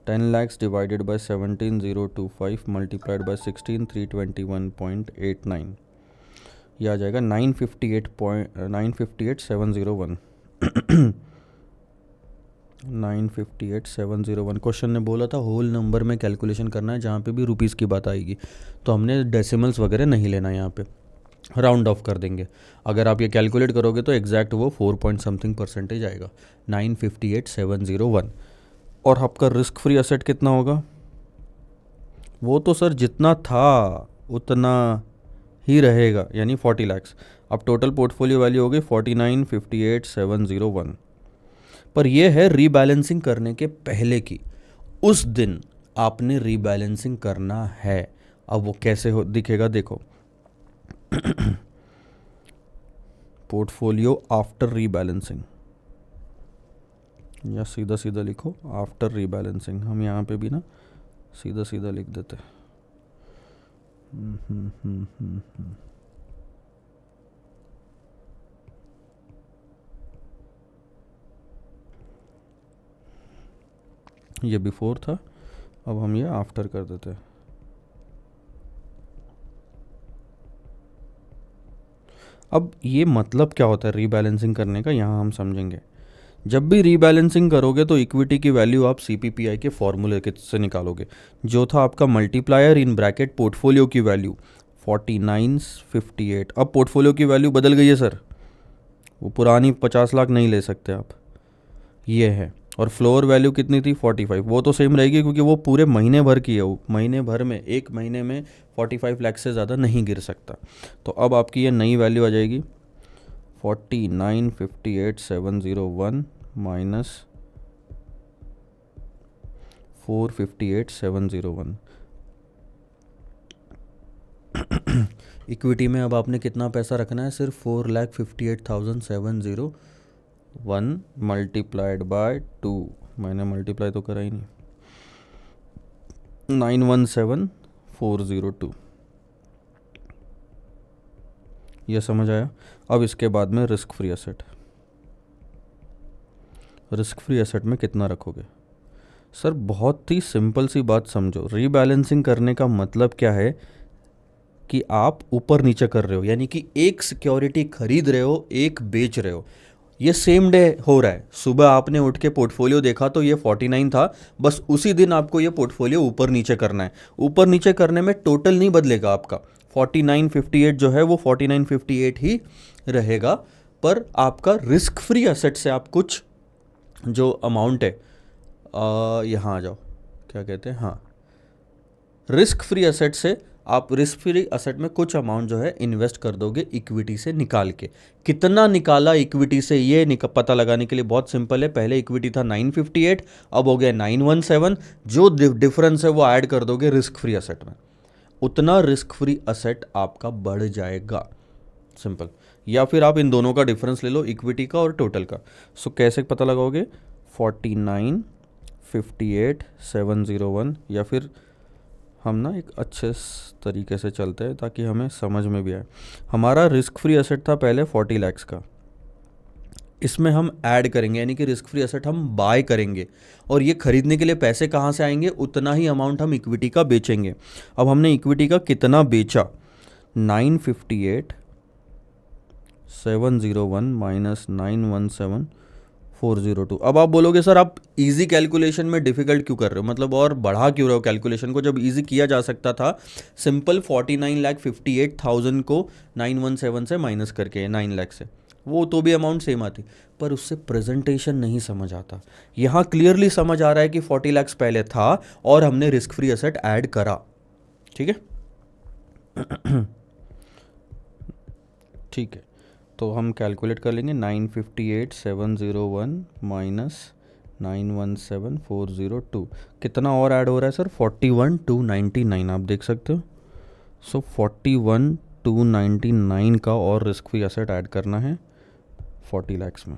S1: 10 lakhs divided by 17,025 multiplied by 16,321.89, ये आ जाएगा 958,701। 958,701। क्वेश्चन ने बोला था होल नंबर में कैलकुलेशन करना है जहाँ पे भी रुपीज़ की बात आएगी, तो हमने डेसिमल्स वगैरह नहीं लेना, यहाँ पे राउंड ऑफ कर देंगे। अगर आप ये कैलकुलेट करोगे तो एग्जैक्ट वो 4 पॉइंट समथिंग परसेंटेज आएगा, 958,701। और आपका रिस्क फ्री एसेट कितना होगा? वो तो सर जितना था उतना ही रहेगा, यानी 40 लैक्स। अब टोटल पोर्टफोलियो वैल्यू हो गई 49,58,701। पर यह है रीबैलेंसिंग करने के पहले की, उस दिन आपने रीबैलेंसिंग करना है। अब वो कैसे हो दिखेगा देखो, पोर्टफोलियो आफ्टर रीबैलेंसिंग, या सीधा सीधा लिखो आफ्टर रीबैलेंसिंग। हम यहाँ पे भी ना सीधा सीधा लिख देते हैं। ये बिफोर था, अब हम ये आफ्टर कर देते हैं। अब ये मतलब क्या होता है रीबैलेंसिंग करने का, यहाँ हम समझेंगे। जब भी रीबैलेंसिंग करोगे तो इक्विटी की वैल्यू आप सीपीपीआई के फॉर्मूले से निकालोगे, जो था आपका मल्टीप्लायर इन ब्रैकेट पोर्टफोलियो की वैल्यू 49,58। अब पोर्टफोलियो की वैल्यू बदल गई है सर, वो पुरानी 50 लाख नहीं ले सकते आप, ये है। और फ्लोर वैल्यू कितनी थी 45, वो तो सेम रहेगी क्योंकि वो पूरे महीने भर की है, वो महीने भर में एक महीने में 45 लाख से ज़्यादा नहीं गिर सकता। तो अब आपकी ये नई वैल्यू आ जाएगी 49,58,701 माइनस 458,701। इक्विटी में अब आपने कितना पैसा रखना है, सिर्फ 4,58,701 मल्टीप्लाइड बाय 2, मैंने मल्टीप्लाई तो करा ही नहीं, 917,402। यह समझ आया। अब इसके बाद में risk free asset, risk free asset में कितना रखोगे सर? बहुत ही सिंपल सी बात समझो, रीबैलेंसिंग करने का मतलब क्या है कि आप ऊपर नीचे कर रहे हो, यानी कि एक सिक्योरिटी खरीद रहे हो, एक बेच रहे हो, ये सेम डे हो रहा है। सुबह आपने उठ के पोर्टफोलियो देखा तो ये 49 था, बस उसी दिन आपको ये पोर्टफोलियो ऊपर नीचे करना है। ऊपर नीचे करने में टोटल नहीं बदलेगा आपका, 49,58 जो है वो 49,58 ही रहेगा, पर आपका रिस्क फ्री एसेट से आप कुछ जो अमाउंट है, यहाँ आ जाओ, क्या कहते हैं, हाँ, रिस्क फ्री एसेट से आप रिस्क फ्री एसेट में कुछ अमाउंट जो है इन्वेस्ट कर दोगे इक्विटी से निकाल के। कितना निकाला इक्विटी से ये पता लगाने के लिए बहुत सिंपल है। पहले इक्विटी था 958, अब हो गया 917, जो डिफरेंस है वो ऐड कर दोगे रिस्क फ्री एसेट में, उतना रिस्क फ्री एसेट आपका बढ़ जाएगा, सिंपल। या फिर आप इन दोनों का डिफरेंस ले लो, इक्विटी का और टोटल का। सो कैसे पता लगाओगे, 49,58,701, या फिर हम ना एक अच्छे तरीके से चलते हैं ताकि हमें समझ में भी आए। हमारा रिस्क फ्री एसेट था पहले 40 लाख का, इसमें हम ऐड करेंगे, यानी कि रिस्क फ्री एसेट हम बाय करेंगे, और ये खरीदने के लिए पैसे कहाँ से आएंगे, उतना ही अमाउंट हम इक्विटी का बेचेंगे। अब हमने इक्विटी का कितना बेचा, 958,701 माइनस 917,402। अब आप बोलोगे सर आप इजी कैलकुलेशन में डिफिकल्ट क्यों कर रहे हो, मतलब और बढ़ा क्यों रहे हो कैलकुलेशन को, जब इजी किया जा सकता था सिंपल 49,58,000 को 917 से माइनस करके 9 लाख से, वो तो भी अमाउंट सेम आती, पर उससे प्रेजेंटेशन नहीं समझ आता। यहाँ क्लियरली समझ आ रहा है कि 40 लाख पहले था और हमने रिस्क फ्री एसेट ऐड करा, ठीक है। ठीक है, तो हम कैलकुलेट कर लेंगे 958,701 माइनस 917,402, कितना और ऐड हो रहा है सर, 41,299, आप देख सकते हो। सो 41,299 का और रिस्क फ्री एसेट ऐड करना है 40 लाख्स में,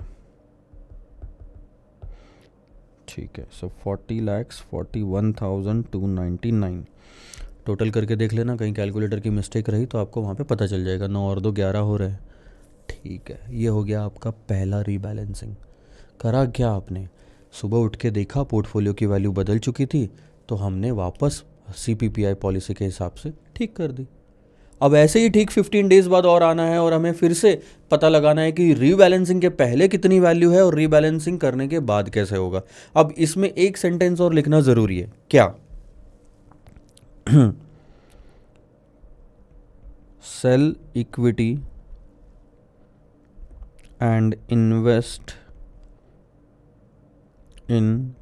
S1: ठीक है। सो 40 लाख्स 41,299 टोटल करके देख लेना, कहीं कैलकुलेटर की मिस्टेक रही तो आपको वहाँ पे पता चल जाएगा, 9 और 2 11 हो रहे हैं, ठीक है। ये हो गया आपका पहला रीबैलेंसिंग। करा क्या आपने, सुबह उठ के देखा पोर्टफोलियो की वैल्यू बदल चुकी थी, तो हमने वापस सीपीपीआई पॉलिसी के हिसाब से ठीक कर दी। अब ऐसे ही ठीक 15 डेज बाद और आना है और हमें फिर से पता लगाना है कि रीबैलेंसिंग के पहले कितनी वैल्यू है और रीबैलेंसिंग करने के बाद कैसे होगा। अब इसमें एक सेंटेंस और लिखना ज़रूरी है, क्या, sell equity and invest in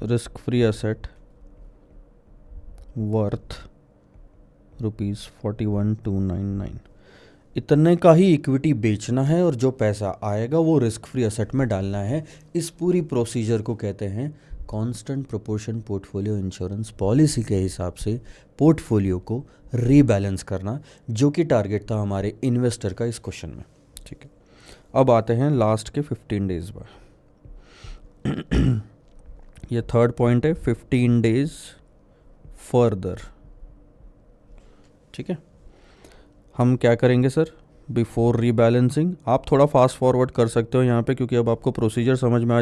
S1: risk free asset worth ₹41,299 इतने का ही इक्विटी बेचना है और जो पैसा आएगा वो रिस्क फ्री असेट में डालना है। इस पूरी प्रोसीजर को कहते हैं constant proportion portfolio insurance policy के हिसाब से पोर्टफोलियो को रीबैलेंस करना, जो कि टारगेट था हमारे इन्वेस्टर का इस क्वेश्चन में। ठीक है, अब आते हैं लास्ट के 15 डेज पर। ये थर्ड पॉइंट है, 15 डेज फर्दर। ठीक है, हम क्या करेंगे सर, बिफोर रीबैलेंसिंग। आप थोड़ा फास्ट फॉरवर्ड कर सकते हो यहाँ पे, क्योंकि अब आपको प्रोसीजर समझ में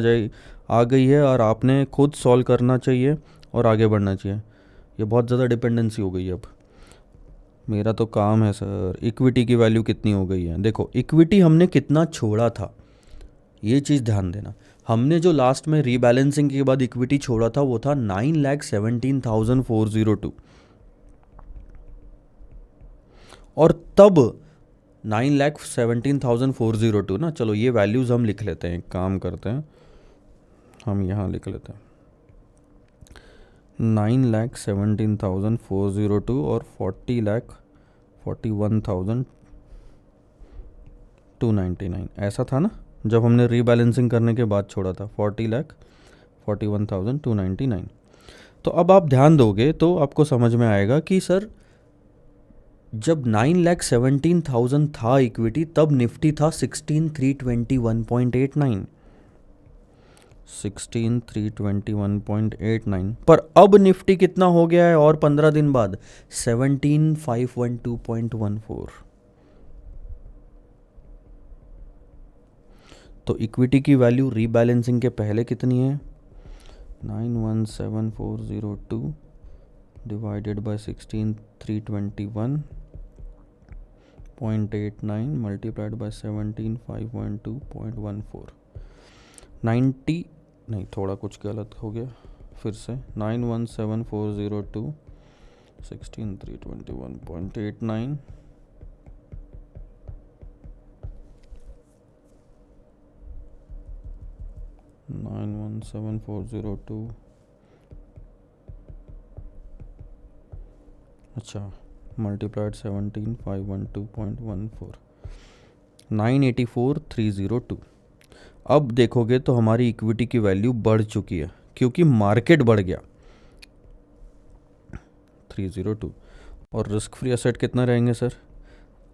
S1: आ गई है और आपने खुद सॉल्व करना चाहिए और आगे बढ़ना चाहिए। ये बहुत ज़्यादा डिपेंडेंसी हो गई है। अब मेरा तो काम है सर, इक्विटी की वैल्यू कितनी हो गई है। देखो इक्विटी हमने कितना छोड़ा था, ये चीज़ ध्यान देना। हमने जो लास्ट में रीबैलेंसिंग के बाद इक्विटी छोड़ा था वो था 9,17,402, और तब 9,17,402 ना, चलो ये वैल्यूज़ हम लिख लेते हैं, एक काम करते हैं हम यहाँ लिख लेते हैं 9,17,402 और 40,41,299 ऐसा था ना जब हमने रीबैलेंसिंग करने के बाद छोड़ा था, 40,41,299। तो अब आप ध्यान दोगे तो आपको समझ में आएगा कि सर जब 9,17,000 था इक्विटी, तब निफ्टी था 16,321.89, 16,321.89, पर अब निफ्टी कितना हो गया है और 15 दिन बाद 17,512.14। तो इक्विटी की वैल्यू रीबैलेंसिंग के पहले कितनी है, 9,17,402 डिवाइडेड बाय 16,321.89 मल्टीप्लाइड बाय 17,512.14। 90 नहीं, थोड़ा कुछ गलत हो गया, फिर से 9,17,402 16,321.89 9,17,402, अच्छा मल्टीप्लाइड 17,512.14, 984,302। अब देखोगे तो हमारी इक्विटी की वैल्यू बढ़ चुकी है क्योंकि मार्केट बढ़ गया 302, और रिस्क फ्री एसेट कितना रहेंगे सर,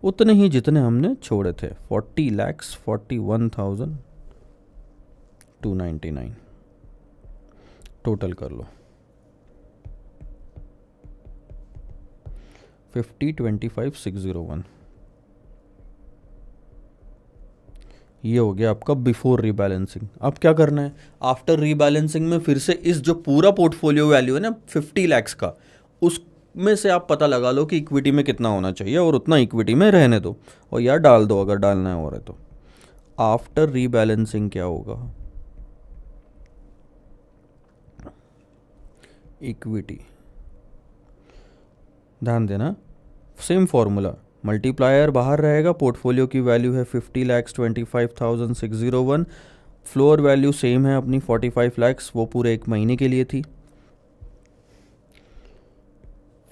S1: उतने ही जितने हमने छोड़े थे, 40,41,299। टोटल कर लो 50,25,601। ये हो गया आपका बिफोर रीबैलेंसिंग। अब क्या करना है, आफ्टर रीबैलेंसिंग में फिर से इस जो पूरा पोर्टफोलियो वैल्यू है ना 50 लाख्स का, उसमें से आप पता लगा लो कि इक्विटी में कितना होना चाहिए और उतना इक्विटी में रहने दो, और यार डाल दो अगर डालना है और है तो। आफ्टर रीबैलेंसिंग क्या होगा, इक्विटी, ध्यान देना सेम फॉर्मूला, मल्टीप्लायर बाहर रहेगा, पोर्टफोलियो की वैल्यू है 50,25,601, फ्लोर वैल्यू सेम है अपनी 45 लाख्स, वो पूरे एक महीने के लिए थी।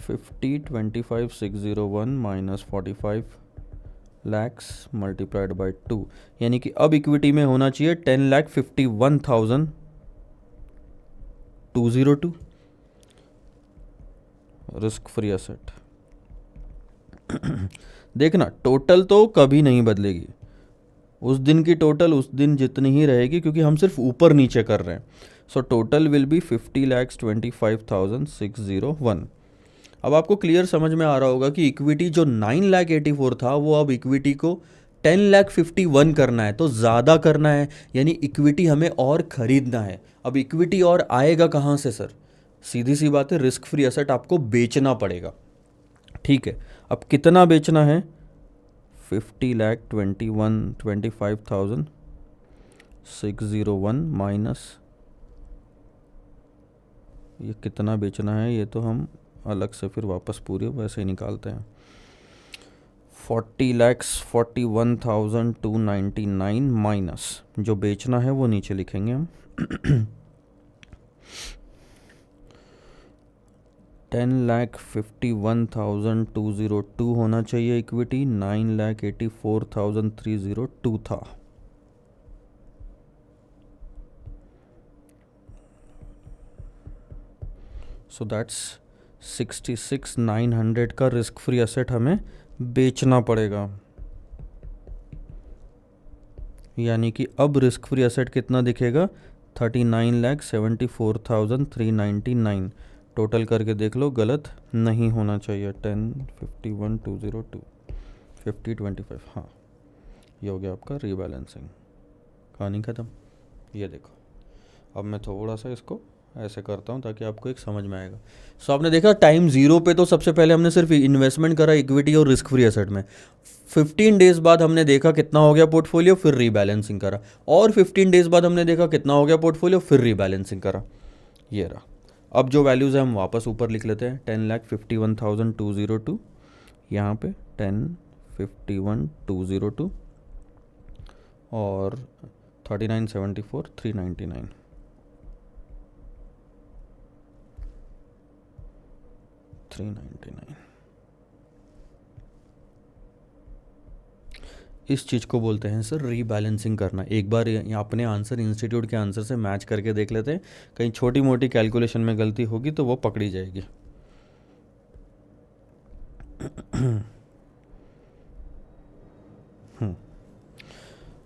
S1: 50,25,601 माइनस 45 लाख्स मल्टीप्लाइड बाय 2, यानी कि अब इक्विटी में होना चाहिए 10,51,202 रिस्क फ्री एसेट। देखना टोटल तो कभी नहीं बदलेगी, उस दिन की टोटल उस दिन जितनी ही रहेगी, क्योंकि हम सिर्फ ऊपर नीचे कर रहे हैं। So total will be 50,25,601। अब आपको क्लियर समझ में आ रहा होगा कि इक्विटी जो 9,84,000 था वो अब इक्विटी को 10,51,000 करना है, तो ज़्यादा करना है, यानी इक्विटी हमें और ख़रीदना है। अब इक्विटी और आएगा कहाँ से सर, सीधी सी बात है, रिस्क फ्री एसेट आपको बेचना पड़ेगा। ठीक है, अब कितना बेचना है, 50,25,601 माइनस ये कितना बेचना है, ये तो हम अलग से फिर वापस पूरे वैसे ही निकालते हैं। 40,41,299 माइनस जो बेचना है वो नीचे लिखेंगे हम 10,51,202 होना चाहिए इक्विटी, 9,84,302 था। सो दैट्स 66,900 का रिस्क फ्री एसेट हमें बेचना पड़ेगा, यानी कि अब रिस्क फ्री एसेट कितना दिखेगा, 39,74,399। टोटल करके देख लो, गलत नहीं होना चाहिए। 10,51,202 50,25, हाँ ये हो गया आपका रीबैलेंसिंग। कहानी ख़त्म। ये देखो, अब मैं थोड़ा सा इसको ऐसे करता हूँ ताकि आपको एक समझ में आएगा। सो आपने देखा टाइम ज़ीरो पे तो सबसे पहले हमने सिर्फ इन्वेस्टमेंट करा इक्विटी और रिस्क फ्री एसेट में। 15 डेज बाद हमने देखा कितना हो गया पोर्टफोलियो, फिर रीबैलेंसिंग करा, और 15 डेज बाद हमने देखा कितना हो गया पोर्टफोलियो, फिर रीबैलेंसिंग करा। ये रहा। अब जो वैल्यूज़ है हम वापस ऊपर लिख लेते हैं। 10,51,202 यहाँ पे 10,51,202 और 39,74,399। इस चीज़ को बोलते हैं सर रीबैलेंसिंग करना। एक बार अपने आंसर इंस्टीट्यूट के आंसर से मैच करके देख लेते हैं, कहीं छोटी मोटी कैलकुलेशन में गलती होगी तो वो पकड़ी जाएगी।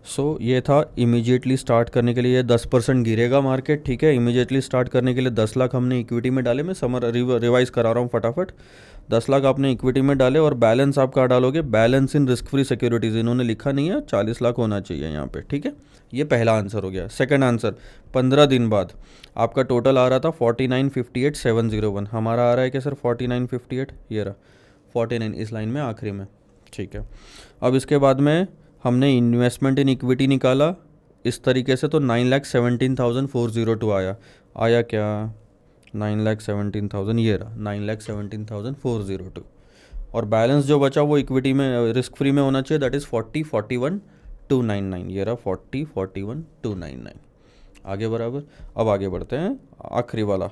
S1: सो ये था इमीडिएटली स्टार्ट करने के लिए 10% गिरेगा मार्केट, ठीक है। इमीडिएटली स्टार्ट करने के लिए 10 लाख हमने इक्विटी में डाले। मैं समर रिवाइज करा रहा हूँ फटाफट। 10 लाख आपने इक्विटी में डाले और बैलेंस आप कहाँ डालोगे, balance in risk free securities. इन्होंने लिखा नहीं है, 40 लाख होना चाहिए यहाँ पे, ठीक है। ये पहला आंसर हो गया। सेकंड आंसर, 15 दिन बाद आपका टोटल आ रहा था 49,58,701। हमारा आ रहा है क्या सर 49,58, ये रहा 49 इस लाइन में आखिरी में, ठीक है। अब इसके बाद में हमने इन्वेस्टमेंट इन इक्विटी निकाला इस तरीके से, तो 9,17,402 आया क्या 9,17,000, ये रहा 9,17,402। और बैलेंस जो बचा वो इक्विटी में रिस्क फ्री में होना चाहिए, दैट इज़ 40,41,299। ये रहा 40,41,299। आगे बराबर। अब आगे बढ़ते हैं, आखिरी वाला।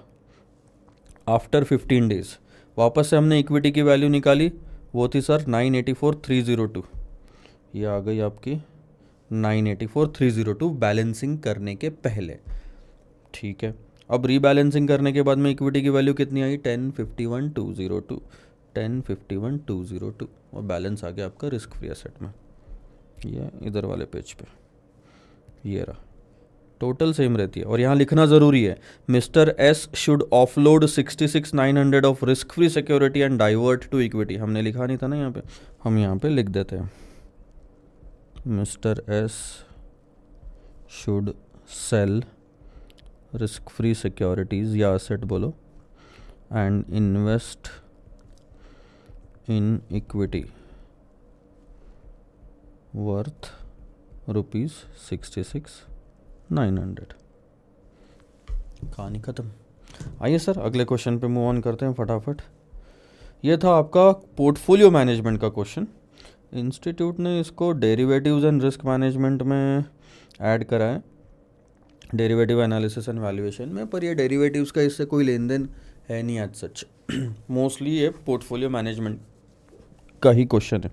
S1: आफ्टर 15 डेज वापस से हमने इक्विटी की वैल्यू निकाली, वो थी सर 9,84,302। ये आ गई आपकी 9,84,302 बैलेंसिंग करने के पहले, ठीक है। अब रीबैलेंसिंग करने के बाद में इक्विटी की वैल्यू कितनी आई, 10,51,202, 10,51,202, और बैलेंस आ गया आपका रिस्क फ्री एसेट में। ये इधर वाले पेज पे ये रहा, टोटल सेम रहती है। और यहाँ लिखना ज़रूरी है, mister S should offload 66,900 of risk free security and divert to equity. हमने लिखा नहीं था ना यहाँ पे, हम यहाँ पे लिख देते हैं, mister S should sell risk free securities या असेट बोलो and invest in equity worth ₹66,900। कहानी ख़त्म। आइए सर अगले क्वेश्चन पे मूव ऑन करते हैं फटाफट। ये था आपका पोर्टफोलियो मैनेजमेंट का क्वेश्चन। इंस्टीट्यूट ने इसको डेरिवेटिव्स एंड रिस्क मैनेजमेंट में ऐड करा है, डेरिवेटिव एनालिसिस एंड वैल्यूएशन में, पर ये डेरिवेटिव्स का इससे कोई लेन देन है नहीं एज सच। मोस्टली ये पोर्टफोलियो मैनेजमेंट का ही क्वेश्चन है।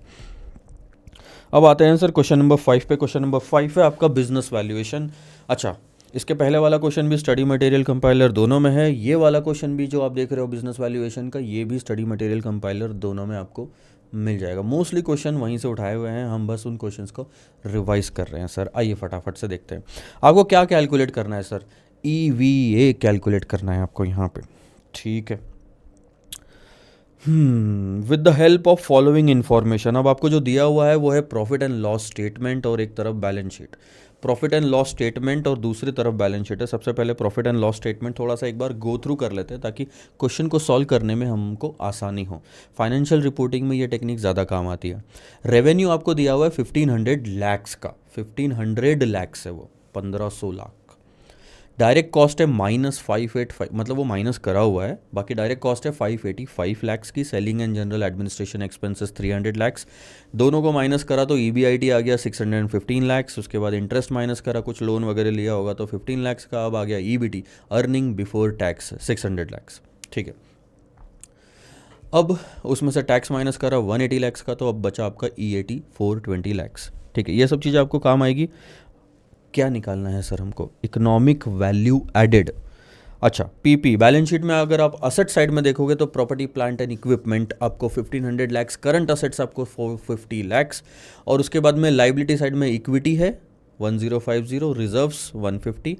S1: अब आते हैं सर क्वेश्चन नंबर 5 पे। क्वेश्चन नंबर 5 है आपका बिजनेस वैल्यूएशन। अच्छा, इसके पहले वाला क्वेश्चन भी स्टडी मटेरियल कंपाइलर दोनों में है, ये वाला क्वेश्चन भी जो आप देख रहे हो बिजनेस वैल्यूएशन का, ये भी स्टडी मटेरियल कंपाइलर दोनों में आपको मिल जाएगा। मोस्टली क्वेश्चन वहीं से उठाए हुए हैं, हम बस उन क्वेश्चंस को रिवाइज कर रहे हैं सर। आइए फटाफट से देखते हैं आपको क्या कैलकुलेट करना है सर। EVA कैलकुलेट करना है आपको यहाँ पे, ठीक है। With the help of following information. अब आपको जो दिया हुआ है वो है प्रॉफिट एंड लॉस स्टेटमेंट और एक तरफ balance sheet. Profit and loss statement और दूसरी तरफ बैलेंस शीट है। सबसे पहले प्रॉफिट एंड लॉस स्टेटमेंट थोड़ा सा एक बार गो थ्रू कर लेते हैं ताकि क्वेश्चन को सॉल्व करने में हमको आसानी हो। फाइनेंशियल रिपोर्टिंग में ये टेक्निक ज़्यादा काम आती है। रेवेन्यू आपको दिया हुआ है 1,500 लैक्स का, 1,500 लैक्स है वो, 1,500 लाख। डायरेक्ट कॉस्ट है -585, मतलब वो माइनस करा हुआ है, बाकी डायरेक्ट कॉस्ट है 585 लैक्स की। Selling and general administration expenses 300 lakhs. दोनों को माइनस करा तो EBIT आ गया 615 लैक्स। उसके बाद इंटरेस्ट माइनस करा, कुछ लोन वगैरह लिया होगा तो 15 लैक्स का। अब आ गया EBT, earning before tax 600 lakhs, ठीक है। अब उसमें से टैक्स माइनस करा 180 लैक्स का, तो अब बचा आपका EAT 420 लैक्स। ठीक है, ये सब चीज़ें आपको काम आएगी। क्या निकालना है सर हमको? Economic value added. अच्छा, पीपी बैलेंस शीट में अगर आप असेट साइड में देखोगे तो प्रॉपर्टी प्लांट एंड इक्विपमेंट आपको 1500 लैक्स, करंट असेट्स आपको 450 लैक्स, और उसके बाद में लाइबिलिटी साइड में इक्विटी है 1050, रिजर्व्स 150,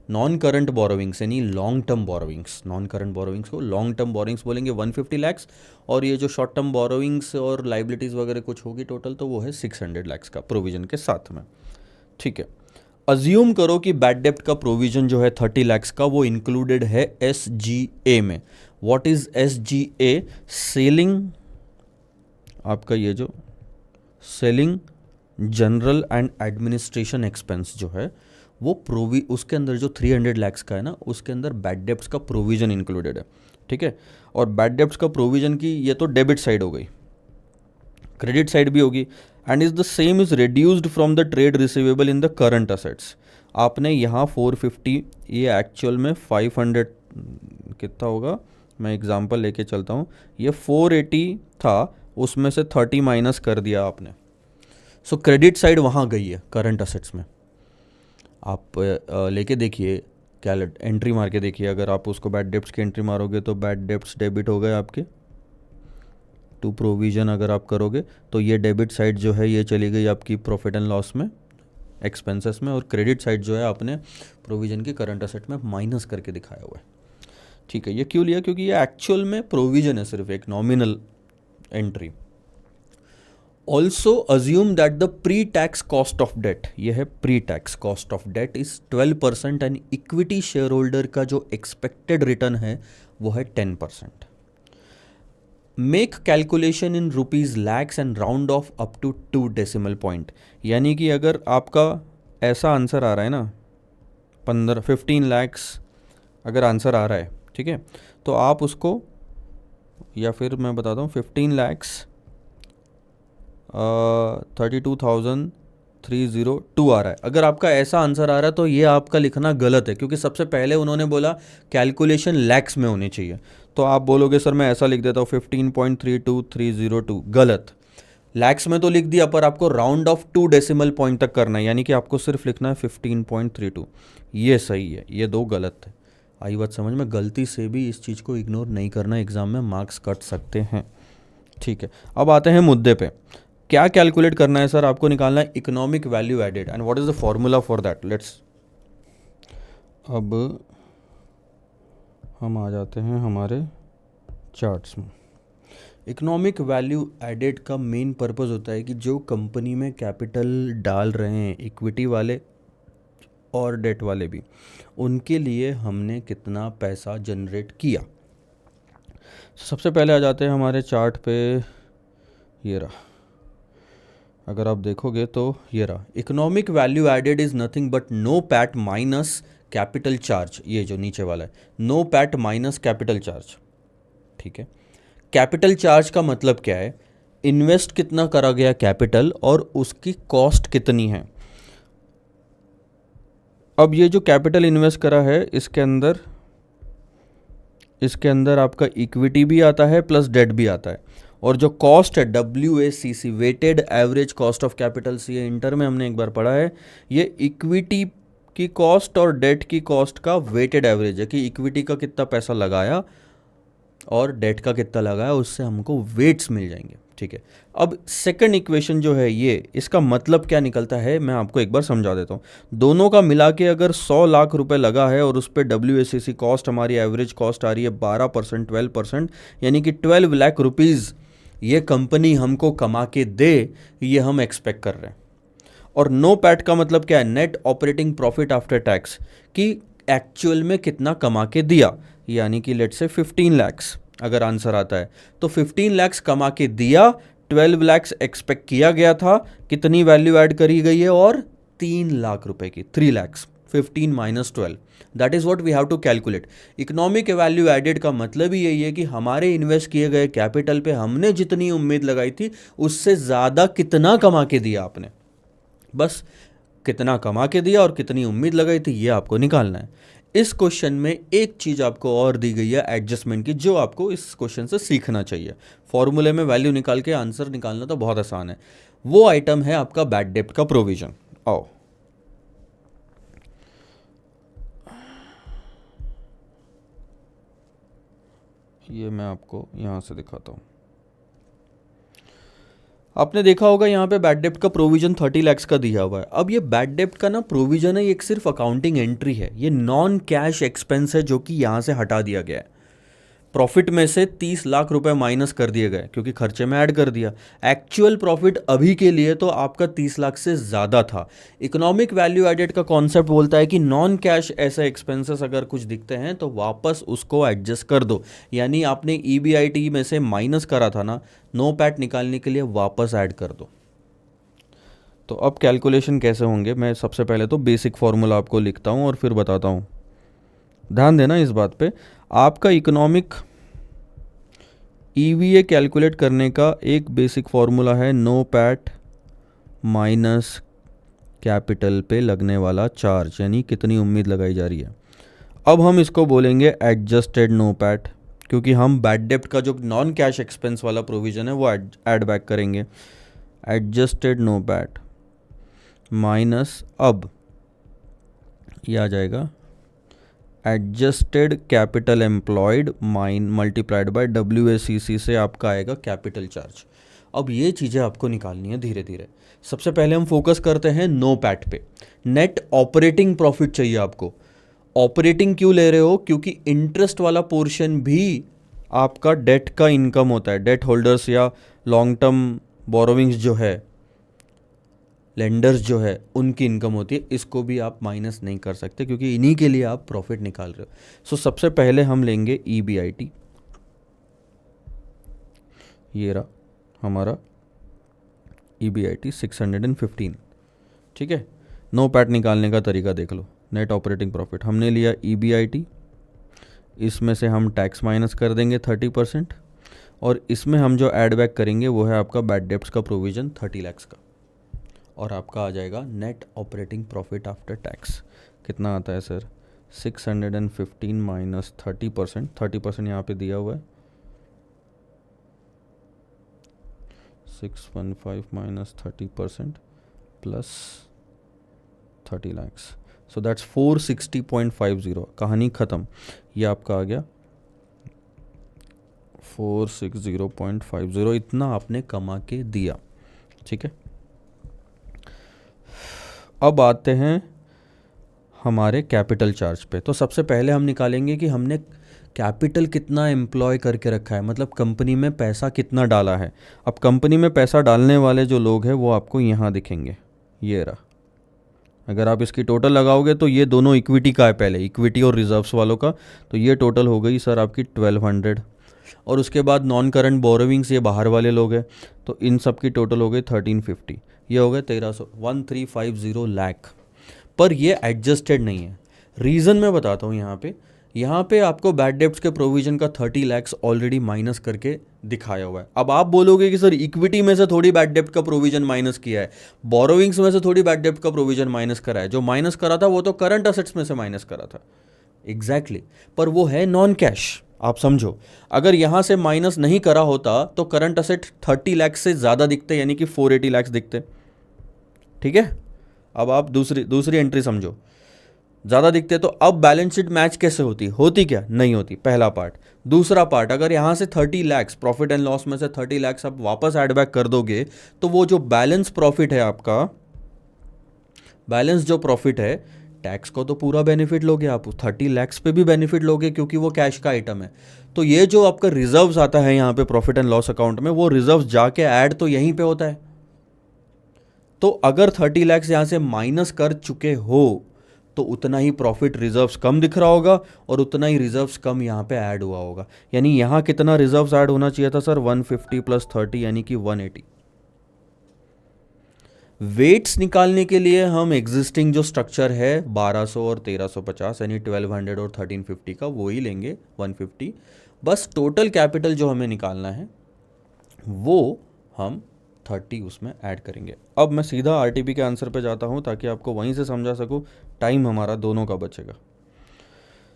S1: नॉन करंट बोरोविंग्स यानी long term borrowings, non current borrowings को लॉन्ग टर्म बोरोविंग्स बोलेंगे 150 लैक्स, और ये जो शॉर्ट टर्म बोरोविंग्स और लाइबिलिटीज़ वगैरह कुछ होगी टोटल तो वो है 600 लैक्स का प्रोविजन के साथ में। ठीक है, अज्यूम करो कि बैड डेप्ट का प्रोविजन जो है 30 लैक्स का वो इंक्लूडेड है SGA में। What is SGA? सेलिंग, आपका ये जो selling general and administration expense जो है वो उसके अंदर जो 300 लैक्स का है ना, उसके अंदर बैड डेप्ट्स का प्रोविजन इंक्लूडेड है। ठीक है, और बैड डेप्ट्स का प्रोविजन की ये तो डेबिट साइड हो गई, क्रेडिट साइड भी होगी, and is the same is reduced from the trade receivable in the current assets. आपने यहाँ 450, ये एक्चुअल में 500 कितना होगा, मैं एग्जांपल लेके चलता हूँ, ये 480 था, उसमें से 30 माइनस कर दिया आपने। सो क्रेडिट साइड वहाँ गई है करंट असेट्स में। आप लेके देखिए, क्या एंट्री मार के देखिए, अगर आप उसको बैड डेप्ट्स की एंट्री मारोगे तो बैड डेप्ट्स डेबिट हो गए आपके टू प्रोविज़न। अगर आप करोगे तो ये डेबिट साइड जो है ये चली गई आपकी प्रॉफिट एंड लॉस में, एक्सपेंसेस में, और क्रेडिट साइड जो है आपने प्रोविज़न की करंट असेट में माइनस करके दिखाया हुआ है। ठीक है, ये क्यों लिया? क्योंकि ये एक्चुअल में प्रोविज़न है, सिर्फ एक nominal entry. Also assume that the pre tax cost of debt, ये है pre tax cost of debt is 12% and equity share holder का जो एक्सपेक्टेड रिटर्न है वो है 10%। Make calculation in rupees lakhs and round off up to 2 decimal point. यानी कि अगर आपका ऐसा आंसर आ रहा है ना, 15 लैक्स अगर आंसर आ रहा है, ठीक है, तो आप उसको, या फिर मैं बताता हूँ 15 लैक्स 32,302 आ रहा है। अगर आपका ऐसा आंसर आ रहा है तो ये आपका लिखना गलत है, क्योंकि सबसे पहले उन्होंने बोला कैलकुलेशन लैक्स में होनी चाहिए। तो आप बोलोगे सर मैं ऐसा लिख देता हूँ 15.32302, गलत। लैक्स में तो लिख दिया, पर आपको राउंड ऑफ 2 डेसिमल पॉइंट तक करना है, यानी कि आपको सिर्फ लिखना है 15.32। ये सही है, ये दो गलत है। आई बात समझ में? गलती से भी इस चीज़ को इग्नोर नहीं करना, एग्जाम में मार्क्स कट सकते हैं। ठीक है, अब आते हैं मुद्दे पे। क्या कैलकुलेट करना है सर? आपको निकालना है economic value added, and what is the formula for that. Let's, अब हम आ जाते हैं हमारे चार्ट्स में। इकोनॉमिक वैल्यू एडेड का मेन पर्पस होता है कि जो कंपनी में कैपिटल डाल रहे हैं, इक्विटी वाले और डेट वाले भी, उनके लिए हमने कितना पैसा जनरेट किया। सबसे पहले आ जाते हैं हमारे चार्ट पे, ये रहा। अगर आप देखोगे तो ये रहा, economic value added is nothing but NOPAT minus capital charge. ये जो नीचे वाला है, NOPAT minus capital charge. ठीक है, कैपिटल चार्ज का मतलब क्या है? इन्वेस्ट कितना करा गया कैपिटल और उसकी कॉस्ट कितनी है। अब ये जो कैपिटल इन्वेस्ट करा है इसके अंदर आपका इक्विटी भी आता है प्लस डेट भी आता है, और जो कॉस्ट है WACC, weighted average cost of capital, ये इंटर में हमने एक बार पढ़ा है, ये इक्विटी की कॉस्ट और डेट की कॉस्ट का वेटेड एवरेज है, कि इक्विटी का कितना पैसा लगाया और डेट का कितना लगाया, उससे हमको वेट्स मिल जाएंगे। ठीक है, अब सेकंड इक्वेशन जो है ये, इसका मतलब क्या निकलता है मैं आपको एक बार समझा देता हूँ। दोनों का मिला के अगर 100 लाख रुपए लगा है और उस पर WACC कॉस्ट, हमारी एवरेज कॉस्ट आ रही है 12%, 12%, यानी कि 12 लाख रुपीज़ ये कंपनी हमको कमा के दे, ये हम एक्सपेक्ट कर रहे हैं। और नो पैट का मतलब क्या है? Net operating profit after tax, कि एक्चुअल में कितना कमा के दिया, यानी कि लेट से 15 लैक्स अगर आंसर आता है तो 15 लैक्स कमा के दिया, 12 लैक्स एक्सपेक्ट किया गया था, कितनी वैल्यू ऐड करी गई है, और 3 लाख रुपए की, 3 lakhs, 15 minus 12, that is what we have to calculate. Economic value added का मतलब ही यही है कि हमारे इन्वेस्ट किए गए कैपिटल पे हमने जितनी उम्मीद लगाई थी उससे ज़्यादा कितना कमा के दिया आपने, बस कितना कमा के दिया और कितनी उम्मीद लगाई थी ये आपको निकालना है। इस क्वेश्चन में एक चीज़ आपको और दी गई है एडजस्टमेंट की, जो आपको इस क्वेश्चन से सीखना चाहिए। फॉर्मूले में वैल्यू निकाल के आंसर निकालना तो बहुत आसान है। वो आइटम है आपका बैड डेप्ट का प्रोविजन। आओ, ये मैं आपको यहां से दिखाता हूं। आपने देखा होगा यहाँ पे बैड डेप्ट का प्रोविजन 30 लाख का दिया हुआ है। अब ये बैड डेप्ट का ना प्रोविजन है, ये एक सिर्फ अकाउंटिंग एंट्री है, ये नॉन कैश एक्सपेंस है जो कि यहाँ से हटा दिया गया है। प्रॉफिट में से 30 लाख रुपए माइनस कर दिए गए क्योंकि खर्चे में ऐड कर दिया। एक्चुअल प्रॉफिट अभी के लिए तो आपका 30 लाख से ज़्यादा था। इकोनॉमिक वैल्यू एडेड का कॉन्सेप्ट बोलता है कि नॉन कैश ऐसे एक्सपेंसेस अगर कुछ दिखते हैं तो वापस उसको एडजस्ट कर दो। यानी आपने EBIT में से माइनस करा था ना, नो पैट निकालने के लिए वापस ऐड कर दो। तो अब कैलकुलेशन कैसे होंगे, मैं सबसे पहले तो बेसिक फॉर्मूला आपको लिखता हूँ और फिर बताता हूँ। ध्यान देना इस बात पे। आपका इकोनॉमिक EVA कैलकुलेट करने का एक बेसिक फॉर्मूला है नो पैट माइनस कैपिटल पे लगने वाला चार्ज, यानी कितनी उम्मीद लगाई जा रही है। अब हम इसको बोलेंगे एडजस्टेड नो पैट, क्योंकि हम बैड डेप्ट का जो नॉन कैश एक्सपेंस वाला प्रोविजन है वो ऐड बैक करेंगे। एडजस्टेड नो पैट माइनस, अब ये आ जाएगा adjusted capital employed multiplied by WACC से आपका आएगा कैपिटल चार्ज। अब ये चीज़ें आपको निकालनी है धीरे धीरे। सबसे पहले हम फोकस करते हैं नो पैट पे। नेट ऑपरेटिंग प्रॉफिट चाहिए आपको। ऑपरेटिंग क्यों ले रहे हो, क्योंकि इंटरेस्ट वाला पोर्शन भी आपका डेट का इनकम होता है। डेट होल्डर्स या लॉन्ग टर्म बोरोविंग्स जो है, लेंडर्स जो है, उनकी इनकम होती है। इसको भी आप माइनस नहीं कर सकते क्योंकि इन्हीं के लिए आप प्रॉफिट निकाल रहे हो। सो सबसे पहले हम लेंगे EBIT, ये रहा हमारा EBIT 615। ठीक है, नो पैट निकालने का तरीका देख लो। नेट ऑपरेटिंग प्रॉफिट हमने लिया EBIT, इसमें से हम टैक्स माइनस कर देंगे 30%, और इसमें हम जो ऐड बैक करेंगे वो है आपका बैड डेप्ट्स का प्रोविज़न 30 लाख का, और आपका आ जाएगा net operating profit after tax. कितना आता है सर? 615 माइनस 30%, 30% यहाँ पे दिया हुआ है, 615 minus 30% plus 30 lakh, so that's 460.50। कहानी ख़त्म। ये आपका आ गया 460.50, इतना आपने कमा के दिया। ठीक है, अब आते हैं हमारे कैपिटल चार्ज पे। तो सबसे पहले हम निकालेंगे कि हमने कैपिटल कितना एम्प्लॉय करके रखा है, मतलब कंपनी में पैसा कितना डाला है। अब कंपनी में पैसा डालने वाले जो लोग हैं वो आपको यहाँ दिखेंगे, ये रहा। अगर आप इसकी टोटल लगाओगे तो ये दोनों इक्विटी का है, पहले इक्विटी और रिजर्व्स वालों का, तो ये टोटल हो गई सर आपकी 1200। और उसके बाद नॉन करंट बोरोविंग्स, ये बाहर वाले लोग हैं, तो इन सब की टोटल हो गई 1350, ये हो गए 1300, 1350 लाख। पर ये एडजस्टेड नहीं है। रीज़न मैं बताता हूँ यहाँ पे आपको बैड डेप्ट्स के प्रोविजन का 30 लाख ऑलरेडी माइनस करके दिखाया हुआ है। अब आप बोलोगे कि सर इक्विटी में से थोड़ी बैड डेप्ट का प्रोविजन माइनस किया है, बोरोविंग्स में से थोड़ी बैड डेप्ट का प्रोविजन माइनस करा है। जो माइनस करा था वो तो करंट असेट्स में से माइनस करा था। एग्जैक्टली, पर वो है नॉन कैश। आप समझो, अगर यहाँ से माइनस नहीं करा होता तो करंट असेट 30 लाख से ज़्यादा दिखते, यानी कि 480 लाख दिखते। ठीक है, अब आप दूसरी एंट्री समझो, ज़्यादा दिखते। तो अब बैलेंस शीट मैच कैसे होती क्या? नहीं होती, पहला पार्ट। दूसरा पार्ट, अगर यहाँ से 30 लाख प्रॉफिट एंड लॉस में से 30 लाख आप वापस ऐड बैक कर दोगे तो वो जो बैलेंस प्रॉफिट है आपका, बैलेंस जो प्रॉफिट है, टैक्स को तो पूरा बेनिफिट लोगे आप, 30 लाख पे भी बेनिफिट लोगे क्योंकि वो कैश का आइटम है। तो ये जो आपका रिजर्व्स आता है यहाँ पे प्रॉफिट एंड लॉस अकाउंट में, वो रिजर्व्स जाके ऐड तो यहीं पे होता है। तो अगर 30 लाख यहाँ से माइनस कर चुके हो तो उतना ही प्रॉफिट रिजर्व्स कम दिख रहा होगा और उतना ही रिजर्व्स कम यहाँ पे ऐड हुआ होगा। यानी यहाँ कितना रिजर्व्स ऐड होना चाहिए था सर? 150 प्लस 30 यानी कि 180। वेट्स निकालने के लिए हम एग्जिस्टिंग जो स्ट्रक्चर है 1200 और 1350 यानी 1200 और 1350 का वो ही लेंगे 150। बस टोटल कैपिटल जो हमें निकालना है वो हम 30 उसमें ऐड करेंगे। अब मैं सीधा आरटीपी के आंसर पे जाता हूँ ताकि आपको वहीं से समझा सकूँ, टाइम हमारा दोनों का बचेगा।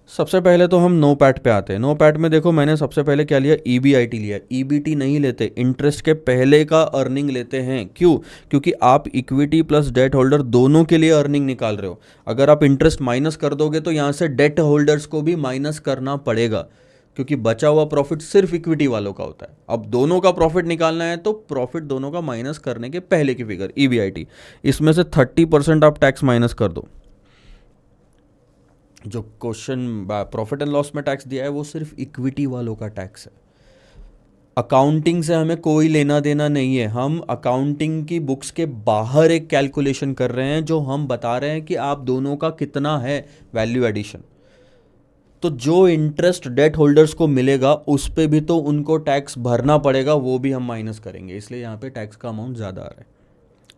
S1: सबसे पहले तो हम नो पैट पे आते हैं। नो पैट में देखो मैंने सबसे पहले क्या लिया, ईबीआईटी लिया। ईबीटी नहीं लेते, इंटरेस्ट के पहले का अर्निंग लेते हैं। क्यों? क्योंकि आप इक्विटी प्लस डेट होल्डर दोनों के लिए अर्निंग निकाल रहे हो। अगर आप इंटरेस्ट माइनस कर दोगे तो यहाँ से डेट होल्डर्स को भी माइनस करना पड़ेगा, क्योंकि बचा हुआ प्रॉफिट सिर्फ इक्विटी वालों का होता है। अब दोनों का प्रॉफिट निकालना है तो प्रॉफिट दोनों का माइनस करने के पहले की फिगर ईबीआईटी, इसमें से 30% आप टैक्स माइनस कर दो। जो क्वेश्चन प्रॉफिट एंड लॉस में टैक्स दिया है वो सिर्फ इक्विटी वालों का टैक्स है। अकाउंटिंग से हमें कोई लेना देना नहीं है। हम अकाउंटिंग की बुक्स के बाहर एक कैलकुलेशन कर रहे हैं, जो हम बता रहे हैं कि आप दोनों का कितना है वैल्यू एडिशन। तो जो इंटरेस्ट डेट होल्डर्स को मिलेगा उस पे भी तो उनको टैक्स भरना पड़ेगा, वो भी हम माइनस करेंगे, इसलिए यहाँ पे टैक्स का अमाउंट ज़्यादा आ रहा है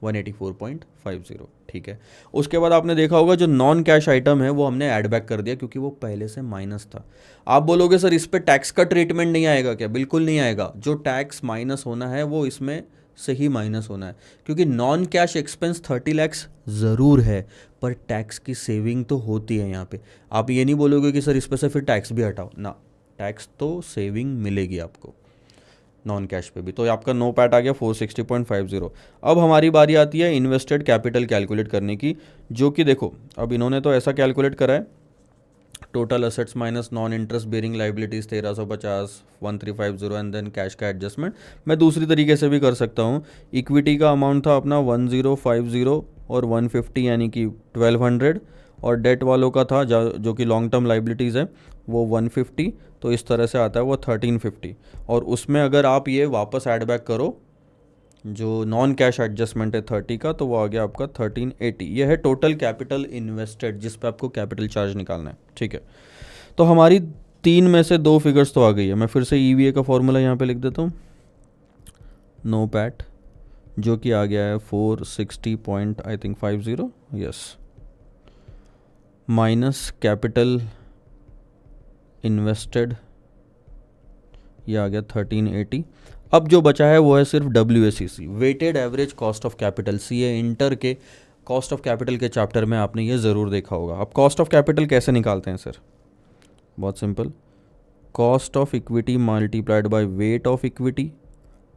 S1: 184.50। ठीक है। उसके बाद आपने देखा होगा जो नॉन कैश आइटम है वो हमने ऐड बैक कर दिया, क्योंकि वो पहले से माइनस था। आप बोलोगे सर इस पे टैक्स का ट्रीटमेंट नहीं आएगा क्या? बिल्कुल नहीं आएगा। जो टैक्स माइनस होना है वो इसमें से ही माइनस होना है, क्योंकि नॉन कैश एक्सपेंस 30 लैक्स ज़रूर है, पर टैक्स की सेविंग तो होती है यहाँ पे। आप ये नहीं बोलोगे कि सर इस पे से फिर टैक्स भी हटाओ ना, टैक्स तो सेविंग मिलेगी आपको नॉन कैश पे भी। तो आपका नो पैट आ गया 460.50। अब हमारी बारी आती है इन्वेस्टेड कैपिटल कैलकुलेट करने की, जो कि देखो अब इन्होंने तो ऐसा कैलकुलेट करा है, total assets minus non interest bearing liabilities 1350 1350 and then cash का एडजस्टमेंट। मैं दूसरी तरीके से भी कर सकता हूँ। इक्विटी का अमाउंट था अपना 1050 और 150 यानी कि 1200, और डेट वालों का था जो कि लॉन्ग टर्म लाइबिलिटीज़ है वो 150, तो इस तरह से आता है वो 1350। और उसमें अगर आप ये वापस ऐड बैक करो जो नॉन कैश एडजस्टमेंट है 30 का, तो वो आ गया आपका 1380। ये है टोटल कैपिटल इन्वेस्टेड जिस पे आपको कैपिटल चार्ज निकालना है। ठीक है, तो हमारी 3 में से 2 फिगर्स तो आ गई है। मैं फिर से ईवीए का फॉर्मूला यहाँ पे लिख देता हूँ, नो पैट, जो कि आ गया है 460.50, यस, माइनस कैपिटल इन्वेस्टेड, ये आ गया 1380। अब जो बचा है वो है सिर्फ WACC, weighted average cost of capital. CA inter के कॉस्ट ऑफ कैपिटल के चैप्टर में आपने ये ज़रूर देखा होगा। अब कॉस्ट ऑफ कैपिटल कैसे निकालते हैं सर? बहुत simple, cost of equity multiplied by weight of equity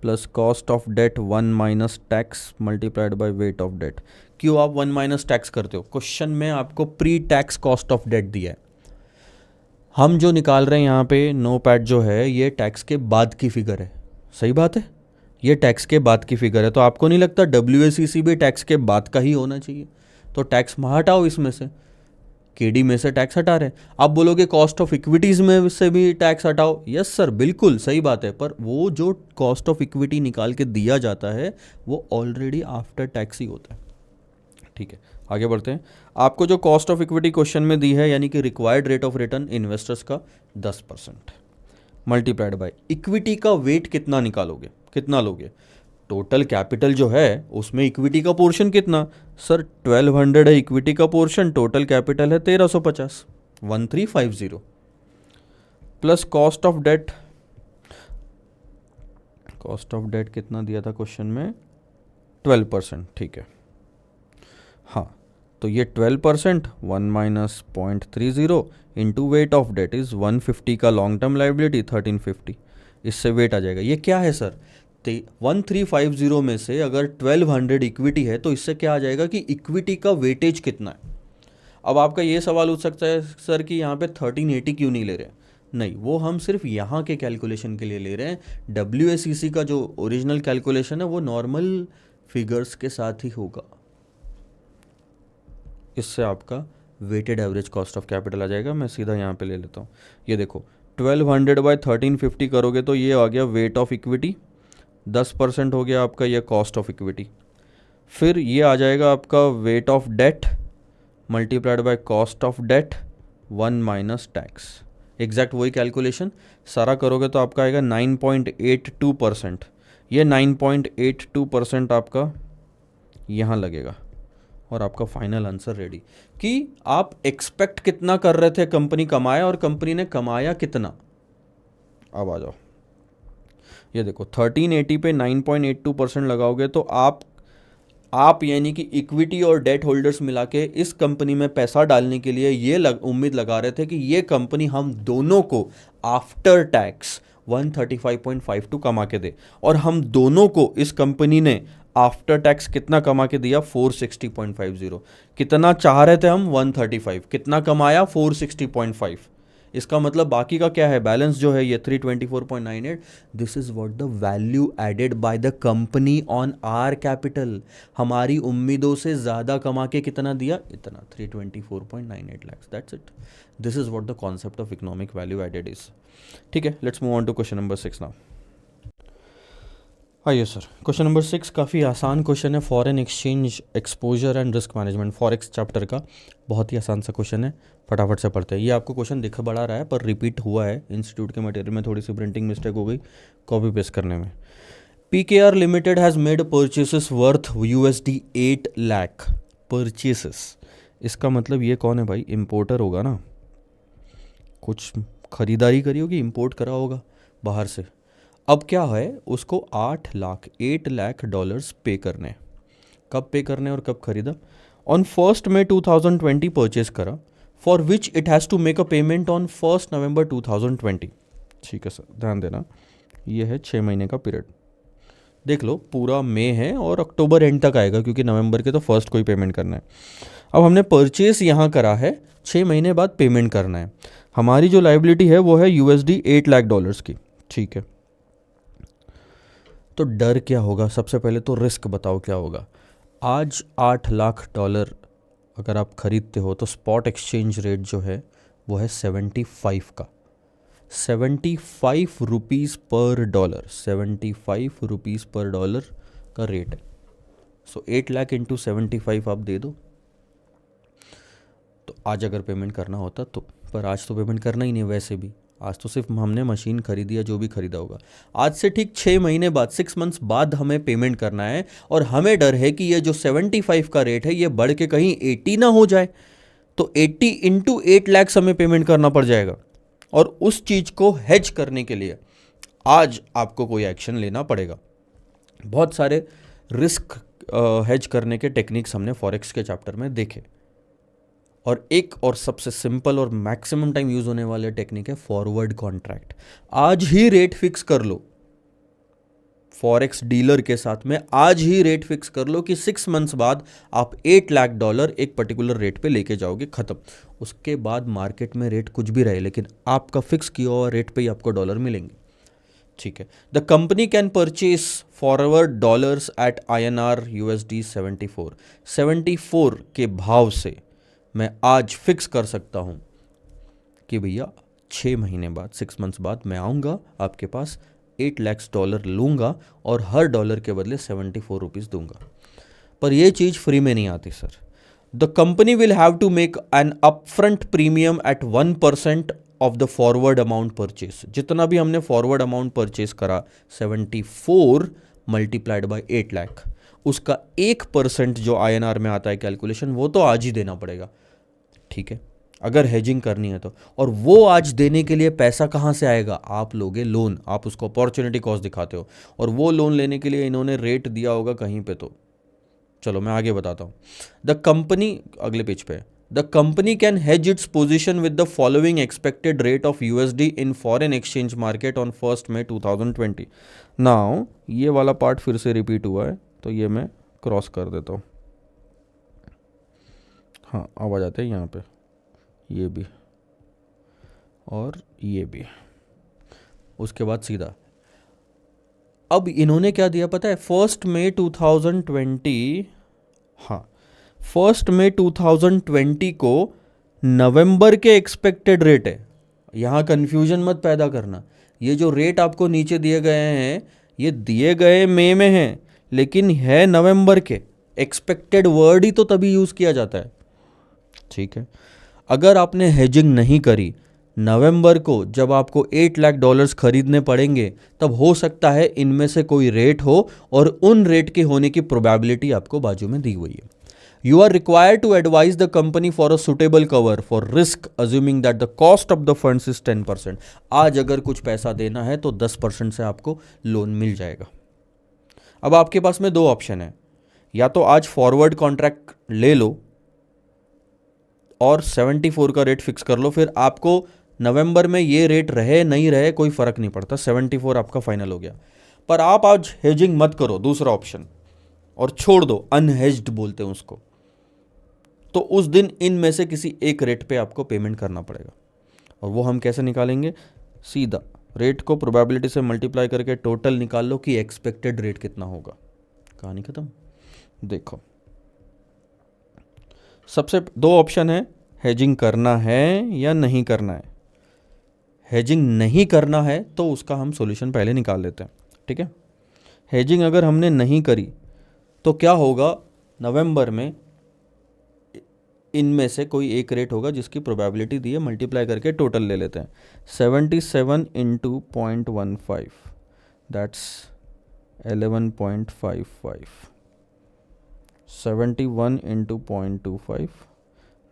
S1: plus cost of debt 1 minus tax multiplied by weight of debt. क्यों आप 1 माइनस टैक्स करते हो? क्वेश्चन में आपको pre tax cost of debt दिया है। हम जो निकाल रहे हैं यहाँ पे नो पैट जो है ये टैक्स के बाद की फिगर है। सही बात है, ये टैक्स के बाद की फिगर है। तो आपको नहीं लगता WACC भी टैक्स के बाद का ही होना चाहिए? तो टैक्स हटाओ, इसमें से KD में से टैक्स हटा रहे हैं। आप बोलोगे कॉस्ट ऑफ इक्विटीज़ में से भी टैक्स हटाओ। यस सर, बिल्कुल सही बात है, पर वो जो कॉस्ट ऑफ इक्विटी निकाल के दिया जाता है वो ऑलरेडी आफ्टर टैक्स ही होता है। ठीक है, आगे बढ़ते हैं। आपको जो कॉस्ट ऑफ इक्विटी क्वेश्चन में दी है, यानी कि required rate of return investors का 10% मल्टीप्लाइड बाय इक्विटी का वेट कितना निकालोगे, कितना लोगे? टोटल कैपिटल जो है उसमें इक्विटी का पोर्शन कितना? सर 1200 है इक्विटी का पोर्शन, टोटल कैपिटल है 1350, 1350 plus cost of debt. Cost of debt कितना दिया था क्वेश्चन में? 12%। ठीक है, हाँ, तो ये 12% 1 minus 0.30 into weight of that is 150 का लॉन्ग टर्म लाइबिलिटी 1350, इससे वेट आ जाएगा। ये क्या है सर? 1350 में से अगर 1200 इक्विटी है तो इससे क्या आ जाएगा कि इक्विटी का वेटेज कितना है। अब आपका ये सवाल उठ सकता है सर कि यहाँ पे 1380 क्यों नहीं ले रहे हैं? नहीं, वो हम सिर्फ यहाँ के कैलकुलेशन के लिए ले रहे हैं। WACC का जो ओरिजिनल कैलकुलेशन है वो नॉर्मल फिगर्स के साथ ही होगा, इससे आपका weighted average cost of capital आ जाएगा। मैं सीधा यहाँ पे ले लेता हूँ। ये देखो 1200 बाय 1350 करोगे तो ये आ गया वेट ऑफ इक्विटी, 10% हो गया आपका ये कॉस्ट ऑफ इक्विटी। फिर ये आ जाएगा आपका weight of debt multiplied by cost of debt 1 minus tax. Exact वही कैलकुलेशन सारा करोगे तो आपका आएगा 9.82%। ये 9.82% आपका यहाँ लगेगा और आपका फाइनल आंसर रेडी। कि आप एक्सपेक्ट कितना कर रहे थे कंपनी कमाए और कंपनी ने कमाया कितना। अब आ जाओ, ये देखो 1380 पे 9.82% लगाओगे तो आप आप यानी कि इक्विटी और डेट होल्डर्स मिला के इस कंपनी में पैसा डालने के लिए ये उम्मीद लगा रहे थे कि ये कंपनी हम दोनों को आफ्टर टैक्स 135.52 कमा के दे, और हम दोनों को इस कंपनी ने आफ्टर टैक्स कितना कमा के दिया? 460.50। कितना चाह रहे थे हम? 135। कितना कमाया? 460.5। इसका मतलब बाकी का क्या है? बैलेंस जो है ये 324.98। This is what the value added by the company on our capital. हमारी उम्मीदों से ज़्यादा कमा के कितना दिया? इतना, 324.98 lakhs। That's it. This is what the concept of economic value added is. ठीक है, let's move on to question number 6 now. आइए सर, क्वेश्चन नंबर 6 काफ़ी आसान क्वेश्चन है, foreign exchange exposure and risk management, forex chapter का। बहुत ही आसान सा क्वेश्चन है, फटाफट से पढ़ते हैं। ये आपको क्वेश्चन दिख बड़ा रहा है पर रिपीट हुआ है, इंस्टीट्यूट के मटेरियल में थोड़ी सी प्रिंटिंग मिस्टेक हो गई कॉपी पेस्ट करने में। PKR limited has made purchases worth $8 lakh. Purchases, इसका मतलब ये कौन है भाई? इम्पोर्टर होगा ना, कुछ खरीदारी करी होगी, इम्पोर्ट करा होगा बाहर से। अब क्या है, उसको 8 लाख डॉलर्स पे करने। कब पे करने और कब खरीदा? ऑन 1 मई 2020 परचेज करा, for which it has to make a payment on 1 November 2020। ठीक है सर, ध्यान देना, ये है 6 महीने का पीरियड। देख लो, पूरा मई है और अक्टूबर एंड तक आएगा, क्योंकि नवंबर के तो फर्स्ट को ही पेमेंट करना है। अब हमने परचेस यहाँ करा है, 6 महीने बाद पेमेंट करना है। हमारी जो लाइबिलिटी है वो है $8 लाख की। ठीक है, तो डर क्या होगा? सबसे पहले तो रिस्क बताओ क्या होगा। आज $8 लाख अगर आप खरीदते हो तो स्पॉट एक्सचेंज रेट जो है वो है 75 का, 75 रुपीज़ पर डॉलर, 75 रुपीज़ पर डॉलर का रेट है। सो 8 लाख इंटू 75 आप दे दो। तो आज अगर पेमेंट करना होता तो, पर आज तो पेमेंट करना ही नहीं वैसे भी, आज तो सिर्फ हमने मशीन खरीदी या जो भी खरीदा होगा। आज से ठीक 6 महीने बाद, 6 मंथ्स बाद हमें पेमेंट करना है, और हमें डर है कि ये जो 75 का रेट है ये बढ़ के कहीं 80 ना हो जाए। तो 80 इंटू 8 लाख हमें पेमेंट करना पड़ जाएगा, और उस चीज़ को हेज करने के लिए आज आपको कोई एक्शन लेना पड़ेगा। बहुत सारे रिस्क हेज करने के टेक्निक्स हमने फॉरेक्स के चैप्टर में देखे, और एक और सबसे सिंपल और मैक्सिमम टाइम यूज होने वाले टेक्निक है फॉरवर्ड कॉन्ट्रैक्ट। आज ही रेट फिक्स कर लो, फॉरेक्स डीलर के साथ में आज ही रेट फिक्स कर लो कि 6 मंथ्स बाद आप $8 लाख एक पर्टिकुलर रेट पे लेके जाओगे, खत्म। उसके बाद मार्केट में रेट कुछ भी रहे, लेकिन आपका फिक्स किया हुआ रेट पे ही आपको डॉलर मिलेंगे। ठीक है, the company can purchase forward dollars at INR USD 74 के भाव से मैं आज फिक्स कर सकता हूं कि भैया 6 महीने बाद, 6 मंथ्स बाद मैं आऊँगा आपके पास, $8 लाख लूँगा और हर डॉलर के बदले 74 रुपीज़ दूंगा। पर यह चीज़ फ्री में नहीं आती sir. The company will have to make an upfront premium at 1% of the forward amount purchase. जितना भी हमने फॉरवर्ड अमाउंट परचेस करा, 74 मल्टीप्लाइड बाई 8 लाख, उसका 1% जो INR में आता है कैलकुलेशन, वो तो आज ही देना पड़ेगा। ठीक है, अगर हेजिंग करनी है तो। और वो आज देने के लिए पैसा कहाँ से आएगा? आप लोगे लोन, आप उसको अपॉर्चुनिटी कॉस्ट दिखाते हो, और वो लोन लेने के लिए इन्होंने रेट दिया होगा कहीं पे। तो चलो मैं आगे बताता हूँ। द कंपनी, अगले पेज पे, the company can hedge its position with the following expected rate of USD in foreign exchange market on 1 May 2020। Now ये वाला पार्ट फिर से रिपीट हुआ है, तो ये मैं क्रॉस कर देता हूँ। हाँ, अब आ जाते हैं यहाँ पे, ये भी और ये भी, उसके बाद सीधा। अब इन्होंने क्या दिया पता है? 1 मई 2020, हाँ 1 मई 2020 को नवंबर के एक्सपेक्टेड रेट है। यहाँ कंफ्यूजन मत पैदा करना। ये जो रेट आपको नीचे दिए गए हैं, ये दिए गए मई में हैं, लेकिन है नवंबर के। एक्सपेक्टेड वर्ड ही तो तभी यूज़ किया जाता है। ठीक है, अगर आपने हेजिंग नहीं करी, नवंबर को जब आपको $8 लाख खरीदने पड़ेंगे, तब हो सकता है इनमें से कोई रेट हो, और उन रेट के होने की प्रोबेबिलिटी आपको बाजू में दी हुई है। You are required to advise the company for a suitable cover for risk, assuming that the cost of the funds is 10%। आज अगर कुछ पैसा देना है तो 10% से आपको लोन मिल जाएगा। अब आपके पास में 2 ऑप्शन है, या तो आज फॉरवर्ड कॉन्ट्रैक्ट ले लो और 74 का रेट फिक्स कर लो, फिर आपको नवंबर में ये रेट रहे नहीं रहे कोई फर्क नहीं पड़ता, 74 आपका फाइनल हो गया। पर आप आज हेजिंग मत करो, दूसरा ऑप्शन, और छोड़ दो, अनहेज्ड बोलते हैं उसको। तो उस दिन इनमें से किसी एक रेट पे आपको पेमेंट करना पड़ेगा। और वो हम कैसे निकालेंगे? सीधा रेट को प्रोबेबिलिटी से मल्टीप्लाई करके टोटल निकाल लो कि एक्सपेक्टेड रेट कितना होगा, कहानी खत्म। देखो सबसे दो ऑप्शन है, हेजिंग करना है या नहीं करना है। हेजिंग नहीं करना है तो उसका हम सॉल्यूशन पहले निकाल लेते हैं, ठीक है। हेजिंग अगर हमने नहीं करी तो क्या होगा, नवंबर में इनमें से कोई एक रेट होगा जिसकी प्रोबेबिलिटी दी है, मल्टीप्लाई करके टोटल ले लेते हैं। 77 into 0.15 that's 11.55, 71 into 0.25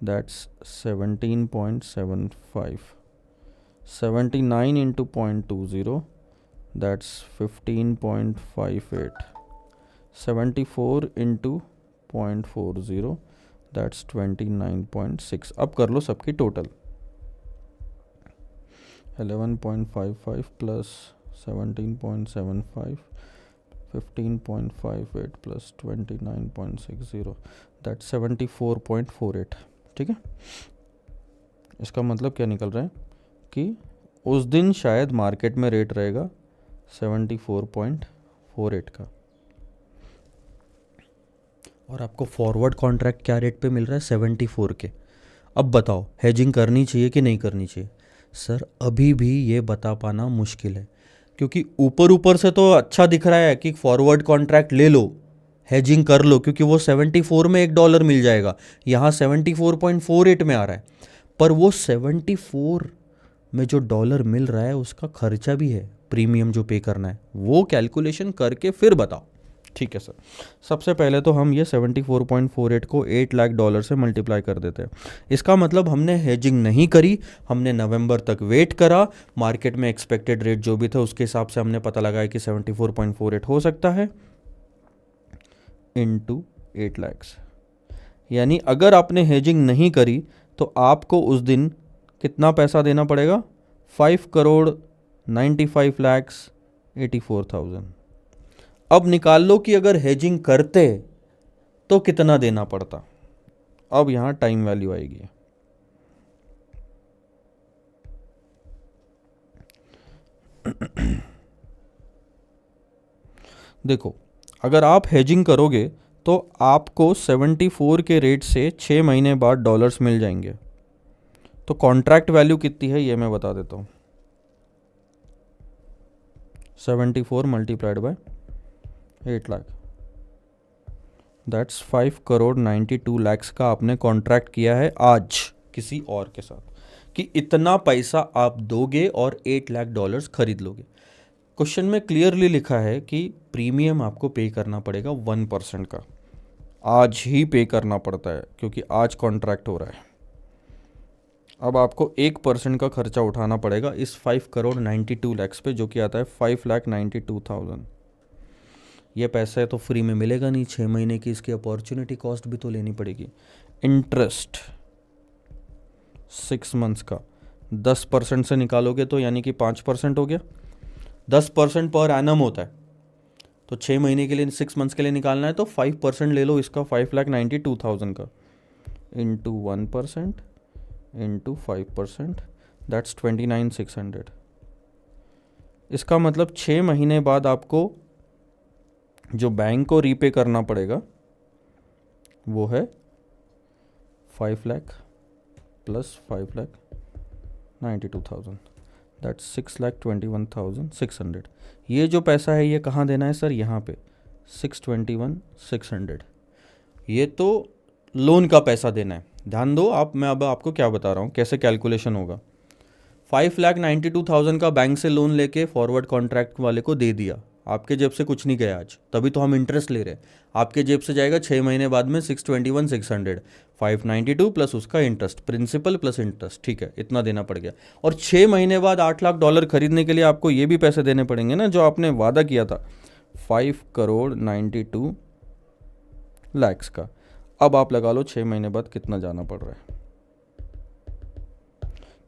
S1: that's 17.75, 79 into 0.20 that's 15.58, 74 into 0.40 that's 29.6। अब कर लो सबकी टोटल, 11.55 प्लस 17.75, 15.58 प्लस 29.60 दैट्स 74.48, ठीक है। इसका मतलब क्या निकल रहा है कि उस दिन शायद मार्केट में रेट रहेगा 74.48 का, और आपको फॉरवर्ड कॉन्ट्रैक्ट क्या रेट पे मिल रहा है? 74 के। अब बताओ हेजिंग करनी चाहिए कि नहीं करनी चाहिए? सर अभी भी ये बता पाना मुश्किल है, क्योंकि ऊपर ऊपर से तो अच्छा दिख रहा है कि फॉरवर्ड कॉन्ट्रैक्ट ले लो, हेजिंग कर लो, क्योंकि वो 74 में $1 मिल जाएगा, यहाँ 74.48 में आ रहा है। पर वो 74 में जो डॉलर मिल रहा है उसका खर्चा भी है, प्रीमियम जो पे करना है, वो कैलकुलेशन करके फिर बताओ, ठीक है सर। सबसे पहले तो हम ये 74.48 को $8 लाख से मल्टीप्लाई कर देते हैं। इसका मतलब हमने हेजिंग नहीं करी, हमने नवंबर तक वेट करा, मार्केट में एक्सपेक्टेड रेट जो भी था उसके हिसाब से हमने पता लगाया कि 74.48 हो सकता है, इनटू 8 लाख। यानी अगर आपने हेजिंग नहीं करी तो आपको उस दिन कितना पैसा देना पड़ेगा? 5,95,84,000। अब निकाल लो कि अगर हेजिंग करते तो कितना देना पड़ता। अब यहां टाइम वैल्यू आएगी, देखो अगर आप हेजिंग करोगे तो आपको 74 के रेट से 6 महीने बाद डॉलर्स मिल जाएंगे। तो कॉन्ट्रैक्ट वैल्यू कितनी है ये मैं बता देता हूँ, 74 multiplied by 8 lakh that's 5,92 lakh का आपने कॉन्ट्रैक्ट किया है आज किसी और के साथ, कि इतना पैसा आप दोगे और $8 लाख खरीद लोगे। क्वेश्चन में क्लियरली लिखा है कि प्रीमियम आपको पे करना पड़ेगा 1% का, आज ही पे करना पड़ता है क्योंकि आज कॉन्ट्रैक्ट हो रहा है। अब आपको 1% का खर्चा उठाना पड़ेगा इस 5,92 लाख पे, जो कि आता है 5,92,000। ये पैसा तो फ्री में मिलेगा नहीं, 6 महीने की इसकी अपॉर्चुनिटी कॉस्ट भी तो लेनी पड़ेगी। इंटरेस्ट 6 मंथ्स का 10% से निकालोगे तो यानी कि 5% हो गया, 10% पर एनम होता है, तो 6 महीने के लिए 6 मंथ्स के लिए निकालना है तो 5% ले लो इसका, 5,92,000 का, इंटू 1% इंटू 5% दैट्स 29,600। इसका मतलब 6 महीने बाद आपको जो बैंक को रीपे करना पड़ेगा वो है 5 लाख प्लस 5,92,000 दैट्स 6,21,600। ये जो पैसा है ये कहाँ देना है सर? यहाँ पे 621,600, ये तो लोन का पैसा देना है। ध्यान दो आप, मैं अब आपको क्या बता रहा हूँ कैसे कैलकुलेशन होगा। 5,92,000 का बैंक से लोन लेके फॉरवर्ड कॉन्ट्रैक्ट वाले को दे दिया, आपके जेब से कुछ नहीं गया आज, तभी तो हम इंटरेस्ट ले रहे हैं। आपके जेब से जाएगा 6 महीने बाद में 621,600, 592 प्लस उसका इंटरेस्ट, प्रिंसिपल प्लस इंटरेस्ट, ठीक है, इतना देना पड़ गया। और 6 महीने बाद $8 लाख खरीदने के लिए आपको ये भी पैसे देने पड़ेंगे ना जो आपने वादा किया था, 5,92,000 लैक्स का। अब आप लगा लो 6 महीने बाद कितना जाना पड़ रहा है।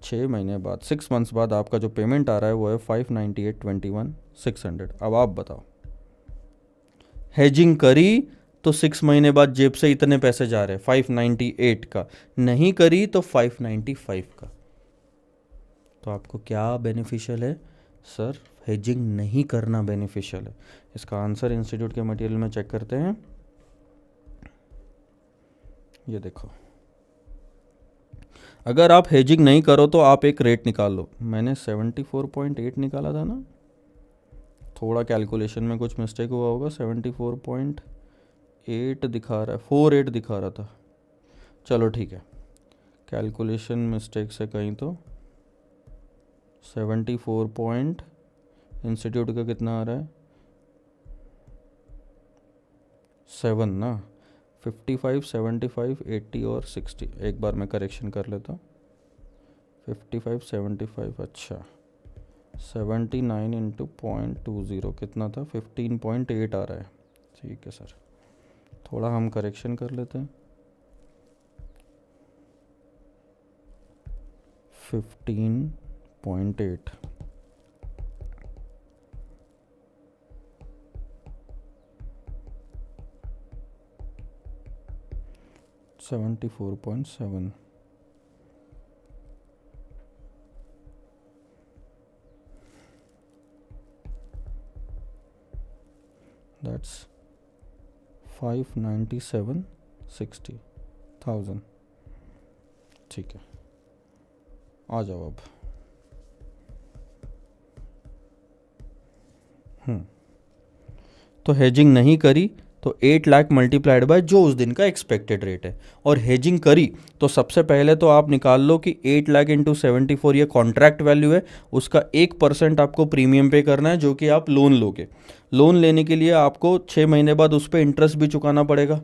S1: 6 महीने बाद 6 मंथ्स बाद आपका जो पेमेंट आ रहा है वो है 598.21,600। अब आप बताओ, हेजिंग करी तो 6 महीने बाद जेब से इतने पैसे जा रहे हैं 598 का, नहीं करी तो 595 का। तो आपको क्या बेनिफिशियल है सर? हेजिंग नहीं करना बेनिफिशियल है। इसका आंसर इंस्टीट्यूट के मटेरियल में चेक करते हैं। ये देखो, अगर आप हेजिंग नहीं करो तो आप एक रेट निकाल लो। मैंने 74.8 निकाला था ना, थोड़ा कैलकुलेशन में कुछ मिस्टेक हुआ होगा। 74.8 दिखा रहा है, 48 दिखा रहा था। चलो ठीक है, कैलकुलेशन मिस्टेक से कहीं तो 74 पॉइंट इंस्टीट्यूट का कितना आ रहा है 7 ना, 55, 75, 80 और 60। एक बार मैं करेक्शन कर लेता हूँ। 55, 75, अच्छा 79 इंटू 0.20 कितना था, 15.8 आ रहा है। ठीक है सर, थोड़ा हम करेक्शन कर लेते हैं। 15.8 74.7 दैट्स 597,60,000। ठीक है, आ जाओ अब। तो हेजिंग नहीं करी तो 8 लाख मल्टीप्लाइड बाय जो उस दिन का एक्सपेक्टेड रेट है, और हेजिंग करी तो सबसे पहले तो आप निकाल लो कि 8 लाख इंटू 74 ये कॉन्ट्रैक्ट वैल्यू है, उसका 1% आपको प्रीमियम पे करना है जो कि आप लोन लोगे। लोन लेने के लिए आपको 6 महीने बाद उस पर इंटरेस्ट भी चुकाना पड़ेगा।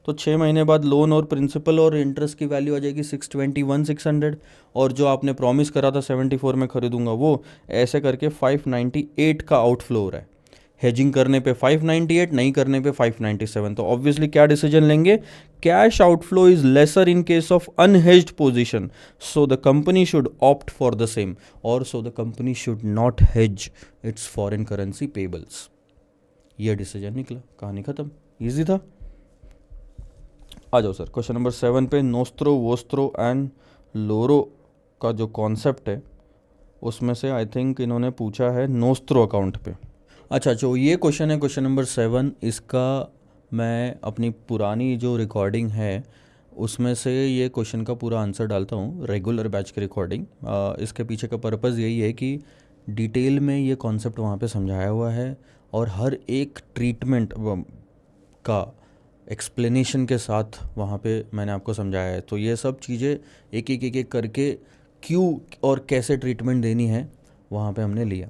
S1: तो 6 महीने बाद लोन और प्रिंसिपल और इंटरेस्ट की वैल्यू आ जाएगी 621,600, और जो आपने प्रॉमिस करा था 74 में खरीदूंगा वो, ऐसे करके 598 का आउटफ्लो हो रहा है। हेजिंग करने पे 598, नहीं करने पे 597। तो ऑब्वियसली क्या डिसीजन लेंगे? Cash outflow is lesser in case of unhedged position, so the company should opt for the same, और so the company should not hedge its foreign currency payables. ये डिसीजन निकला, कहानी खत्म, इजी था। आ जाओ sir question number 7 पे। नोस्त्रो, vostro and लोरो का जो कॉन्सेप्ट है उसमें से आई थिंक इन्होंने पूछा है नोस्त्रो अकाउंट पे। अच्छा, जो ये क्वेश्चन है क्वेश्चन नंबर 7, इसका मैं अपनी पुरानी जो रिकॉर्डिंग है उसमें से ये क्वेश्चन का पूरा आंसर डालता हूँ, रेगुलर बैच की रिकॉर्डिंग। इसके पीछे का पर्पज़ यही है कि डिटेल में ये कॉन्सेप्ट वहाँ पे समझाया हुआ है, और हर एक ट्रीटमेंट का एक्सप्लेनेशन के साथ वहाँ पे मैंने आपको समझाया है। तो ये सब चीज़ें एक एक करके क्यों और कैसे ट्रीटमेंट देनी है वहाँ पे हमने लिया।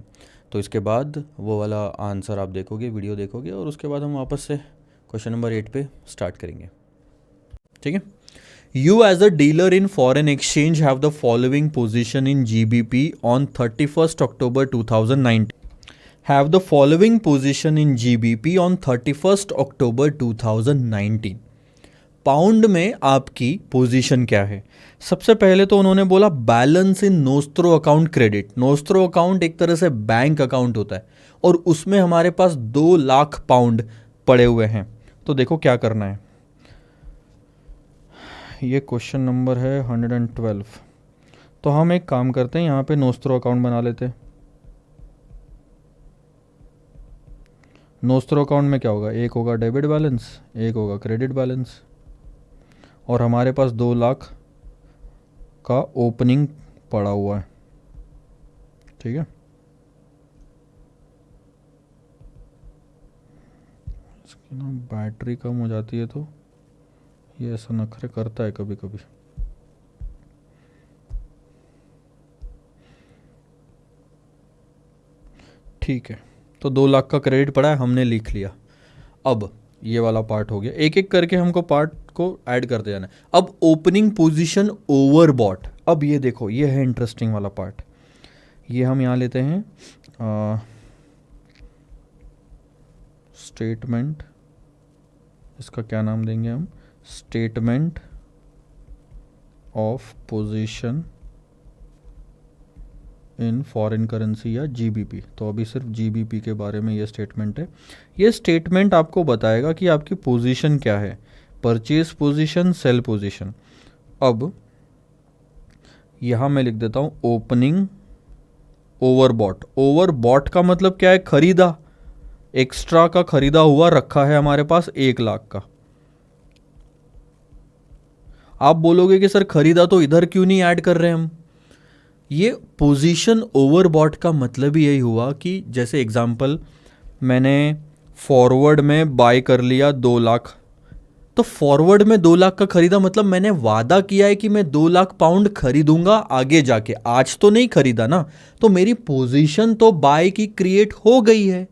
S1: तो इसके बाद वो वाला आंसर आप देखोगे, वीडियो देखोगे, और उसके बाद हम वापस से क्वेश्चन नंबर 8 पे स्टार्ट करेंगे। ठीक है। You as a dealer in foreign exchange have the following position in GBP on 31 October 2019। Have the following position in GBP on 31 October 2019। Pound में आपकी पोजीशन क्या है? सबसे पहले तो उन्होंने बोला balance in nostro account credit. Nostro account एक तरह से बैंक अकाउंट होता है, और उसमें हमारे पास 2 लाख पाउंड पड़े हुए हैं। तो देखो क्या करना है, ये क्वेश्चन नंबर है 112। तो हम एक काम करते हैं, यहाँ पे नोस्त्रो अकाउंट बना लेते हैं। नोस्त्रो अकाउंट में क्या होगा, एक होगा डेबिट बैलेंस, एक होगा क्रेडिट बैलेंस, और हमारे पास 2 लाख का ओपनिंग पड़ा हुआ है। ठीक है, इसकी ना बैटरी कम हो जाती है तो ये ऐसा नखरे करता है कभी कभी। ठीक है, तो 2 लाख का क्रेडिट पड़ा है, हमने लिख लिया। अब ये वाला पार्ट हो गया, एक एक करके हमको पार्ट को ऐड करते जाना है। अब ओपनिंग पोजीशन ओवरबॉट। अब ये देखो, ये है इंटरेस्टिंग वाला पार्ट। ये हम यहाँ लेते हैं स्टेटमेंट
S2: इसका क्या नाम देंगे हम, statement of position in foreign currency या जीबीपी। तो अभी सिर्फ जीबीपी के बारे में ये स्टेटमेंट है। ये स्टेटमेंट आपको बताएगा कि आपकी पोजीशन क्या है, परचेज पोजीशन, सेल पोजीशन। अब यहाँ मैं लिख देता हूँ ओपनिंग ओवरबॉट। ओवरबॉट का मतलब क्या है, खरीदा, एक्स्ट्रा का खरीदा हुआ रखा है हमारे पास 1 लाख का। आप बोलोगे कि सर खरीदा तो इधर क्यों नहीं ऐड कर रहे हम। ये पोजीशन ओवरबॉट का मतलब ही यही हुआ कि जैसे एग्जांपल मैंने फॉरवर्ड में बाय कर लिया 2 लाख, तो फॉरवर्ड में 2 लाख का खरीदा मतलब मैंने वादा किया है कि मैं 2 लाख पाउंड खरीदूंगा आगे जाके, आज तो नहीं खरीदा ना, तो मेरी पोजीशन तो बाय की क्रिएट हो गई है।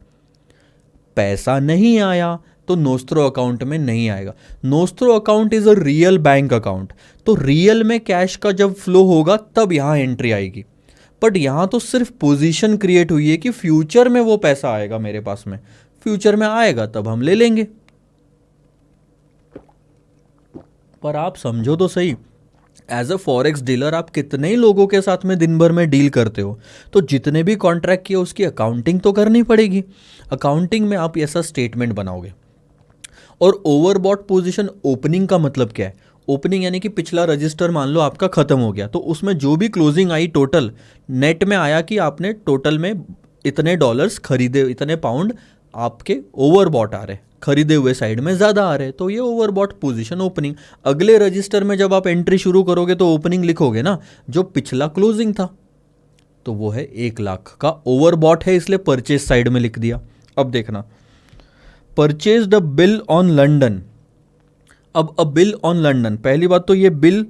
S2: पैसा नहीं आया तो नोस्ट्रो अकाउंट में नहीं आएगा। Nostro account is a real bank account, तो रियल में कैश का जब फ्लो होगा तब यहां एंट्री आएगी। बट यहां तो सिर्फ पोजीशन क्रिएट हुई है कि फ्यूचर में वो पैसा आएगा मेरे पास में, फ्यूचर में आएगा तब हम ले लेंगे। पर आप समझो तो सही, एज अ फॉरेक्स डीलर आप कितने ही लोगों के साथ में दिन भर में डील करते हो, तो जितने भी कॉन्ट्रैक्ट किए उसकी अकाउंटिंग तो करनी पड़ेगी। अकाउंटिंग में आप ऐसा स्टेटमेंट बनाओगे। और ओवरबॉट पोजीशन ओपनिंग का मतलब क्या है, ओपनिंग यानी कि पिछला रजिस्टर मान लो आपका खत्म हो गया, तो उसमें जो भी क्लोजिंग आई टोटल नेट में आया कि आपने टोटल में इतने डॉलर्स खरीदे, इतने पाउंड आपके ओवरबॉट आ रहे, खरीदे हुए साइड में ज़्यादा आ रहे, तो ये ओवरबॉट पोजीशन ओपनिंग। अगले रजिस्टर में जब आप एंट्री शुरू करोगे तो ओपनिंग लिखोगे ना जो पिछला क्लोजिंग था, तो वो है 1 लाख का ओवरबॉट है, इसलिए परचेज साइड में लिख दिया। अब देखना, purchase the bill on London. अब अ बिल ऑन लंडन, पहली बात तो ये बिल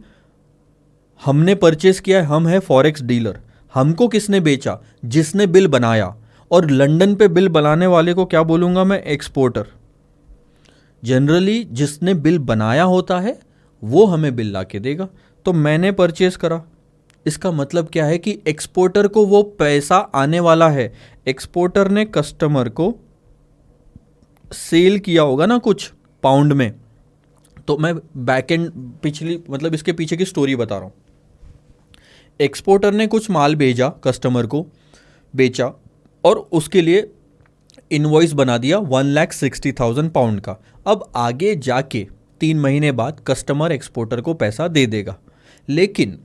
S2: हमने परचेज किया है, हम है फॉरेक्स डीलर। हमको किसने बेचा, जिसने बिल बनाया। और लंदन पे बिल बनाने वाले को क्या बोलूंगा मैं, एक्सपोर्टर। जनरली जिसने बिल बनाया होता है वो हमें बिल ला के देगा। तो मैंने परचेज करा, इसका मतलब क्या है कि एक्सपोर्टर को वो पैसा आने वाला है। एक्सपोर्टर ने कस्टमर को सेल किया होगा ना कुछ पाउंड में, तो मैं बैक एंड पिछली मतलब इसके पीछे की स्टोरी बता रहा हूँ। एक्सपोर्टर ने कुछ माल भेजा, कस्टमर को बेचा, और उसके लिए इनवॉइस बना दिया 1,60,000 पाउंड का। अब आगे जाके 3 महीने बाद कस्टमर एक्सपोर्टर को पैसा दे देगा, लेकिन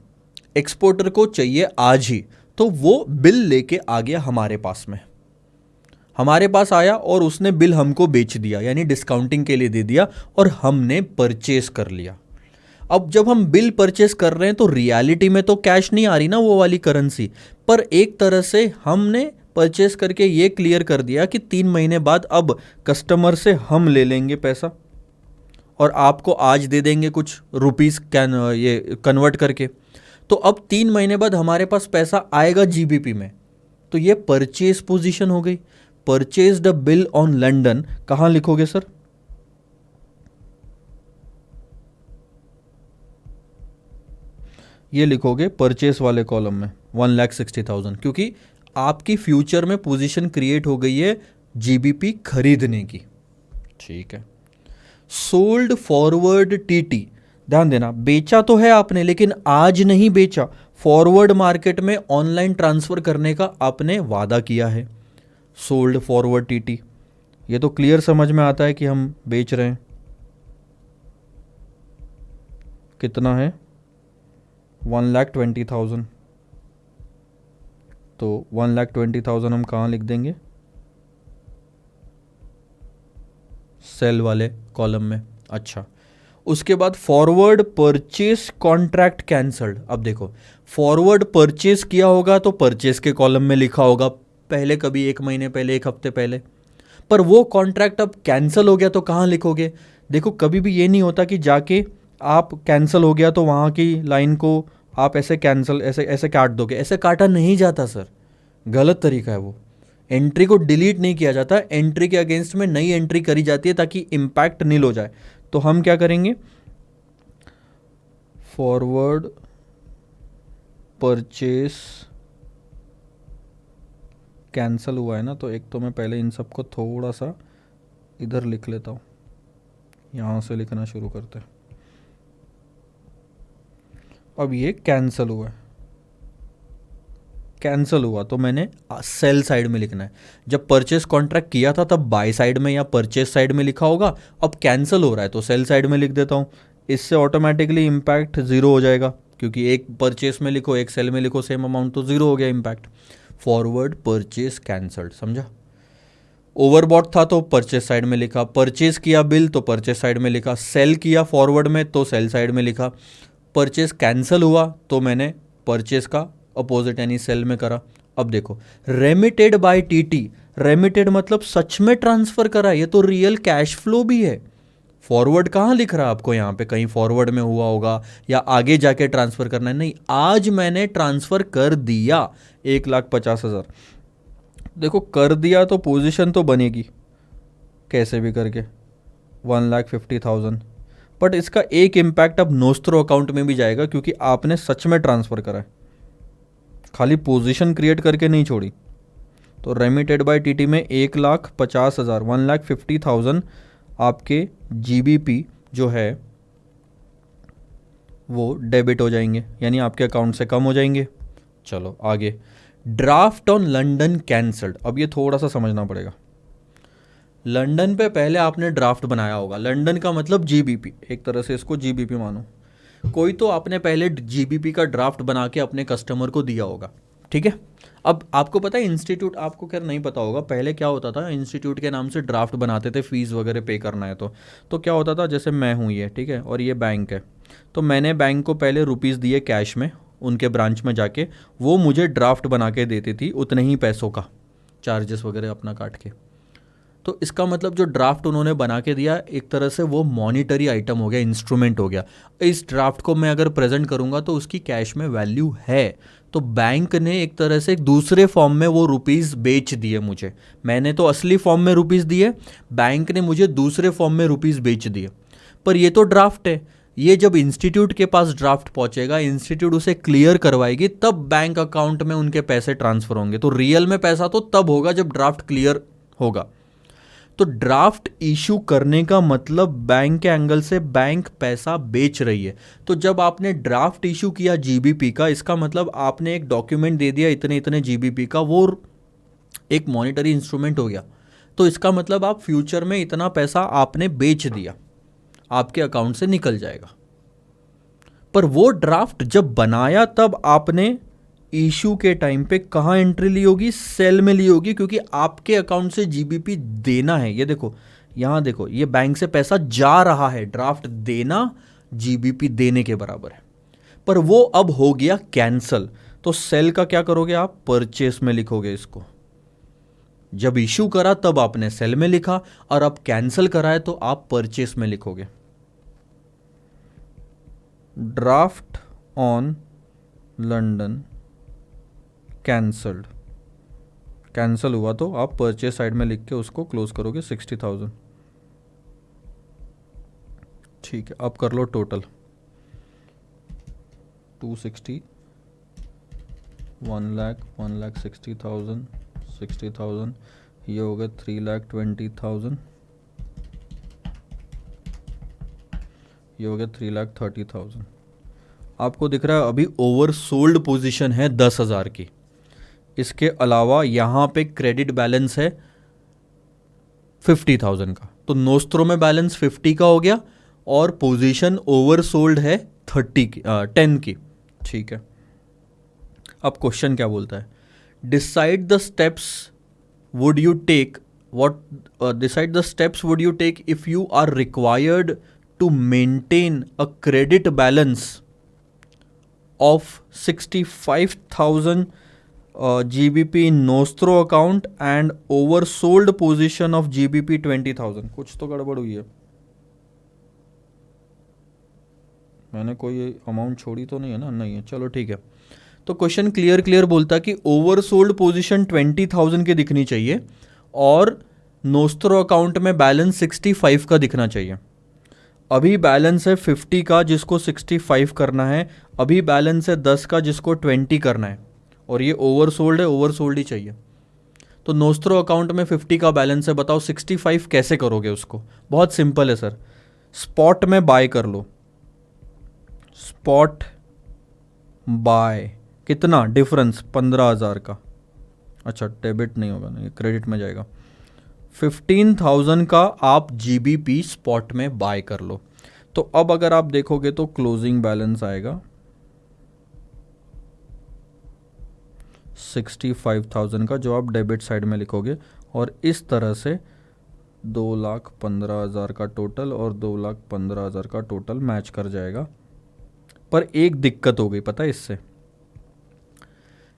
S2: एक्सपोर्टर को चाहिए आज ही, तो वो बिल लेके आ गया हमारे पास में, हमारे पास आया और उसने बिल हमको बेच दिया, यानी डिस्काउंटिंग के लिए दे दिया, और हमने परचेस कर लिया। अब जब हम बिल परचेस कर रहे हैं तो रियलिटी में तो कैश नहीं आ रही ना वो वाली करेंसी, पर एक तरह से हमने परचेस करके ये क्लियर कर दिया कि 3 महीने बाद अब कस्टमर से हम ले लेंगे पैसा और आपको आज दे देंगे कुछ रुपीस कैन ये कन्वर्ट करके। तो अब 3 महीने बाद हमारे पास पैसा आएगा जीबीपी में, तो ये परचेज पोजीशन हो गई। Purchase the bill on London कहां लिखोगे सर, ये लिखोगे परचेस वाले कॉलम में 1,60,000, क्योंकि आपकी फ्यूचर में पोजीशन क्रिएट हो गई है जीबीपी खरीदने की। ठीक है। सोल्ड फॉरवर्ड टीटी, ध्यान देना, बेचा तो है आपने लेकिन आज नहीं बेचा, फॉरवर्ड मार्केट में ऑनलाइन ट्रांसफर करने का आपने वादा किया है। सोल्ड फॉरवर्ड टीटी, ये तो क्लियर समझ में आता है कि हम बेच रहे हैं। कितना है, 1,20,000, तो 1,20,000 हम कहाँ लिख देंगे, सेल वाले कॉलम में। अच्छा, उसके बाद फॉरवर्ड परचेस कॉन्ट्रैक्ट कैंसल्ड। अब देखो, फॉरवर्ड परचेस किया होगा तो परचेस के कॉलम में लिखा होगा पहले, कभी 1 महीने पहले, 1 हफ्ते पहले, पर वो कॉन्ट्रैक्ट अब कैंसिल हो गया तो कहाँ लिखोगे। देखो, कभी भी ये नहीं होता कि जाके आप कैंसिल हो गया तो वहाँ की लाइन को आप ऐसे कैंसिल ऐसे ऐसे काट दोगे, ऐसे काटा नहीं जाता सर, गलत तरीका है वो। एंट्री को डिलीट नहीं किया जाता, एंट्री के अगेंस्ट में नई एंट्री करी जाती है ताकि इम्पैक्ट नील हो जाए। तो हम क्या करेंगे, फॉरवर्ड परचेस कैंसिल हुआ है ना, तो एक तो मैं पहले इन सबको थोड़ा सा इधर लिख लेता हूँ, यहाँ से लिखना शुरू करते हैं। अब ये कैंसिल हुआ है, कैंसिल हुआ तो मैंने सेल साइड में लिखना है। जब परचेस कॉन्ट्रैक्ट किया था तब बाय साइड में या परचेस साइड में लिखा होगा, अब कैंसिल हो रहा है तो सेल साइड में लिख देता हूँ। इससे ऑटोमेटिकली इम्पैक्ट ज़ीरो हो जाएगा, क्योंकि एक परचेस में लिखो एक सेल में लिखो सेम अमाउंट, तो ज़ीरो हो गया इम्पैक्ट। फॉरवर्ड परचेस कैंसल्ड, समझा। ओवरबॉट था तो परचेस साइड में लिखा, परचेस किया बिल तो परचेस साइड में लिखा, सेल किया फॉरवर्ड में तो सेल साइड में लिखा, परचेस कैंसिल हुआ तो मैंने परचेस का अपोजिट यानी सेल में करा। अब देखो, रेमिटेड बाय टीटी, रेमिटेड मतलब सच में ट्रांसफर करा, ये तो रियल कैश फ्लो भी है। फॉरवर्ड कहाँ लिख रहा है आपको यहाँ पे, कहीं फॉरवर्ड में हुआ होगा या आगे जाके ट्रांसफर करना है, नहीं, आज मैंने ट्रांसफर कर दिया 1,50,000। देखो कर दिया तो पोजीशन तो बनेगी कैसे भी करके 1,50,000, बट इसका एक इम्पैक्ट अब नोस्ट्रो अकाउंट में भी जाएगा, क्योंकि आपने सच में ट्रांसफ़र करा है, खाली पोजीशन क्रिएट करके नहीं छोड़ी। तो रेमिटेड बाय टीटी में 1,50,000 1,50,000 आपके जीबीपी जो है वो डेबिट हो जाएंगे, यानी आपके अकाउंट से कम हो जाएंगे। चलो आगे, ड्राफ्ट ऑन लंदन कैंसल्ड। अब ये थोड़ा सा समझना पड़ेगा। लंदन पे पहले आपने ड्राफ्ट बनाया होगा, लंदन का मतलब जीबीपी, एक तरह से इसको जीबीपी मानो। कोई तो आपने पहले जीबीपी का ड्राफ्ट बना के अपने कस्टमर को दिया होगा, ठीक है। अब आपको पता है इंस्टीट्यूट, आपको खैर नहीं पता होगा, पहले क्या होता था, इंस्टीट्यूट के नाम से ड्राफ्ट बनाते थे, फीस वगैरह पे करना है तो क्या होता था, जैसे मैं हूँ ये, ठीक है, और ये बैंक है, तो मैंने बैंक को पहले रुपीज़ दिए कैश में, उनके ब्रांच में जाके, वो मुझे ड्राफ्ट बना के देती थी उतने ही पैसों का, चार्जेस वगैरह अपना काट के। तो इसका मतलब जो ड्राफ्ट उन्होंने बना के दिया, एक तरह से वो मॉनिटरी आइटम हो गया, इंस्ट्रूमेंट हो गया। इस ड्राफ्ट को मैं अगर प्रेजेंट करूंगा तो उसकी कैश में वैल्यू है, तो बैंक ने एक तरह से दूसरे फॉर्म में वो रुपीज़ बेच दिए मुझे। मैंने तो असली फॉर्म में रुपीज़ दिए, बैंक ने मुझे दूसरे फॉर्म में रुपीज़ बेच दिए। पर ये तो ड्राफ्ट है, ये जब इंस्टीट्यूट के पास ड्राफ्ट पहुंचेगा, इंस्टीट्यूट उसे क्लियर करवाएगी, तब बैंक अकाउंट में उनके पैसे ट्रांसफर होंगे। तो रियल में पैसा तो तब होगा जब ड्राफ्ट क्लियर होगा। तो ड्राफ्ट इशू करने का मतलब बैंक के एंगल से बैंक पैसा बेच रही है। तो जब आपने ड्राफ्ट इशू किया जीबीपी का, इसका मतलब आपने एक डॉक्यूमेंट दे दिया इतने इतने जीबीपी का, वो एक मॉनिटरी इंस्ट्रूमेंट हो गया। तो इसका मतलब आप फ्यूचर में इतना पैसा आपने बेच दिया, आपके अकाउंट से निकल जाएगा। पर वो ड्राफ्ट जब बनाया तब आपने इशू के टाइम पे कहाँ एंट्री ली होगी, सेल में ली होगी, क्योंकि आपके अकाउंट से जीबीपी देना है। ये देखो, यहाँ देखो, ये बैंक से पैसा जा रहा है, ड्राफ्ट देना जीबीपी देने के बराबर है। पर वो अब हो गया कैंसल, तो सेल का क्या करोगे आप, परचेस में लिखोगे इसको। जब इशू करा तब आपने सेल में लिखा, और अब कैंसल करा है तो आप परचेस में लिखोगे। Draft on London cancelled, cancel हुआ तो आप परचेस साइड में लिख के उसको क्लोज करोगे 60,000। ठीक है, अब कर लो टोटल, 260, 1,60,000, 60,000, ये हो गया 3,20,000, ये हो गया 3,30,000। आपको दिख रहा है अभी ओवर सोल्ड पोजिशन है 10,000 की। इसके अलावा यहाँ पे क्रेडिट बैलेंस है 50,000 का, तो नोस्ट्रो में बैलेंस 50 का हो गया और पोजीशन ओवर सोल्ड है 10 की। ठीक है, अब क्वेश्चन क्या बोलता है, decide the steps would you take decide the steps would you take if you are required to maintain a credit balance of 65,000 GBP in Nostro account and oversold position of GBP 20,000। कुछ तो गड़बड़ हुई है, मैंने कोई amount छोड़ी तो नहीं है ना, नहीं है, चलो ठीक है। तो क्वेश्चन क्लियर बोलता है कि ओवरसोल्ड पोजीशन 20,000 की दिखनी चाहिए और नोस्ट्रो अकाउंट में बैलेंस 65 का दिखना चाहिए। अभी बैलेंस है 50 का जिसको 65 करना है, अभी बैलेंस है 10 का जिसको 20 करना है, और ये ओवरसोल्ड है, ओवरसोल्ड ही चाहिए। तो नोस्ट्रो अकाउंट में 50 का बैलेंस है, बताओ 65 कैसे करोगे उसको। बहुत सिंपल है सर, स्पॉट में बाय कर लो, स्पॉट बाय कितना डिफरेंस 15,000 का, अच्छा डेबिट नहीं होगा ना, ये क्रेडिट में जाएगा। 15,000 का आप जीबीपी स्पॉट में बाय कर लो। तो अब अगर आप देखोगे तो क्लोजिंग बैलेंस आएगा 65,000 का, जो आप डेबिट साइड में लिखोगे, और इस तरह से 2,15,000 का टोटल और 2,15,000 का टोटल मैच कर जाएगा। पर एक दिक्कत हो गई पता है इससे,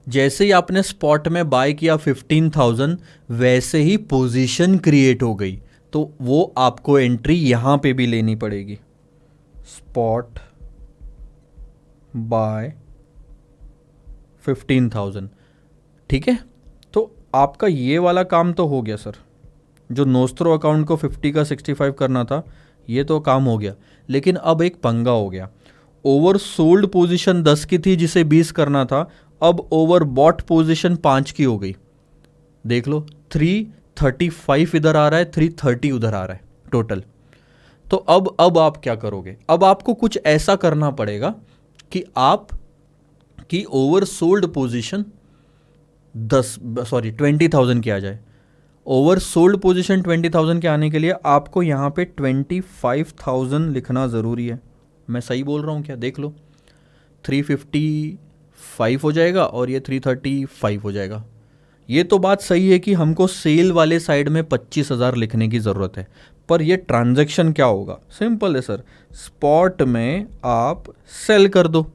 S2: जैसे ही आपने स्पॉट में बाय किया 15,000, वैसे ही पोजीशन क्रिएट हो गई, तो वो आपको एंट्री यहां पे भी लेनी पड़ेगी, स्पॉट बाय 15,000। ठीक है, तो आपका ये वाला काम तो हो गया सर, जो नोस्त्रो अकाउंट को 50 का 65 करना था ये तो काम हो गया। लेकिन अब एक पंगा हो गया, ओवर सोल्ड पोजीशन 10 की थी जिसे 20 करना था, अब ओवर बॉट पोजीशन 5 की हो गई। देख लो 335 इधर आ रहा है, 330 उधर आ रहा है टोटल। तो अब आप क्या करोगे, अब आपको कुछ ऐसा करना पड़ेगा कि आप की ओवर सोल्ड पोजीशन 20,000 की आ जाए। ओवर सोल्ड पोजीशन 20,000 के आने के लिए आपको यहाँ पे 25,000 लिखना ज़रूरी है। मैं सही बोल रहा हूँ क्या, देख लो 355 हो जाएगा और ये 335 हो जाएगा। ये तो बात सही है कि हमको सेल वाले साइड में 25,000 लिखने की ज़रूरत है, पर ये ट्रांजैक्शन क्या होगा, सिंपल है सर, स्पॉट में आप सेल कर दो।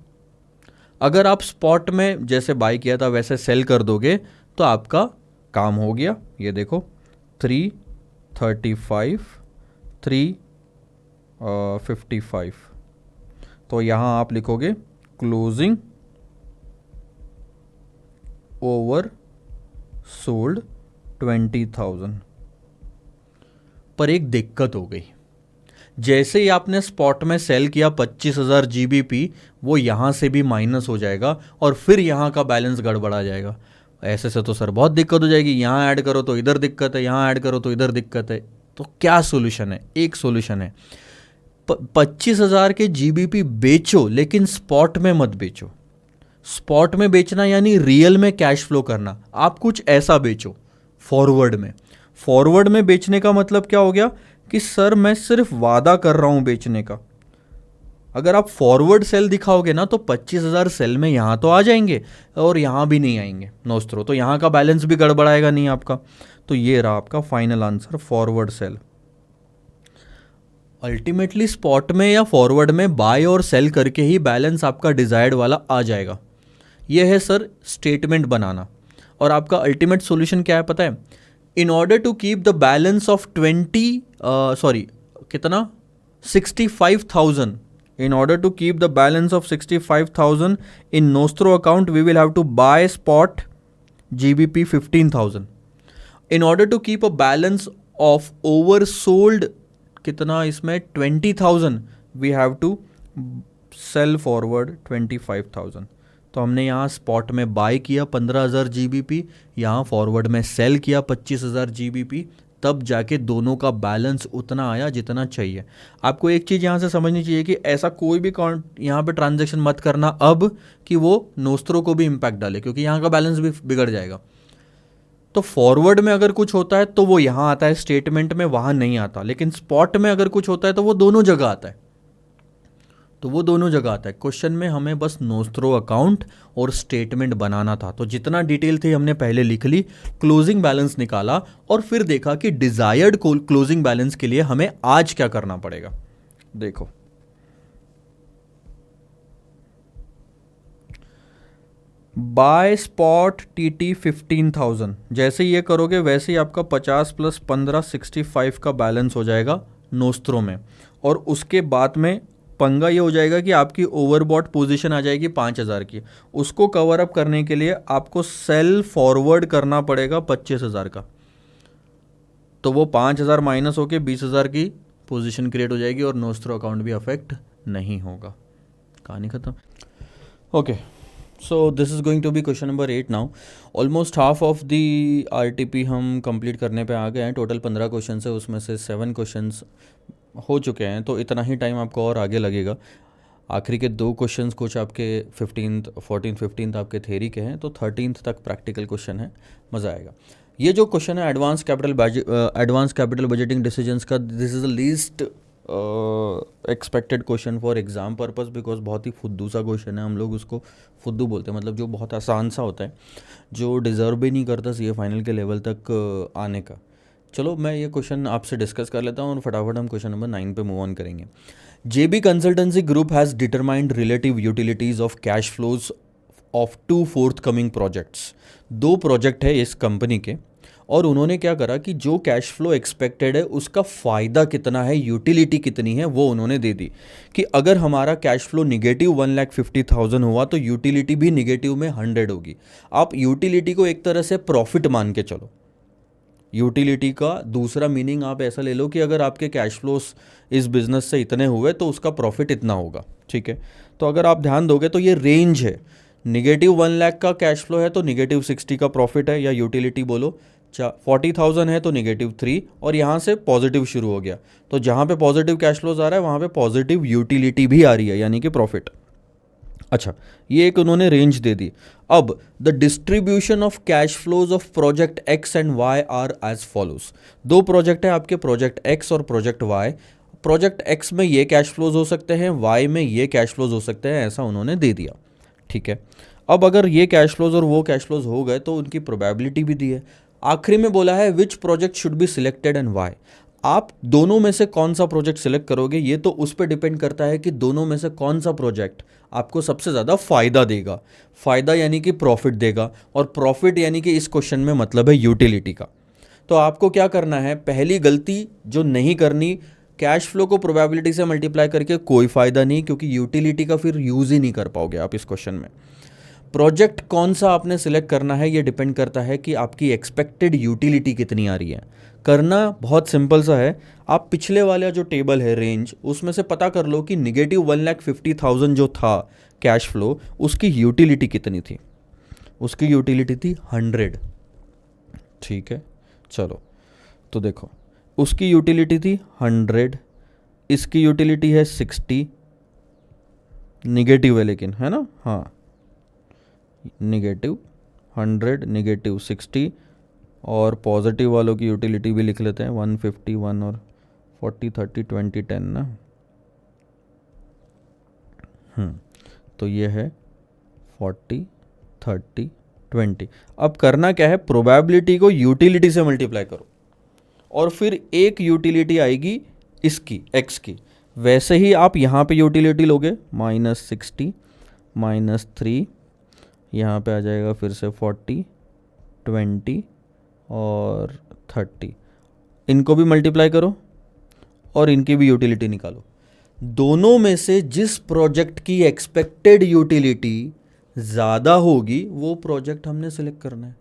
S2: अगर आप स्पॉट में जैसे बाय किया था वैसे सेल कर दोगे तो आपका काम हो गया। ये देखो 335 355, तो यहाँ आप लिखोगे क्लोजिंग ओवर सोल्ड 20,000। पर एक दिक्कत हो गई, जैसे ही आपने स्पॉट में सेल किया 25,000 जीबीपी, वो यहाँ से भी माइनस हो जाएगा और फिर यहाँ का बैलेंस गड़बड़ा जाएगा। ऐसे से तो सर बहुत दिक्कत हो जाएगी, यहाँ ऐड करो तो इधर दिक्कत है, यहाँ ऐड करो तो इधर दिक्कत है। तो क्या सोल्यूशन है, एक सोल्यूशन है 25,000 के जीबीपी बेचो, लेकिन स्पॉट में मत बेचो। स्पॉट में बेचना यानी रियल में कैश फ्लो करना, आप कुछ ऐसा बेचो फॉरवर्ड में। फॉरवर्ड में बेचने का मतलब क्या हो गया कि सर मैं सिर्फ वादा कर रहा हूं बेचने का। अगर आप फॉरवर्ड सेल दिखाओगे ना तो 25,000 सेल में यहां तो आ जाएंगे और यहां भी नहीं आएंगे नोस्त्रो, तो यहां का बैलेंस भी गड़बड़ाएगा नहीं आपका। तो ये रहा आपका final answer, forward sale. Ultimately spot में या फॉरवर्ड में बाय और सेल करके ही बैलेंस आपका डिजायर्ड वाला आ जाएगा। यह है सर स्टेटमेंट बनाना। और आपका अल्टीमेट सॉल्यूशन क्या है पता है, in order to keep the balance of 65,000, in order to keep the balance of 65,000 in Nostro account, we will have to buy spot GBP 15,000. In order to keep a balance of oversold कितना इसमें 20,000, we have to sell forward 25,000. तो हमने यहाँ spot में bye किया 15,000 GBP, यहाँ forward में cell किया 25,000 जीबीपी, तब जाके दोनों का बैलेंस उतना आया जितना चाहिए। आपको एक चीज़ यहाँ से समझनी चाहिए कि ऐसा कोई भी यहाँ पे ट्रांजैक्शन मत करना अब कि वो नोस्त्रो को भी इम्पैक्ट डाले, क्योंकि यहाँ का बैलेंस भी बिगड़ जाएगा। तो फॉरवर्ड में अगर कुछ होता है तो वो यहाँ आता है स्टेटमेंट में, वहाँ नहीं आता। लेकिन स्पॉट में अगर कुछ होता है तो वो दोनों जगह आता है, तो वो दोनों जगह आता है। क्वेश्चन में हमें बस नोस्त्रो अकाउंट और स्टेटमेंट बनाना था, तो जितना डिटेल थी हमने पहले लिख ली, क्लोजिंग बैलेंस निकाला और फिर देखा कि डिजायर्ड क्लोजिंग बैलेंस के लिए हमें आज क्या करना पड़ेगा। देखो बाय स्पॉट टीटी 15,000, जैसे ये करोगे वैसे ही आपका 50 + 15 65 का बैलेंस हो जाएगा नोस्त्रो में। और उसके बाद में पंगा ये हो जाएगा कि आपकी ओवरबॉट पोजीशन आ जाएगी 5,000 की। उसको कवर अप करने के लिए आपको सेल फॉरवर्ड करना पड़ेगा 25,000 का, तो वो 5,000 माइनस होके 20,000 की पोजीशन क्रिएट हो जाएगी और नोस्त्रो अकाउंट भी अफेक्ट नहीं होगा। कहानी खत्म। Okay, so this is going to be question number 8 now. Almost half of the RTP हम कंप्लीट करने पे आ गए हैं। टोटल 15 क्वेश्चन है, उसमें से 7 क्वेश्चन हो चुके हैं, तो इतना ही टाइम आपको और आगे लगेगा। आखिरी के 2 क्वेश्चंस कुछ आपके 15th 14th 15th आपके थ्योरी के हैं, तो 13th तक प्रैक्टिकल क्वेश्चन है, मज़ा आएगा। ये जो क्वेश्चन है एडवांस कैपिटल बजटिंग डिसीजंस का, this is the least expected question for exam purpose, because बहुत ही फुद्दू सा क्वेश्चन है, हम लोग उसको फुद्दू बोलते हैं, मतलब जो बहुत आसान सा होता है, जो डिज़र्व भी नहीं करता सीए फाइनल के लेवल तक आने का। चलो मैं ये क्वेश्चन आपसे डिस्कस कर लेता हूँ और फटाफट हम क्वेश्चन नंबर 9 पे मूव ऑन करेंगे। JB Consultancy Group has determined relative utilities of cash flows of 2 forthcoming projects। 2 project है इस कंपनी के, और उन्होंने क्या करा कि जो कैश फ्लो एक्सपेक्टेड है उसका फ़ायदा कितना है, यूटिलिटी कितनी है, वो उन्होंने दे दी कि अगर हमारा कैश फ्लो निगेटिव 1,50,000 हुआ तो यूटिलिटी भी निगेटिव में 100 होगी। आप यूटिलिटी को एक तरह से प्रॉफिट मान के चलो। यूटिलिटी का दूसरा मीनिंग आप ऐसा ले लो कि अगर आपके कैश फ्लोस इस बिज़नेस से इतने हुए तो उसका प्रॉफिट इतना होगा, ठीक है। तो अगर आप ध्यान दोगे तो ये रेंज है, निगेटिव 1 लाख का कैश फ्लो है तो निगेटिव 60 का प्रॉफिट है, या यूटिलिटी बोलो। 40,000 है तो निगेटिव 3, और यहाँ से पॉजिटिव शुरू हो गया, तो जहाँ पे पॉजिटिव कैश फ्लोज आ रहा है वहाँ पे पॉजिटिव यूटिलिटी भी आ रही है, यानी कि प्रॉफिट। अच्छा, ये एक उन्होंने रेंज दे दी। अब the distribution of cash flows of project X and Y are as follows. 2 project है आपके, प्रोजेक्ट एक्स और प्रोजेक्ट वाई। प्रोजेक्ट एक्स में ये कैश फ्लोज हो सकते हैं, वाई में ये कैश फ्लोज हो सकते हैं, ऐसा उन्होंने दे दिया, ठीक है। अब अगर ये कैश फ्लोज और वो कैश फ्लोज हो गए तो उनकी प्रोबेबिलिटी भी दी है। आखिरी में बोला है which project should be selected and Y. आप दोनों में से कौन सा प्रोजेक्ट सिलेक्ट करोगे, ये तो उस पर डिपेंड करता है कि दोनों में से कौन सा प्रोजेक्ट आपको सबसे ज़्यादा फ़ायदा देगा। फ़ायदा यानी कि प्रॉफिट देगा, और प्रॉफिट यानी कि इस क्वेश्चन में मतलब है यूटिलिटी का। तो आपको क्या करना है, पहली गलती जो नहीं करनी, कैश फ्लो को प्रोबेबिलिटी से मल्टीप्लाई करके कोई फ़ायदा नहीं, क्योंकि यूटिलिटी का फिर यूज़ ही नहीं कर पाओगे आप इस क्वेश्चन में। प्रोजेक्ट कौन सा आपने सिलेक्ट करना है ये डिपेंड करता है कि आपकी एक्सपेक्टेड यूटिलिटी कितनी आ रही है। करना बहुत सिंपल सा है, आप पिछले वाला जो टेबल है रेंज, उसमें से पता कर लो कि निगेटिव 1,50,000 जो था कैश फ्लो, उसकी यूटिलिटी कितनी थी। उसकी यूटिलिटी थी 100, ठीक है। चलो तो देखो, उसकी यूटिलिटी थी 100, इसकी यूटिलिटी है 60, निगेटिव है लेकिन, है ना, हाँ, निगेटिव 100 निगेटिव 60, और पॉजिटिव वालों की यूटिलिटी भी लिख लेते हैं 151 और 40 30 20 10 ना। तो ये है 40 30 20। अब करना क्या है, प्रोबेबिलिटी को यूटिलिटी से मल्टीप्लाई करो, और फिर एक यूटिलिटी आएगी इसकी एक्स की। वैसे ही आप यहाँ पे यूटिलिटी लोगे, -60 -3, यहाँ पे आ जाएगा फिर से 40 20 और 30। इनको भी मल्टीप्लाई करो और इनकी भी यूटिलिटी निकालो। दोनों में से जिस प्रोजेक्ट की एक्सपेक्टेड यूटिलिटी ज़्यादा होगी वो प्रोजेक्ट हमने सिलेक्ट करना है।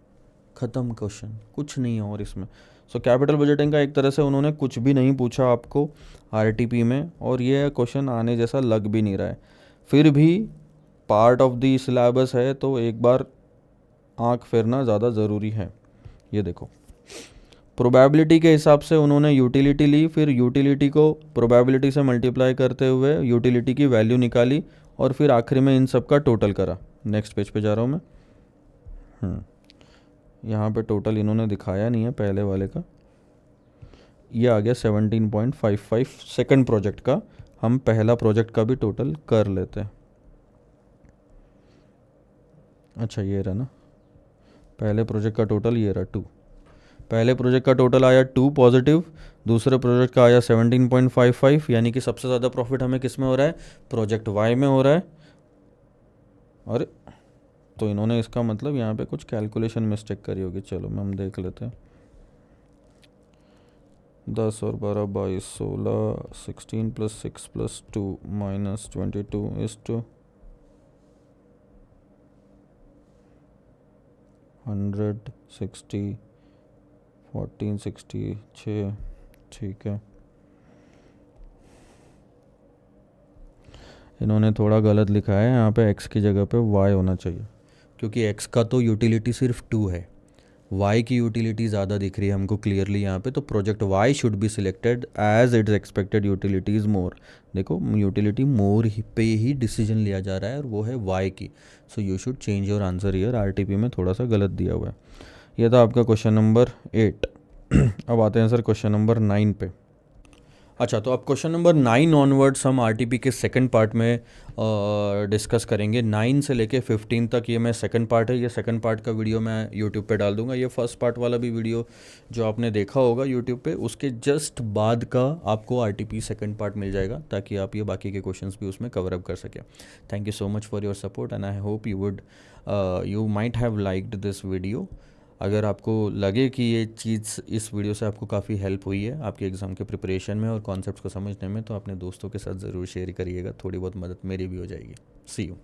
S2: ख़त्म क्वेश्चन, कुछ नहीं है और इसमें। सो कैपिटल बजटिंग का एक तरह से उन्होंने कुछ भी नहीं पूछा आपको आरटीपी में, और ये क्वेश्चन आने जैसा लग भी नहीं रहा है। फिर भी पार्ट ऑफ द सिलेबस है तो एक बार आँख फेरना ज़्यादा ज़रूरी है। ये देखो, प्रोबेबिलिटी के हिसाब से उन्होंने यूटिलिटी ली, फिर यूटिलिटी को प्रोबेबिलिटी से मल्टीप्लाई करते हुए यूटिलिटी की वैल्यू निकाली, और फिर आखिरी में इन सब का टोटल करा। नेक्स्ट पेज पे जा रहा हूँ मैं। यहाँ पे टोटल इन्होंने दिखाया नहीं है पहले वाले का। ये आ गया 17.55 सेकंड प्रोजेक्ट का। हम पहला प्रोजेक्ट का भी टोटल कर लेते हैं। अच्छा, ये रहा ना, पहले प्रोजेक्ट का टोटल ये रहा 2। पहले प्रोजेक्ट का टोटल आया 2 पॉजिटिव, दूसरे प्रोजेक्ट का आया 17.55, यानी कि सबसे ज़्यादा प्रॉफिट हमें किस में हो रहा है, प्रोजेक्ट वाई में हो रहा है। अरे, तो इन्होंने इसका मतलब यहाँ पे कुछ कैलकुलेशन मिस्टेक करी होगी। चलो हम देख लेते हैं। 10 और 12 22 16 16 + 6 + 2 -22 is to 100 60 14 66, ठीक है। इन्होंने थोड़ा गलत लिखा है, यहाँ पे x की जगह पे y होना चाहिए, क्योंकि x का तो यूटिलिटी सिर्फ 2 है,
S1: वाई की यूटिलिटी ज़्यादा दिख रही है हमको क्लियरली यहाँ पे, तो project Y should be selected as its expected utilities more. देखो यूटिलिटी मोर पे ही डिसीजन लिया जा रहा है और वो है वाई की। So you should change your answer year, RTP में थोड़ा सा गलत दिया हुआ है। ये था आपका क्वेश्चन नंबर 8। अब आते हैं सर क्वेश्चन नंबर 9 पे। अच्छा, तो अब क्वेश्चन नंबर 9 ऑनवर्ड्स हम आरटीपी के सेकंड पार्ट में डिस्कस करेंगे। 9 से लेके 15 तक ये मैं सेकंड पार्ट है, ये सेकंड पार्ट का वीडियो मैं यूट्यूब पे डाल दूंगा। ये फर्स्ट पार्ट वाला भी वीडियो जो आपने देखा होगा यूट्यूब पे, उसके जस्ट बाद का आपको आरटीपी सेकंड पार्ट मिल जाएगा, ताकि आप ये बाकी के क्वेश्चंस भी उसमें कवर अप कर सकें। Thank you so much for your support and I hope you might have liked this video. अगर आपको लगे कि ये चीज़ इस वीडियो से आपको काफ़ी हेल्प हुई है आपके एग्ज़ाम के प्रिपरेशन में और कॉन्सेप्ट्स को समझने में, तो अपने दोस्तों के साथ ज़रूर शेयर करिएगा, थोड़ी बहुत मदद मेरी भी हो जाएगी। सी यू।